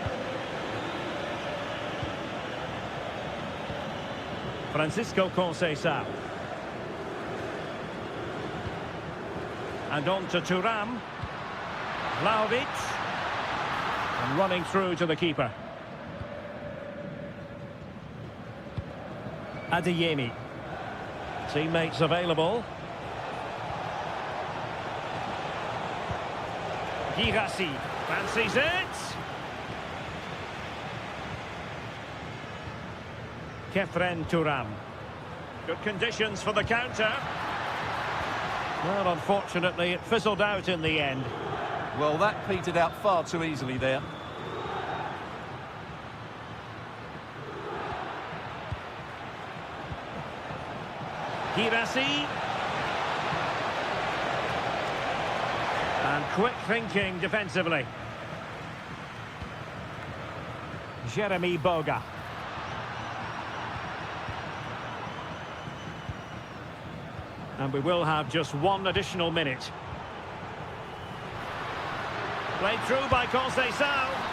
Francisco Conceição. And on to Thuram. Vlahovic. And running through to the keeper. Adeyemi. Teammates available. Girassi fancies it. Kefren Thuram. Good conditions for the counter. Well, unfortunately, it fizzled out in the end. Well, that petered out far too easily there. Girassi. And quick thinking defensively. Jeremy Boga. And we will have just one additional minute. Played through by Conceição.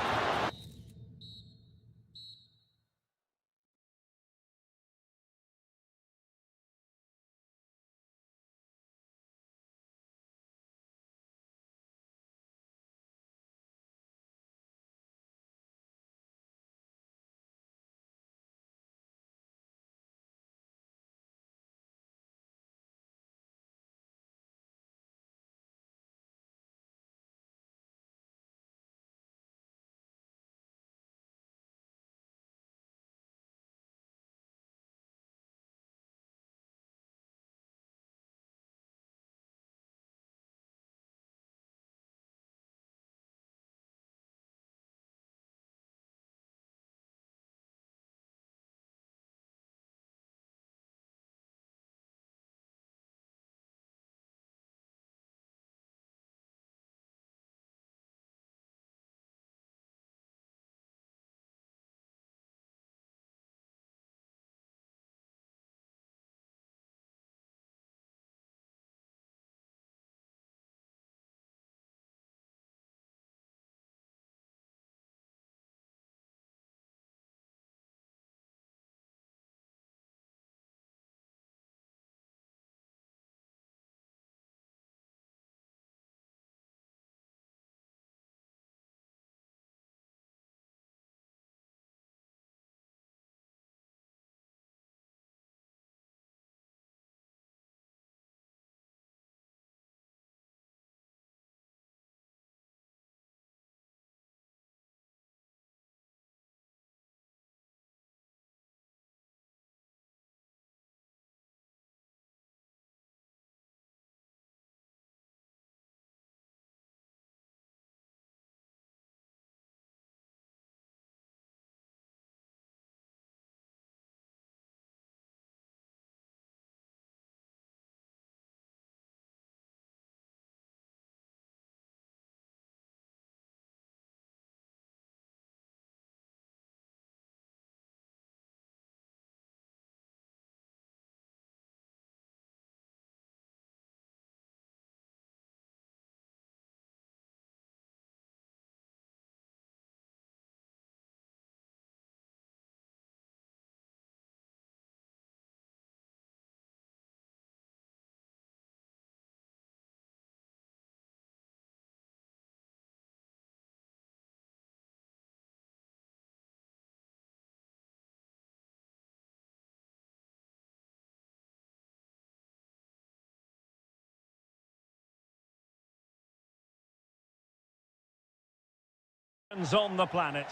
On the planet.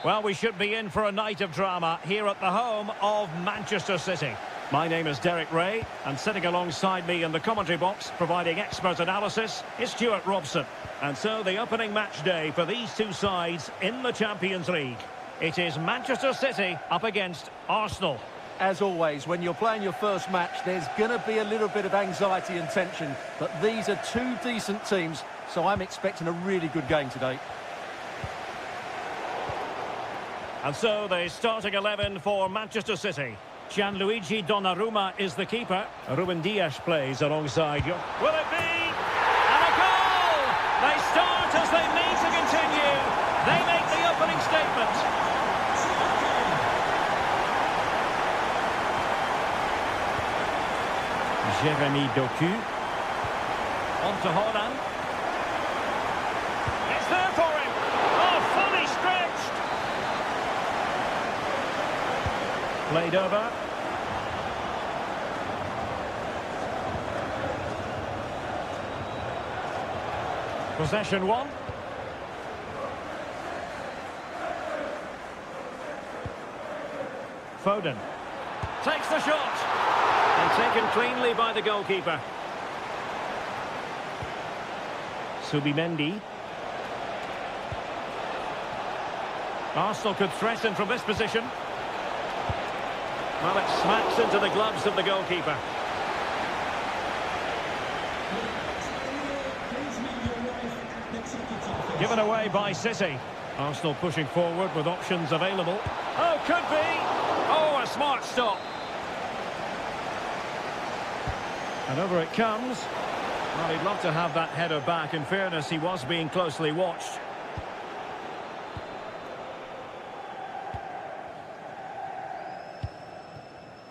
Well, we should be in for a night of drama here at the home of Manchester City. My name is Derek Ray, and sitting alongside me in the commentary box, providing expert analysis, is Stuart Robson. And so the opening match day for these two sides in the Champions League. It is Manchester City up against Arsenal. As always, when you're playing your first match, there's going to be a little bit of anxiety and tension. But these are two decent teams, so I'm expecting a really good game today. And so the starting 11 for Manchester City. Gianluigi Donnarumma is the keeper. Ruben Dias plays alongside you. Will it be? And a goal! They start as they mean to continue. They make the opening statement. Jeremy Doku. On to Holland. It's there for him. Oh, fully stretched. Played over. Possession one. Foden. Takes the shot. And taken cleanly by the goalkeeper. Subimendi. Arsenal could threaten from this position. Well, it smacks into the gloves of the goalkeeper. Given away by City. Arsenal pushing forward with options available. Oh, could be! Oh, a smart stop. And over it comes. Well, he'd love to have that header back. In fairness, he was being closely watched.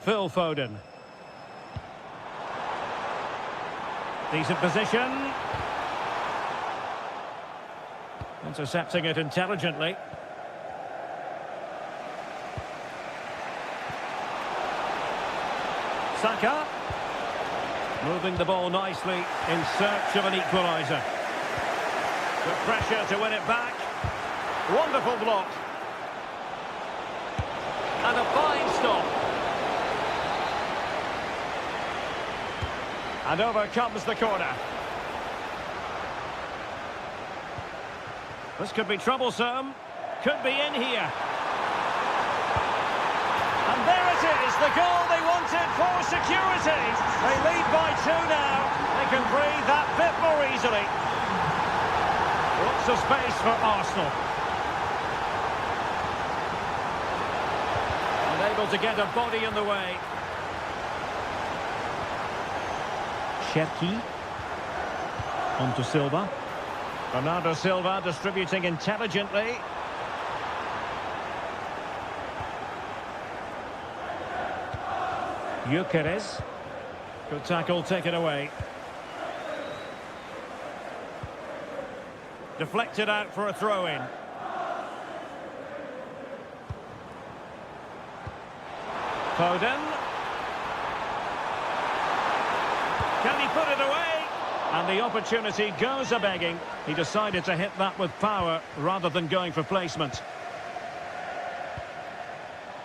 Phil Foden. Decent position. Intercepting it intelligently. Saka. Moving the ball nicely in search of an equaliser. Good pressure to win it back. Wonderful block. And a fine stop. And over comes the corner. This could be troublesome. Could be in here. And there it is, the goal they wanted for security. They lead by 2 now. They can breathe that bit more easily. Lots of space for Arsenal. Unable to get a body in the way. Cherki. On to Silva. Bernardo Silva distributing intelligently. Gyökeres. Good tackle taken away. Deflected out for a throw-in. Foden. Can he put it away? And the opportunity goes a-begging. He decided to hit that with power rather than going for placement.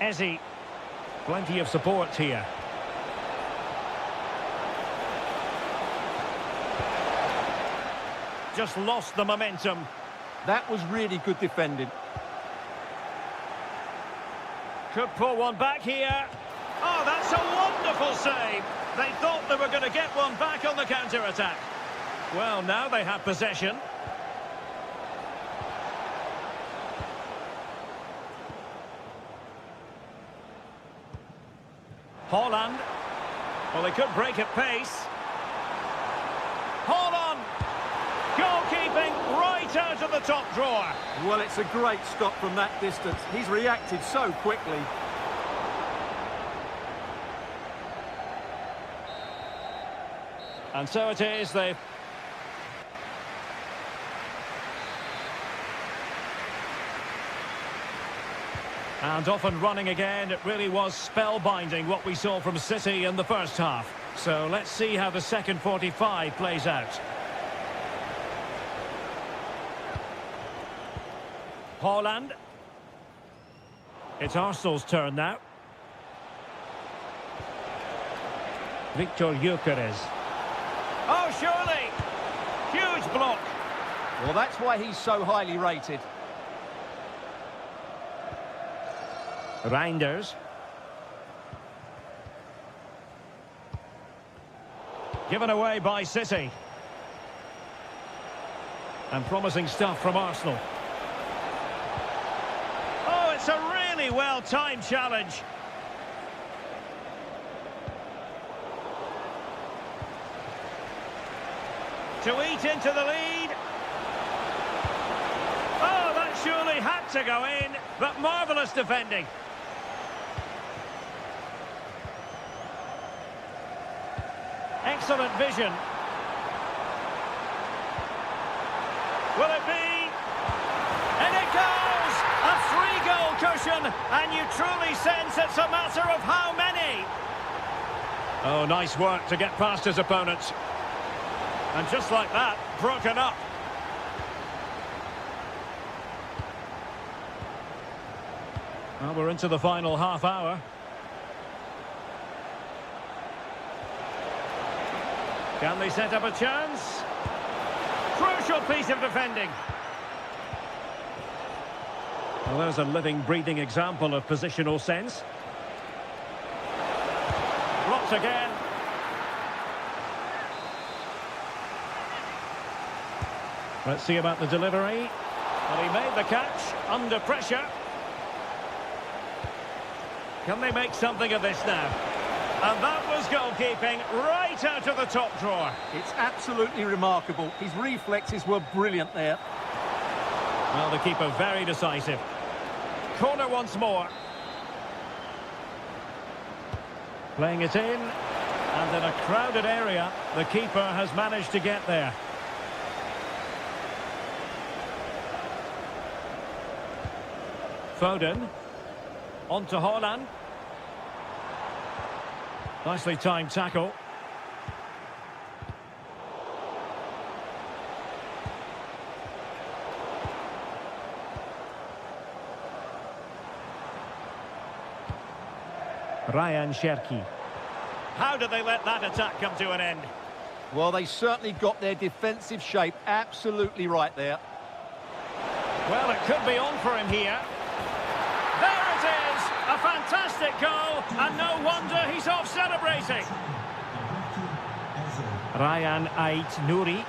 Eze. Plenty of support here. Just lost the momentum. That was really good defending. Could pull one back here. Oh, that's a wonderful save. They thought they were going to get one back on the counter-attack. Well, now they have possession. Holland. Well, they could break at pace. Hold on. Goalkeeping right out of the top drawer. Well, it's a great stop from that distance. He's reacted so quickly. And so it is, they've... And off and running again. It really was spellbinding what we saw from City in the first half. So let's see how the second 45 plays out. Haaland. It's Arsenal's turn now. Victor Gyökeres. Oh, surely! Huge block. Well, that's why he's so highly rated. Reinders. Given away by City. And promising stuff from Arsenal. Oh, it's a really well-timed challenge. To eat into the lead. Oh, that surely had to go in, but marvellous defending. Excellent vision. Will it be? And it goes! A 3-goal cushion, and you truly sense it's a matter of how many. Oh, nice work to get past his opponents. And just like that, broken up. Well, we're into the final half hour. Can they set up a chance? Crucial piece of defending. Well, there's a living, breathing example of positional sense. Blocked again. Let's see about the delivery. Well, he made the catch under pressure. Can they make something of this now? And that was goalkeeping right out of the top drawer. It's absolutely remarkable. His reflexes were brilliant there. Well, the keeper very decisive. Corner once more. Playing it in. And in a crowded area, the keeper has managed to get there. Foden. On to Haaland. Nicely timed tackle. Ryan Cherki. How did they let that attack come to an end? Well, they certainly got their defensive shape absolutely right there. Well, it could be on for him here. There it is! A fantastic goal, and no wonder he's off celebrating. Ryan Ait Nouri.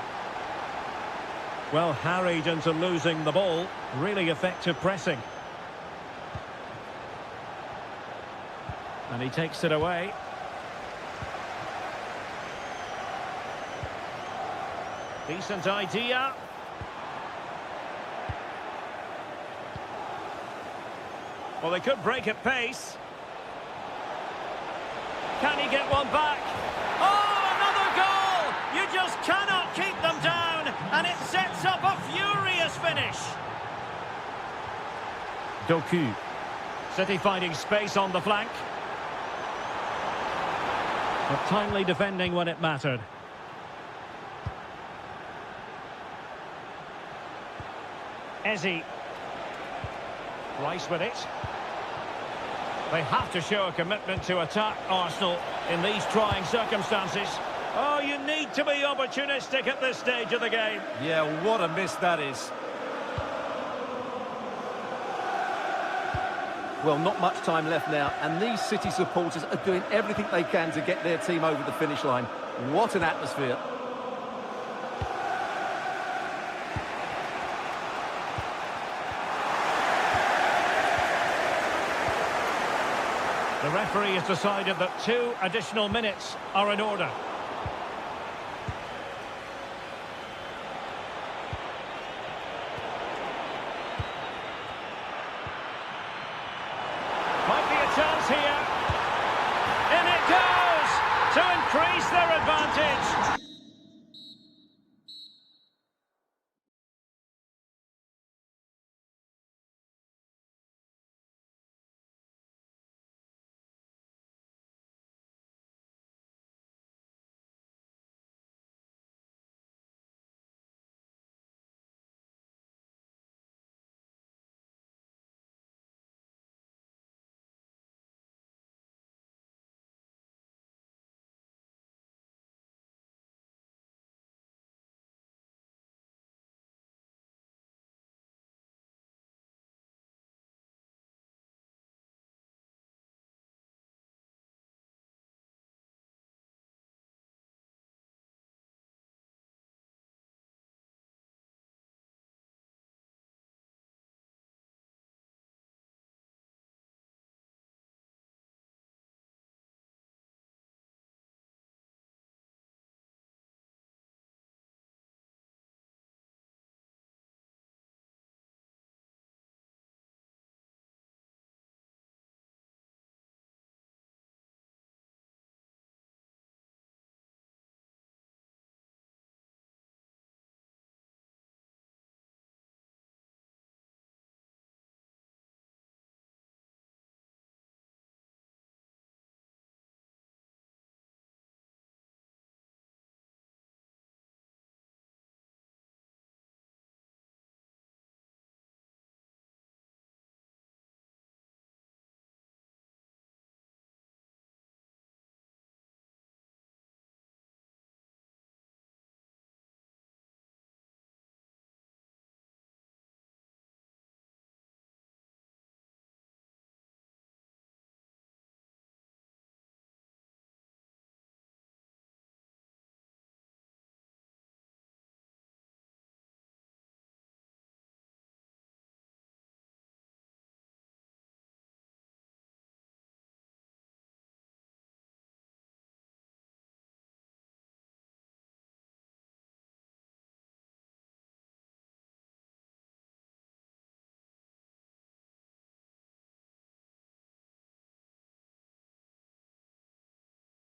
Well, harried into losing the ball. Really effective pressing. And he takes it away. Decent idea. Well, they could break at pace. Can he get one back? Oh, another goal! You just cannot keep them down, and it sets up a furious finish. Doku. City finding space on the flank. But timely defending when it mattered. Eze. Rice with it. They have to show a commitment to attack Arsenal in these trying circumstances. Oh, you need to be opportunistic at this stage of the game. Yeah, what a miss that is. Well, not much time left now, and these City supporters are doing everything they can to get their team over the finish line. What an atmosphere. The referee has decided that 2 additional minutes are in order. Might be a chance here. In it goes to increase their advantage.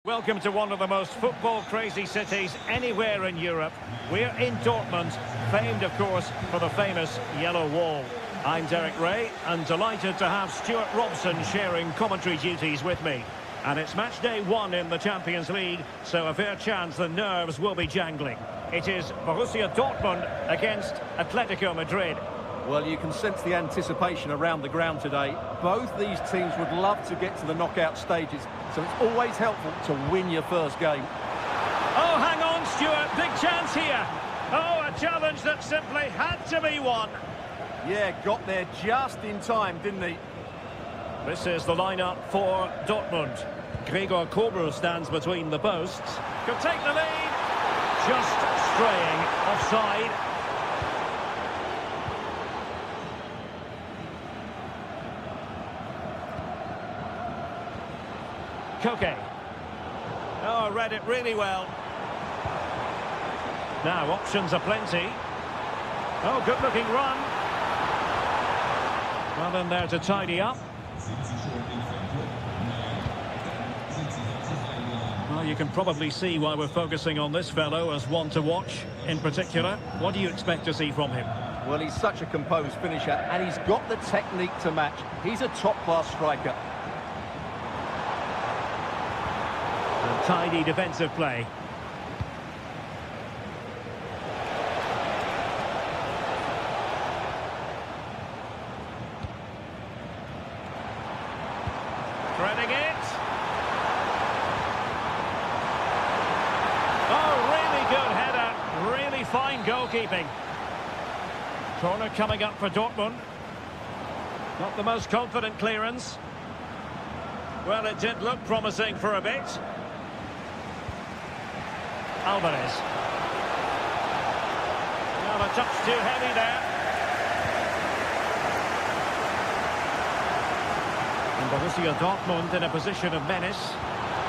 Welcome to one of the most football-crazy cities anywhere in Europe. We're in Dortmund, famed, of course, for the famous Yellow Wall. I'm Derek Ray, and delighted to have Stuart Robson sharing commentary duties with me. And it's match day 1 in the Champions League, so a fair chance the nerves will be jangling. It is Borussia Dortmund against Atletico Madrid. Well, you can sense the anticipation around the ground today. Both these teams would love to get to the knockout stages, so it's always helpful to win your first game. Oh, hang on, Stuart. Big chance here. Oh, a challenge that simply had to be won. Yeah, got there just in time, didn't he? This is the lineup for Dortmund. Gregor Kobel stands between the posts. Could take the lead. Just straying offside. Koke. Oh, read it really well. Now, options are plenty. Oh, good-looking run. Well, in there to tidy up. Well, you can probably see why we're focusing on this fellow as one to watch in particular. What do you expect to see from him? Well, he's such a composed finisher, and he's got the technique to match. He's a top-class striker. Tidy defensive play. Threading it. Oh, really good header. Really fine goalkeeping. Corner coming up for Dortmund. Not the most confident clearance. Well, it did look promising for a bit. Alvarez. Well, a touch too heavy there. And Borussia Dortmund in a position of menace.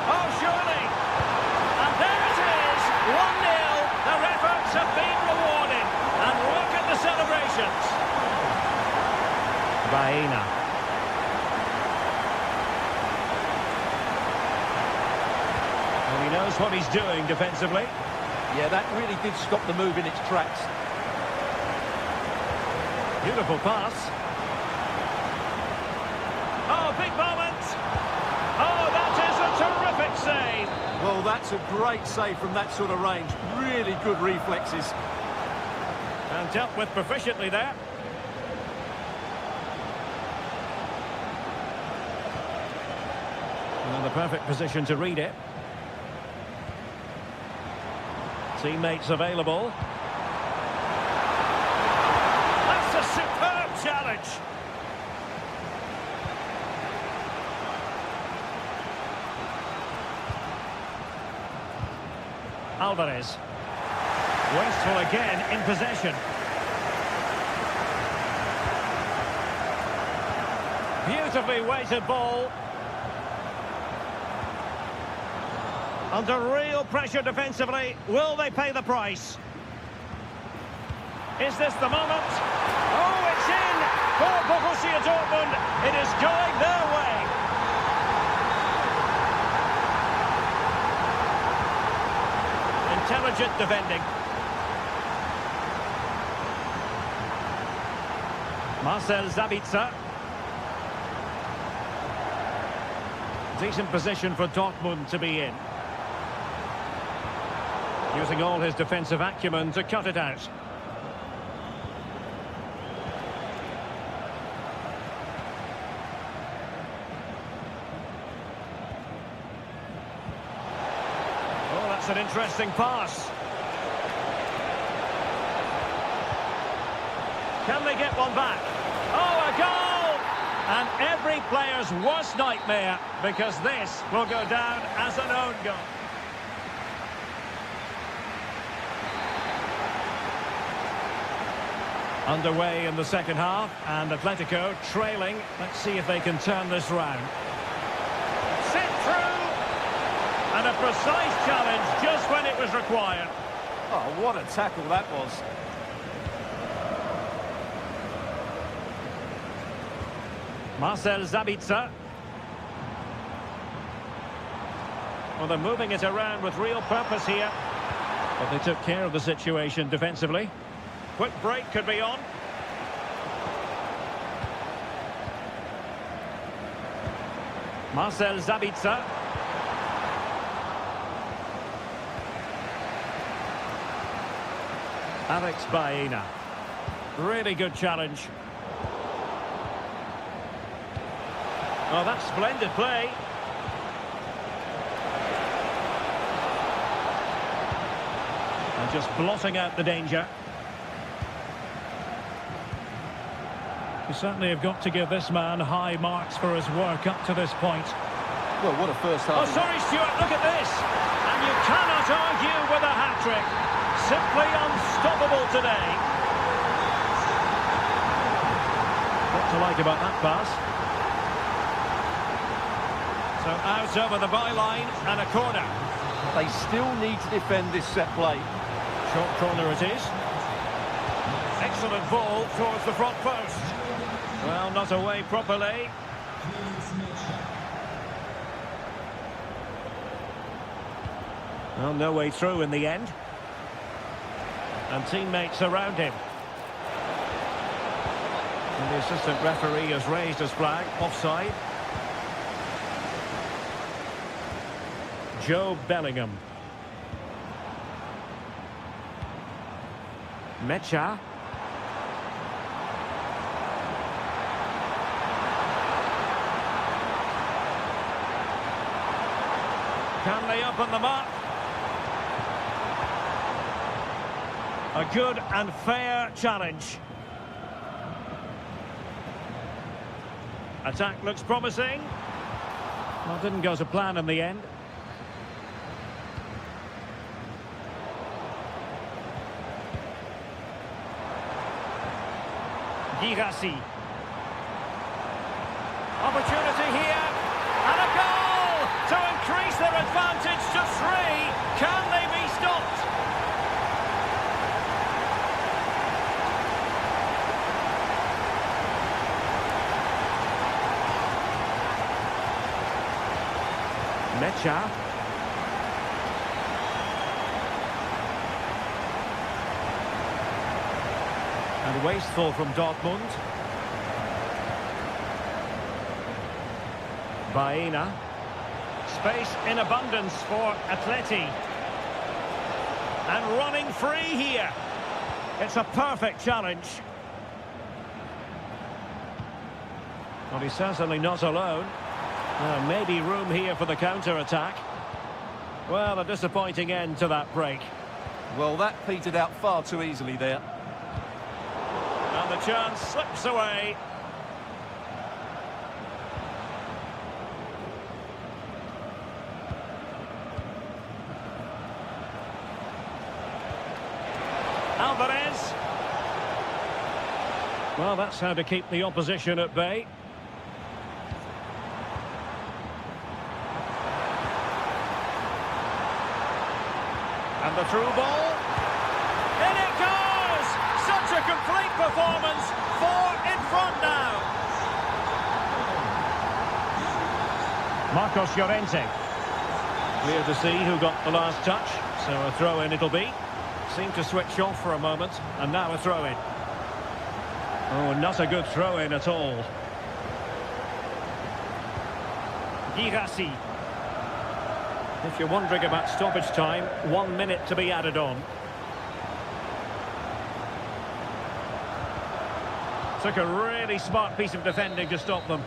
Oh, surely! And there it is! 1-0. Their efforts have been rewarded. And look at the celebrations. Baena. Well, he knows what he's doing defensively. Yeah, that really did stop the move in its tracks. Beautiful pass. Oh, big moment. Oh, that is a terrific save. Well, that's a great save from that sort of range. Really good reflexes. And dealt with proficiently there. And the perfect position to read it. Teammates available. That's a superb challenge. Alvarez. Wasteful again in possession. Beautifully weighted ball. Under real pressure defensively, will they pay the price? Is this the moment? Oh, it's in for Borussia Dortmund. It is going their way. Intelligent defending. Marcel Sabitzer. Decent position for Dortmund to be in. Using all his defensive acumen to cut it out. Oh, that's an interesting pass. Can they get one back? Oh, a goal! And every player's worst nightmare, because this will go down as an own goal. Underway in the second half, and Atletico trailing. Let's see if they can turn this round. Sit through! And a precise challenge just when it was required. Oh, what a tackle that was. Marcel Sabitzer. Well, they're moving it around with real purpose here. But they took care of the situation defensively. Quick break could be on. Marcel Zabitzer. Alex Baena. Really good challenge. Oh, that's splendid play. And just blotting out the danger. You certainly have got to give this man high marks for his work up to this point. Well, what a first half. Oh, sorry, Stuart, look at this. And you cannot argue with a hat-trick. Simply unstoppable today. What to like about that pass? So out over the byline and a corner. They still need to defend this set play. Short corner it is. Excellent ball towards the front post. Well, not away properly. Well, no way through in the end. And teammates around him. And the assistant referee has raised his flag, offside. Joe Bellingham. Mecha. Can they open them up? A good and fair challenge. Attack looks promising. Well, didn't go to plan in the end. Girassi. Opportunity here. And a goal to increase their advantage to 3. Can they be stopped? Mecha. And wasteful from Dortmund. Baena. Space in abundance for Atleti. And running free here. It's a perfect challenge. Well, he's certainly not alone. Maybe room here for the counter-attack. Well, a disappointing end to that break. Well, that petered out far too easily there. And the chance slips away. Alvarez. Well, that's how to keep the opposition at bay. And the through ball. In it goes! Such a complete performance. 4 in front now. Marcos Llorente. Clear to see who got the last touch. So a throw-in it'll be. Seemed to switch off for a moment. And now a throw-in. Oh, not a good throw-in at all. Girassi. If you're wondering about stoppage time, 1 minute to be added on. Took a really smart piece of defending to stop them.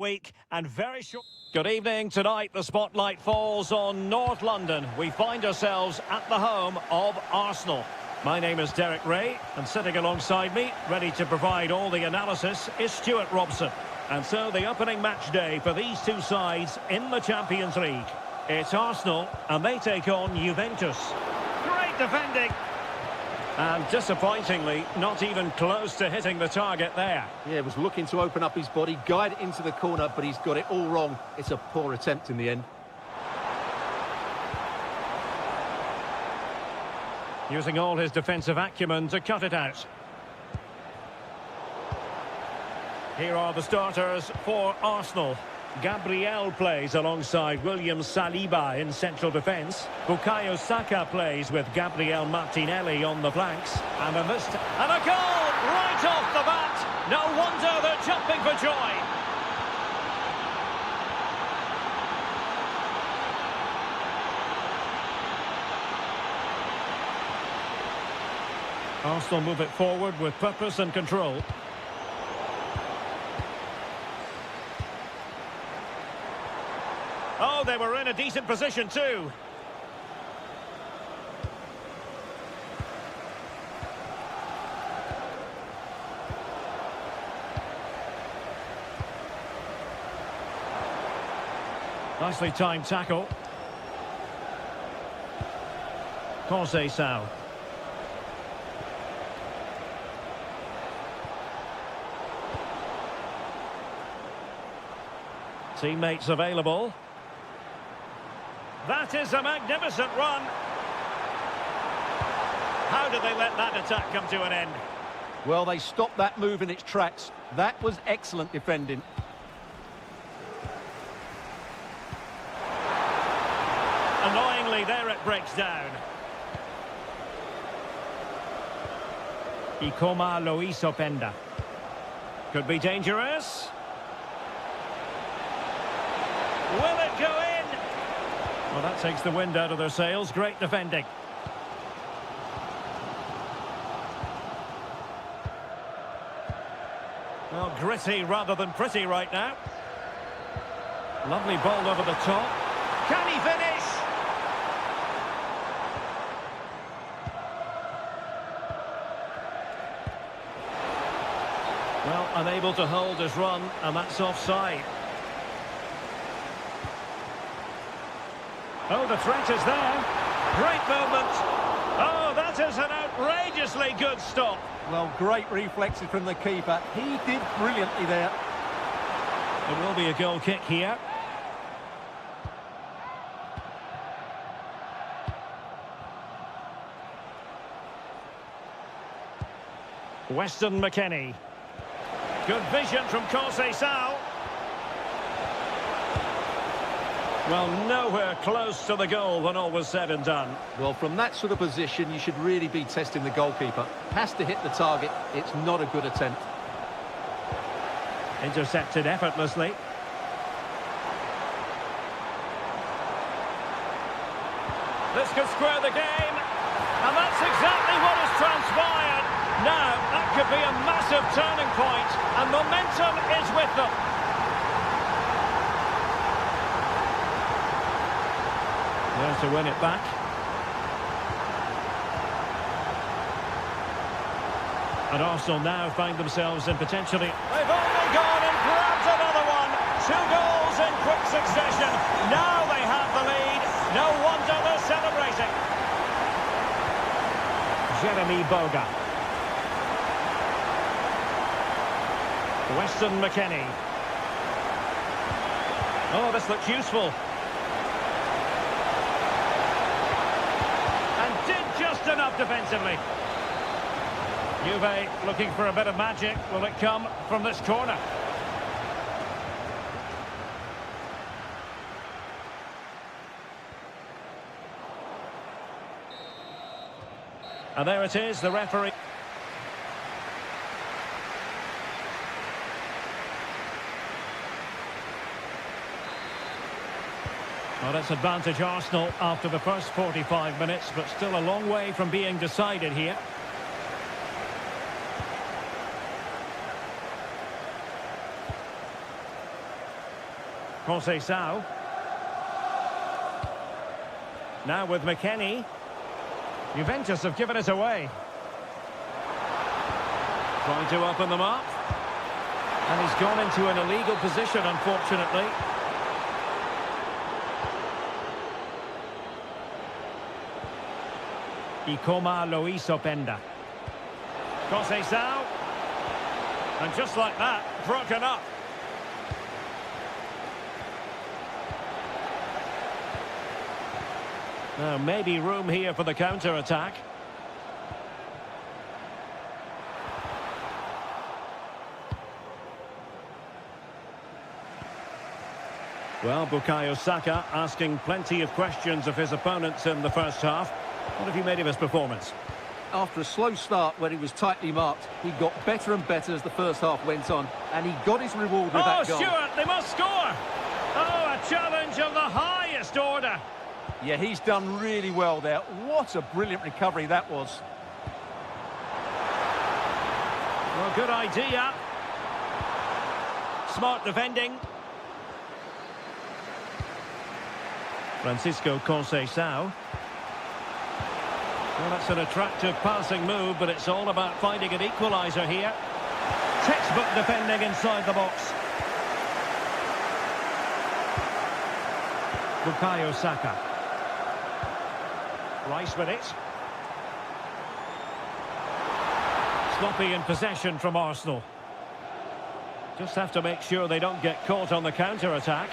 week and very short. Good evening. Tonight the spotlight falls on North London. We find ourselves at the home of Arsenal. My name is Derek Ray, and sitting alongside me, ready to provide all the analysis, is Stuart Robson. And so the opening match day for these two sides in the Champions League. It's Arsenal, and they take on Juventus. Great defending! And disappointingly, not even close to hitting the target there. Yeah, was looking to open up his body, guide it into the corner, but he's got it all wrong. It's a poor attempt in the end. Using all his defensive acumen to cut it out. Here are the starters for Arsenal. Gabriel plays alongside William Saliba in central defence. Bukayo Saka plays with Gabriel Martinelli on the flanks. And a missed... And a goal right off the bat! No wonder they're jumping for joy! Arsenal move it forward with purpose and control. Oh, they were in a decent position too. Nicely timed tackle. Conceição. Teammates available. That is a magnificent run. How did they let that attack come to an end? Well, they stopped that move in its tracks. That was excellent defending. Annoyingly, there it breaks down. Ikoma Lois Openda. Could be dangerous. Will it go in? Well, that takes the wind out of their sails. Great defending. Well, gritty rather than pretty right now. Lovely ball over the top. Can he finish? Well, unable to hold his run, and that's offside. Oh, the threat is there. Great movement. Oh, that is an outrageously good stop. Well, great reflexes from the keeper. He did brilliantly there. There will be a goal kick here. Weston McKennie. Good vision from Conceição. Well, nowhere close to the goal when all was said and done. Well, from that sort of position, you should really be testing the goalkeeper. Has to hit the target. It's not a good attempt. Intercepted effortlessly. This could square the game. And that's exactly what has transpired. Now, that could be a massive turning point, and momentum is with them. There to win it back. And Arsenal now find themselves in potentially... They've only gone and grabbed another one. 2 goals in quick succession. Now they have the lead. No wonder they're celebrating. Jeremy Boga. Weston McKennie. Oh, this looks useful. And did just enough defensively. Juve looking for a bit of magic. Will it come from this corner? And there it is, the referee. Well, it's advantage Arsenal after the first 45 minutes, but still a long way from being decided here. Conceição. Now with McKennie. Juventus have given it away. Trying to open them up. And he's gone into an illegal position, unfortunately. Ikoma Luis Openda. Conceição. And just like that, broken up. Maybe room here for the counter-attack. Well, Bukayo Saka asking plenty of questions of his opponents in the first half. What have you made of his performance? After a slow start when he was tightly marked, he got better and better as the first half went on, and he got his reward with that goal. Oh, Stuart, they must score! Oh, a challenge of the highest order. Yeah, he's done really well there. What a brilliant recovery that was. Well, good idea. Smart defending. Francisco Conceição. Well, that's an attractive passing move, but it's all about finding an equaliser here. Textbook defending inside the box. Bukayo Saka. Rice with it. Sloppy in possession from Arsenal. Just have to make sure they don't get caught on the counter-attack.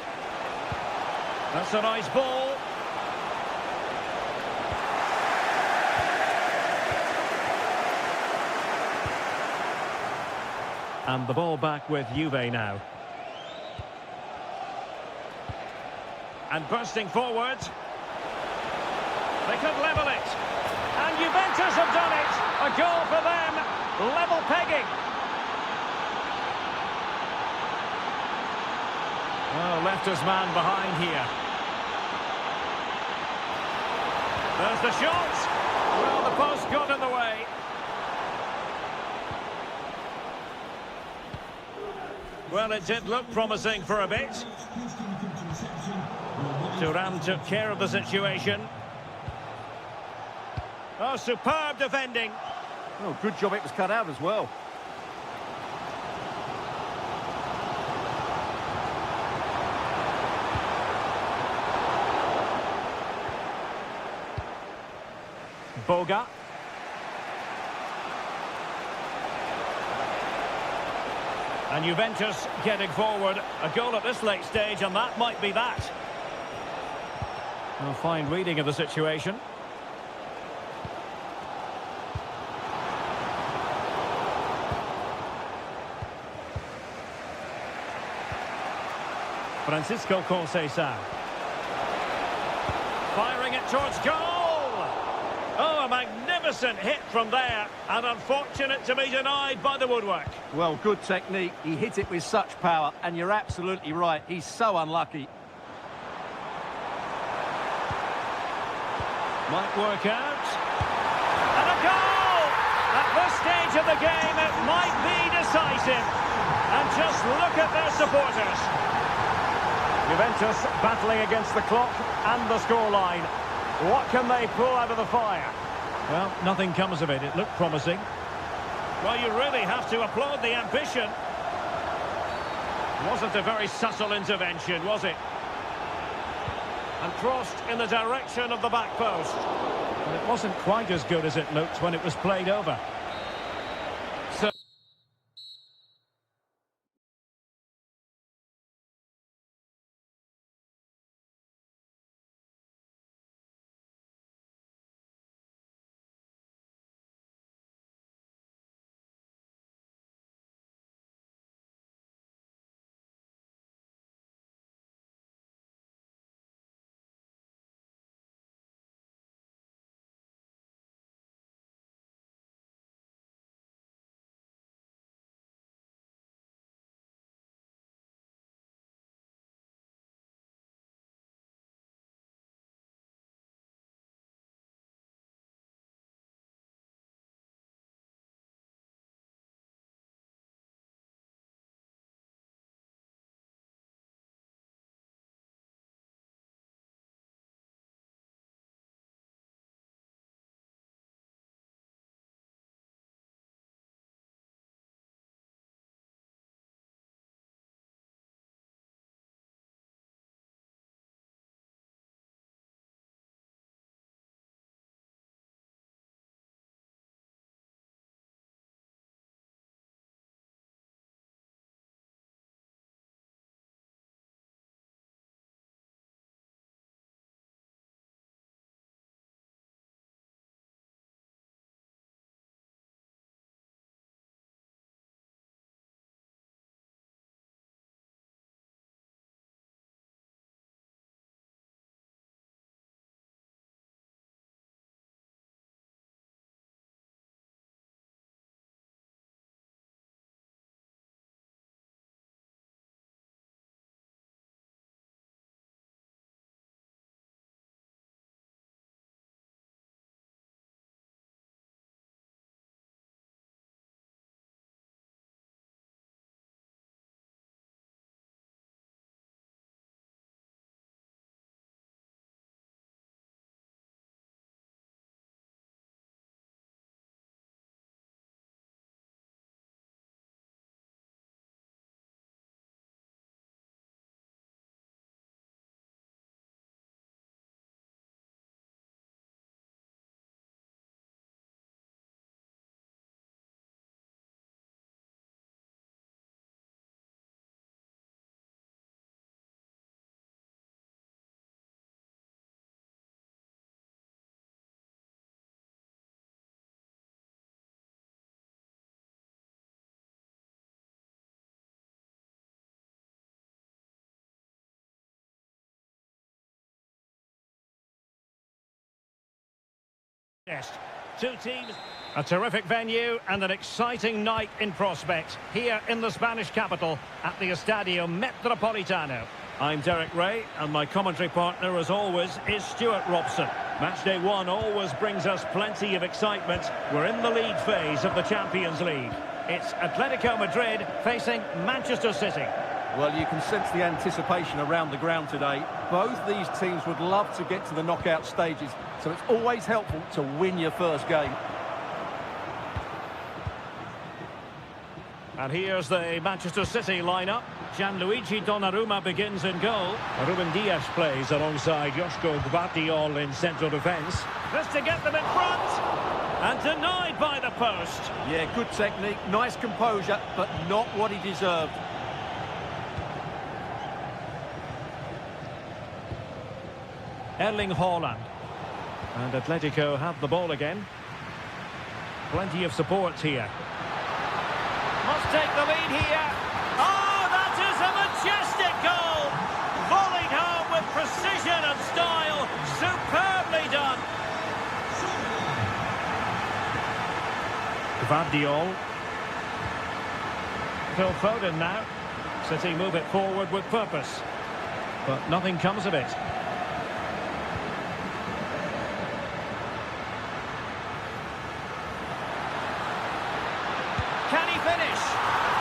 That's a nice ball. And the ball back with Juve now. And bursting forward. They could level it. And Juventus have done it. A goal for them. Level pegging. Oh, left his man behind here. There's the shot. Well, the post got in the way. Well, it did look promising for a bit. Thuram took care of the situation. Oh, superb defending. Oh, good job it was cut out as well. Boga. And Juventus getting forward. A goal at this late stage, and that might be that. A fine reading of the situation. Francisco Conceição. Firing it towards goal! Oh, a magnificent hit from there, and unfortunate to be denied by the woodwork. Well, good technique. He hit it with such power, and you're absolutely right. He's so unlucky. Might work out. And a goal! At this stage of the game, it might be decisive. And just look at their supporters. Juventus battling against the clock and the scoreline. What can they pull out of the fire? Well, nothing comes of it. It looked promising. Well, you really have to applaud the ambition. Wasn't a very subtle intervention, was it? And crossed in the direction of the back post. But it wasn't quite as good as it looked when it was played over. Two teams, a terrific venue and an exciting night in prospect here in the Spanish capital at the Estadio Metropolitano. I'm Derek Ray and my commentary partner as always is Stuart Robson. Matchday 1 always brings us plenty of excitement. We're in the league phase of the Champions League. It's Atletico Madrid facing Manchester City. Well, you can sense the anticipation around the ground today. Both these teams would love to get to the knockout stages, so it's always helpful to win your first game. And here's the Manchester City lineup. Gianluigi Donnarumma begins in goal. Ruben Dias plays alongside Joško Gvardiol in central defence. This to get them in front. And denied by the post. Yeah, good technique, nice composure, but not what he deserved. Erling Haaland. And Atletico have the ball again. Plenty of support here. Must take the lead here. Oh, that is a majestic goal! Volleyed home with precision and style. Superbly done. Gvardiol. Phil Foden now. City move it forward with purpose. But nothing comes of it. Can he finish?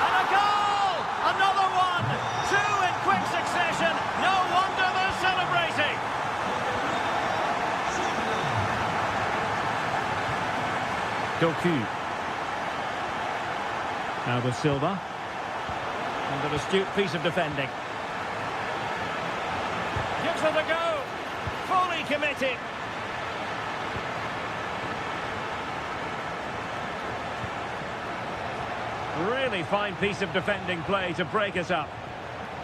And a goal! Another one! Two in quick succession. No wonder they're celebrating. Doku. Now with Silva. And an astute piece of defending. Gives it a go. Fully committed. Really fine piece of defending play to break us up.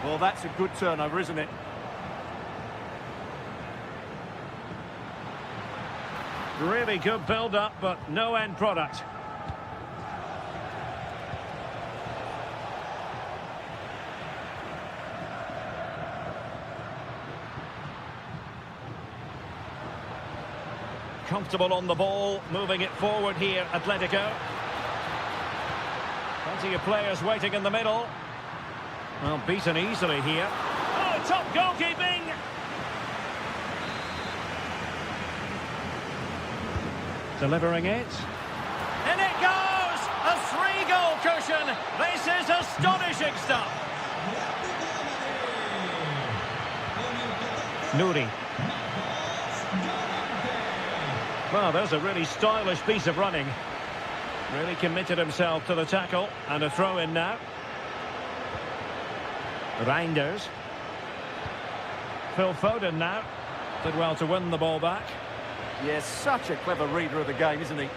Well, that's a good turnover, isn't it? Really good build-up, but no end product. Comfortable on the ball, moving it forward here, Atletico. Plenty of players waiting in the middle. Well, beaten easily here. Oh, top goalkeeping! Delivering it. In it goes! A 3-goal cushion! This is astonishing stuff! Nouri. Well, there's a really stylish piece of running. Really committed himself to the tackle. And a throw-in now. Reinders. Phil Foden now. Did well to win the ball back. Yes, such a clever reader of the game, isn't he?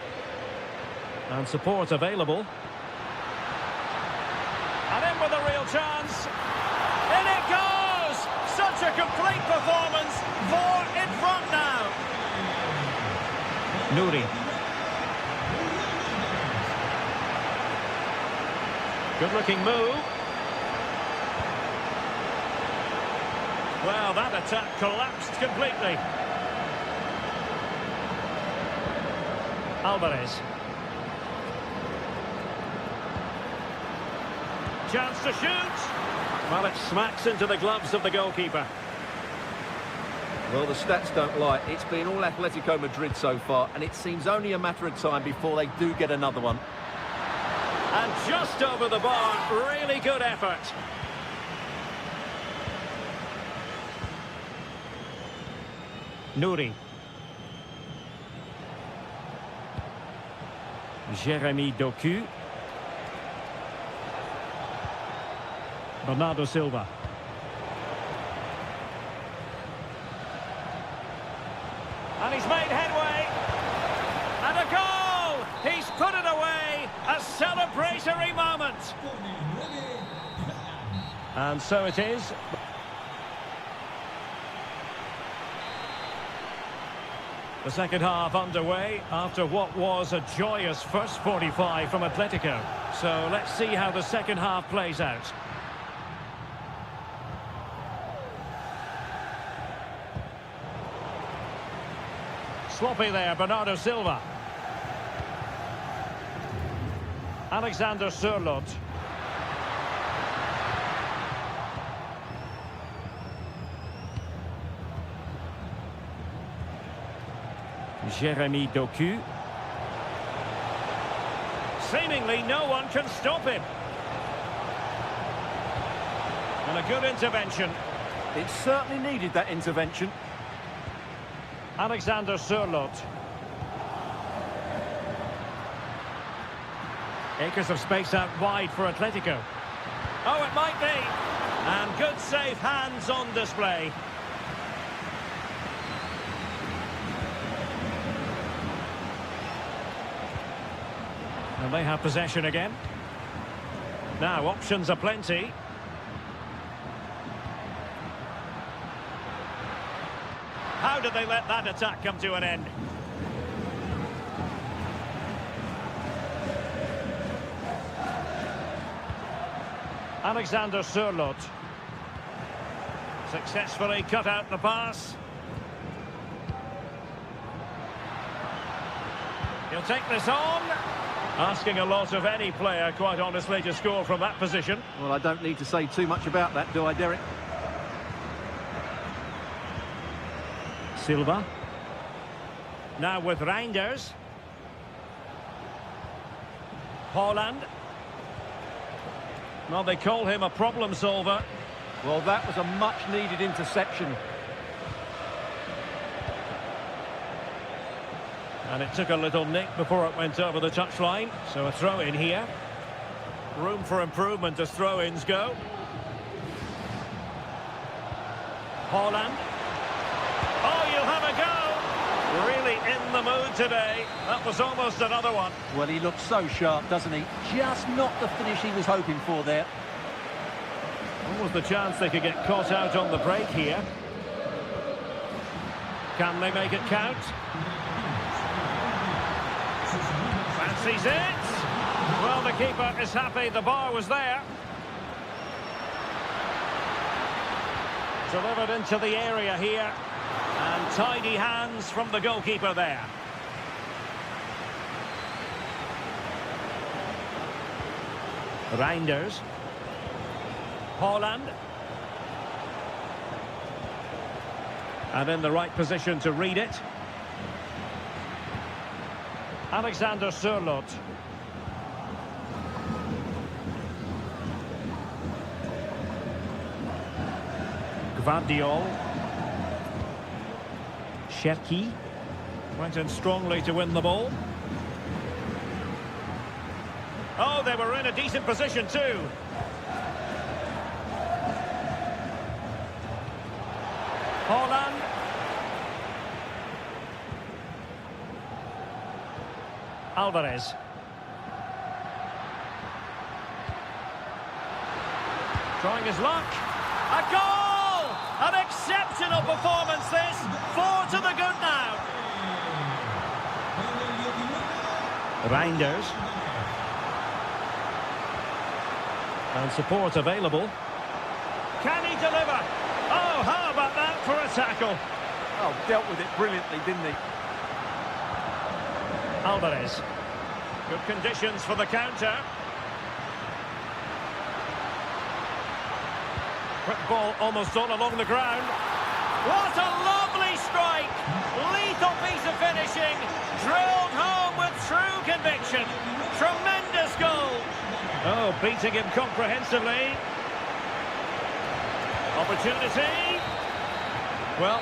And support available. And in with a real chance. In it goes! Such a complete performance. 4 in front now. Nouri. Good-looking move. Well, that attack collapsed completely. Alvarez. Chance to shoot. Well, it smacks into the gloves of the goalkeeper. Well, the stats don't lie. It's been all Atletico Madrid so far, and it seems only a matter of time before they do get another one. And just over the bar, really good effort. Nouri. Jeremy Doku. Bernardo Silva. And he's made headway. And a goal! He's put it away. A celebratory moment. And so it is. The second half underway after what was a joyous first 45 from Atletico. So let's see how the second half plays out. Sloppy there, Bernardo Silva. Alexander Sørloth. Jeremy Doku. Seemingly no one can stop him. And a good intervention. It certainly needed that intervention. Alexander Sørloth. Acres of space out wide for Atletico. Oh, it might be. And good safe hands on display. And they have possession again. Now, options are plenty. How did they let that attack come to an end? Alexander Sørloth. Successfully cut out the pass. He'll take this on. Asking a lot of any player, quite honestly, to score from that position. Well, I don't need to say too much about that, do I, Derek? Silva. Now with Reinders. Haaland. Well, they call him a problem solver. Well, that was a much-needed interception. And it took a little nick before it went over the touchline. So a throw in here. Room for improvement as throw-ins go. Haaland. Oh, you'll have a go. Really in the mood today. That was almost another one. Well, he looks so sharp, doesn't he? Just not the finish he was hoping for there. What was the chance they could get caught out on the break here? Can they make it count? Fancies it. Well, the keeper is happy the bar was there. Delivered into the area here. And tidy hands from the goalkeeper there. Reinders. Haaland. And in the right position to read it. Alexander Sørloth. Gvardiol. Czechia went in strongly to win the ball. Oh, they were in a decent position too. Haaland. Alvarez. Trying his luck. A goal! An exceptional performance this. 4 to the good now. Reinders. And support available. Can he deliver? Oh, how about that for a tackle? Oh, dealt with it brilliantly, didn't he? Alvarez. Good conditions for the counter. Quick ball almost all along the ground. What a lovely strike! Lethal piece of finishing. Drilled home with true conviction. Tremendous goal. Oh, beating him comprehensively. Opportunity. Well,